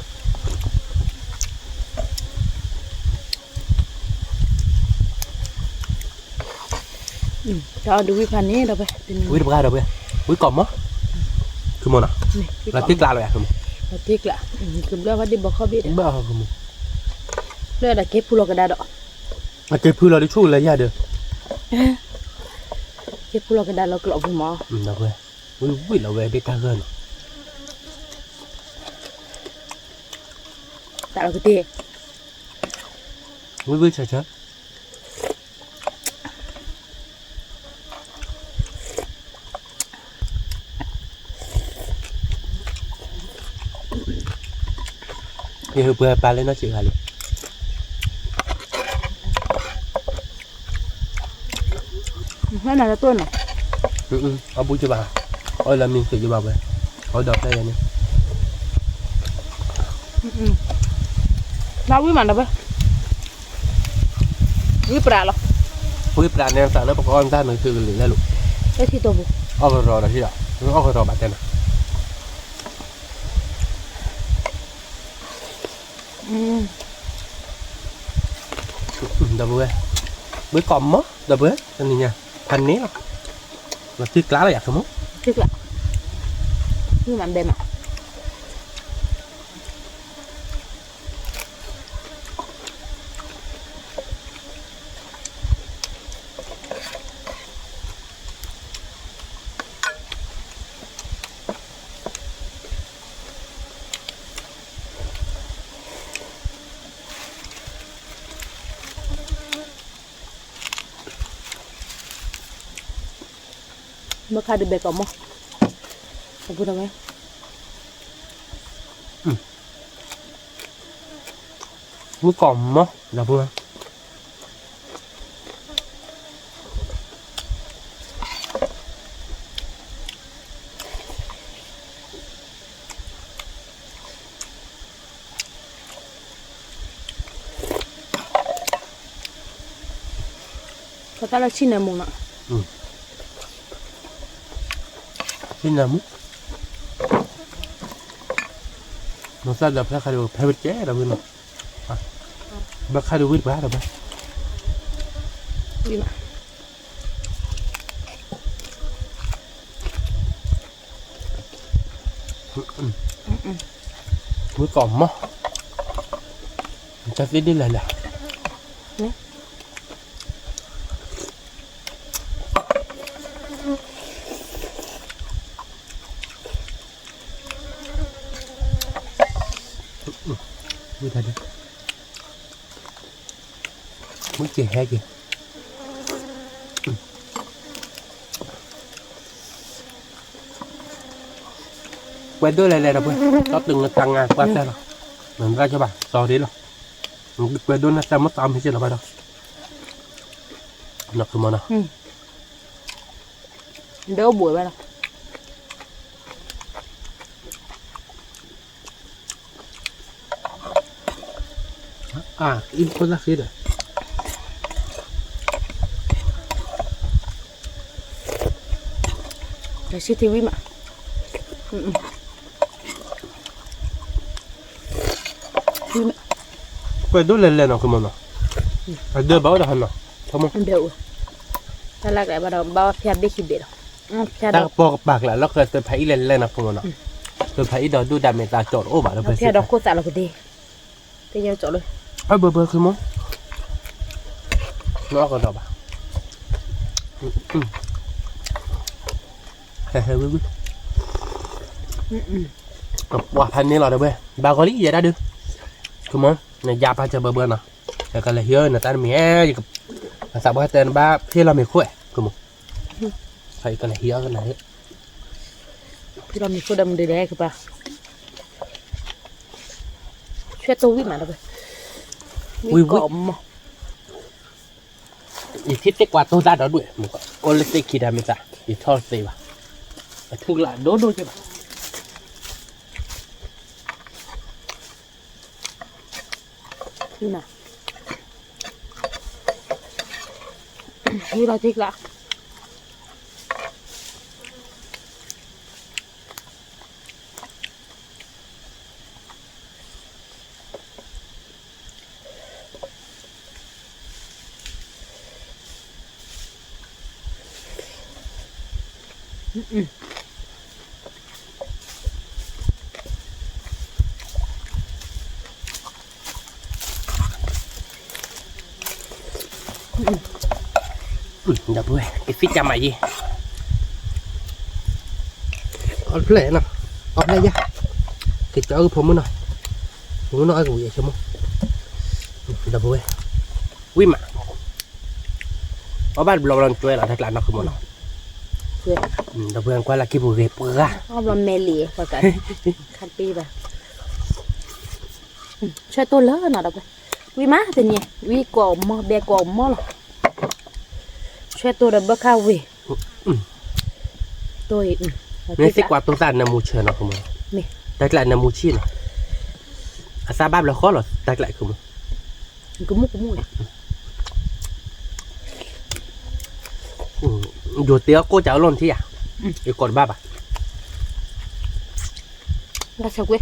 จะเอาดูวิพันธ์นี้เราไปเป็น Quý được ra đâu bây. Ui còn mất. Cứ mòn à? นี่ Là tiếc la rồi à? Cứ mòn. เราพริกละคือเรื่องว่าดิบอกเขาบิด Bơ cứ mòn. เรื่องอะไรเก็บผู้เรากระดาษดอก À cái phư là đi chui là ra được. เก็บผู้เรากระดาษเรากรอบหมอ Là về. Ui là về đi ta gần. แต่เราก็ตี Ui trời trời. Thì hơi bừa ba lên nó chịu hả liền. นั่นน่ะต้นน่ะ Ở bụi cho bà. Ôi là mình tự cho bà về. Ôi đợt đây này. เราวิ่งมันนะเว้ยวิ่งปลาหรอ Ui bà này sao nó bà con ta nói thư liền ra lụ. ไอ้ที่ตัวบุ Ôi rồi là thế nào? Ôi rồi bà tên à? อืม Đợt bữa. Bữa còn mất. Đợt bữa. Tên này nha. Thành nế rồi. Là tiếc lá là giặt không? พริกละวิ่งมันเดมอ่ะ เมื่อคาดิเบกอมขอบคุณทำไม Bữa còn mất. Đợt bữa. Kata la China muna. Xin là mút. Nó sao đập ra khai đồ phải bật chế đâu bên nào. Bác khai đồ biết bá đâu bác. Đi mà. Bữa còn mất. Chắc đi lại là. Nè. Đi ra đi. Muốn chè hay kìa. Quay đôi này rồi quên. Có từng tăng à qua xe rồi. Mình ra cho bà. So đi rồi. Quay đôi nó sao mất tầm hay chưa là bà đâu. Nó cứ mòn nào. Đỡ buổi vậy nào. À, im con ra phía rồi. Để xí TV mà. Quay đôi lên nào cứ mòn nào. Đưa báo đâu hả nào. Không không? Đỡ. Ta lạc lại bắt đầu bao phép biết khi biết đâu. Phép Ta đâu. bỏ bạc lại nó tôi thấy lên nào không nào. Tôi thấy đó đu đam người ta chọn ô bảo nó Phép đâu cô tạ là cái gì. Bây giờ chọn luôn. Bơ cứ món. Nó còn đâu bà. Hơi bơ. Quả thành này là đâu bê. Bà có lý gì đã được. Cứ món. Này giáp cho bơ nào. Cái là hiếu là ta mẹ gì. Sao bà tên ba phía là mình khỏe. Cứ món. Thấy cái này hiếu cái này. Thì làm gì cô đâm để đấy cơ bà. Phép tôi biết mà đâu vậy. Ui cọm. Ý thiết cái quạt tôi ra đó đuổi. Một con ô lê tê kỳ đà mình ra. Ý thôi tê bà. Thương lại đố đôi cho bà. Như nào. Như là thích lạ. เดี๋ยวเพื่อนไอ้ฟิตจำใหม่ยี่เอาเพลนน่ะเอาเพลยะเก็บเอาผมมั้งหน่อยผมน้อยกูอย่าชมเดี๋ยวเพื่อนวิ่งมาเอาบ้านเราลองช่วยเราทักหลานนักขโมยเราเดี๋ยวเพื่อนกว่าละกี่บุเรเปอร์เอาบะเมลีพอกันคันปีไปช่วยตัวเลอะหน่อยเดี๋ยวไปวิมาแต่เนี่ยวิกอมเบกอมหรอช่วยตัวเดี๋ยวเบข้าววิตัวเนี่ยสิกว่าตัวสั่นน้ำมูเชื่อเนาะขโมยทักหลานน้ำมูชีเนาะอาซาบ้านเราข้อหรอทักหลานขโมยกูมุเลยอยู่เตี้ยกูจะเอาล้นที่อ่ะอีกคนบ้าป่ะเราสักเว้ย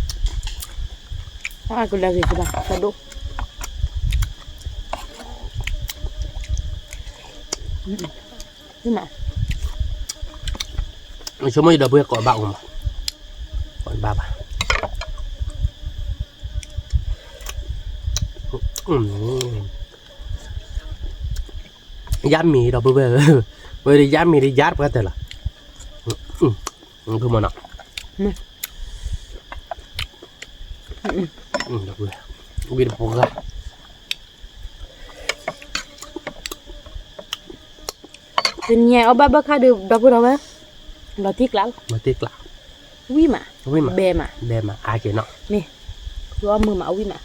กูลากินบ้าสะดุนี่มาช่วยไม่ได้เบื่อก่อนบ้าผมก่อนบ้าป่ะย้ำมีเราเบื่อเวลาย้ำมีได้ยัดไปแต่ละคือมันอ่ะเราเบื่อวิ่งปุ๊กอะเป็นไงเอาบ้าข้าดูดับเบิลเอาไว้เราติ๊กแล้วมาติ๊กละวิ่งมาเบมาอาเจเนาะนี่คือว่ามือมาเอาวิ่งมา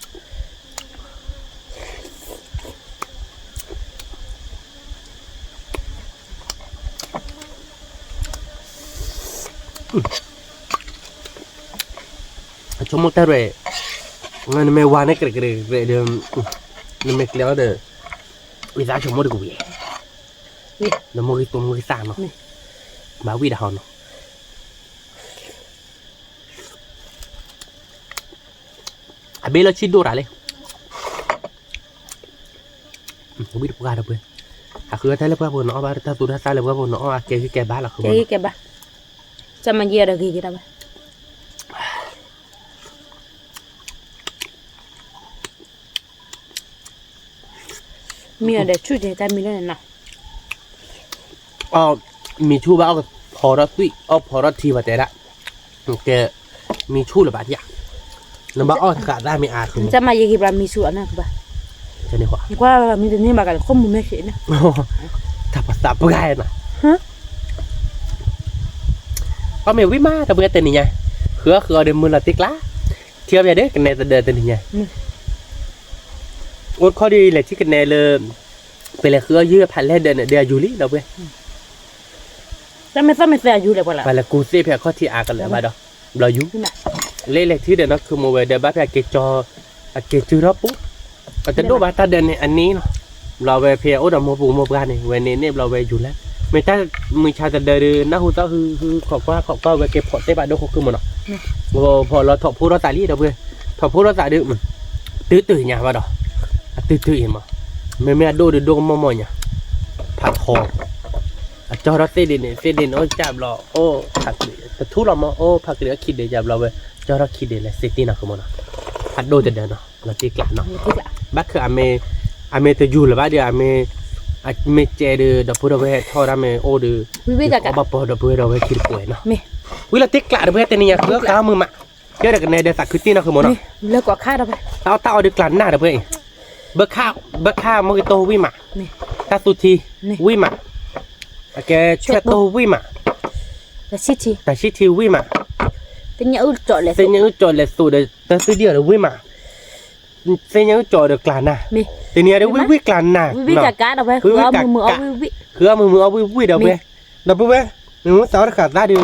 ชมมุตเร่งั้นไม่วานให้เกลือเดิมนี่ไม่เกลียวเด้อวิจารชมมุตกูยี่แล้วมือตัวมือสามเนาะมาวิดาเนาะอาเบลชิดดูอะไรวิดปุ๊กอะไรเพื่อนคือถ้าเล็บเพื่อนเนาะบ้านถ้าตัวถ้าใส่เล็บเพื่อนเนาะแกคือแกบ้าหรอคือแกบ้าจะมาเยี่ยอะไรกี่บ้ามีอะไรช่วยแต่มีอะไรนะมีชูบ้าก็พอรัดตุ้ยพอรัดทีมาแต่ละแกมีชูหรือเปล่าที่อ่ะน้ำบ้าขาดได้ไม่อาคือจะมาเยี่ยบ้ามีชูอันนั้นบ้าใช่ไหมวะว่ามีแต่นี่มากันข้อมูลไม่เขียนนะถ้าภาษาปกายนะก็ไม่วิมาแต่เบื่อแต่นี่ไงคือเดินมือละติ๊กละเที่ยวไปเด้กันในแต่เดินแต่นี่ไงอดข้อดีเลยที่กันในเลยเป็นอะไรคือยืดพันเล่เดินเดียยูริเราเว้ยจะไม่เสียยูเลยป่ะล่ะไปละกูเสียเพียข้อที่อากันเลยมาดอกเรายูเล่ที่เดินนักคือโมเวเดบ้าเพียเกจอเกจูรับปุ๊บก็จะดูว่าถ้าเดินในอันนี้เนาะเราไปเพียโอ้ดมปูโมกันนี่เวเนเนี่ยเราไปอยู่แล้วไม่ถ้ามือชาจะเดินน้าหูเต้าคือขอบว่าไปเก็บพอเตะบาดโดกคือมันเนาะพอเราถอดพูดเราตาลีเราเว้ยถอดพูดเราตาดื้อมันตื้อเนี่ยมาดอกตื้อเห็นมั้ยไม่ดูมอเนี่ยผักหอมจอร์เซดินโอ้จับเราโอ้ผักแต่ทุเรามาโอ้ผักเหลือคิดเดียจับเราเว้ยจอร์คิดเดียเลยเซติน่ะคือมันเนาะผัดโดจะเดินเนาะเราตีกลับเนาะบักคืออเมจะอยู่หรือว่าเดี๋ยวอเมเจเดดับพูดเอาไว้ทอดอเมโอเดเอาบับพอดับพูดเอาไว้คิดป่วยเนาะวิเราตีกลับเว้ยแต่เนี่ยเพื่อข้าวมือมาเดี๋ยวกันในเดือดสักคือตีน่ะคือมันเนาะเลิกกว่าข้าเราไปเอาดึกกลั่นหน้าเด้อเพื่อนเบิกข้าวมอกิโตวิมาตาสุทีวิมาแกเชื่อโตวิมาแต่ชิทีวิมาเป็นยังอุจจาระสูดแต่สุดเดียวเลยวิมาเป็นยังอุจจาระกลั่นหน้าแต่เนี่ยเดี๋ยววิกลั่นหน้าวิจากการเอาไปคือมือเอาวิคือมือเอาวิเดี๋ยวเพื่อนมึงสาวขาดได้ดู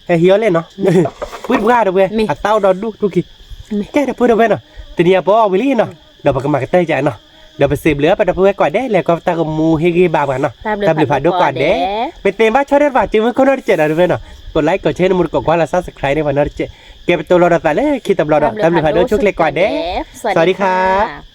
แค่เหี้ยเลยเนาะวิบ้าเดี๋ยวเพื่อนเต้าดอดูกี่แค่เดี๋ยวเพื่อนเนาะแต่เนี่ยพอเอาไปลี่เนาะเดี๋ยวไปกันมาเตยใจเนาะเดี๋ยวไปสืบเลือไปดับเพื่อกว่าได้เลยก็ตากมูเฮกีบากันเนาะตามหรือผ่านดูกว่าได้เป็นเต็มบ้าชอบได้ป่ะจึงมันคนน่าจะได้ด้วยเนาะกดไลค์กดแชร์มุดกดกว่าและซับสไครต์ในวันน่าจะเก็บตัวเราแต่เลยคิดตามเราตามหรือผ่านดูชุกเล็กกว่าได้สวัสดีครับ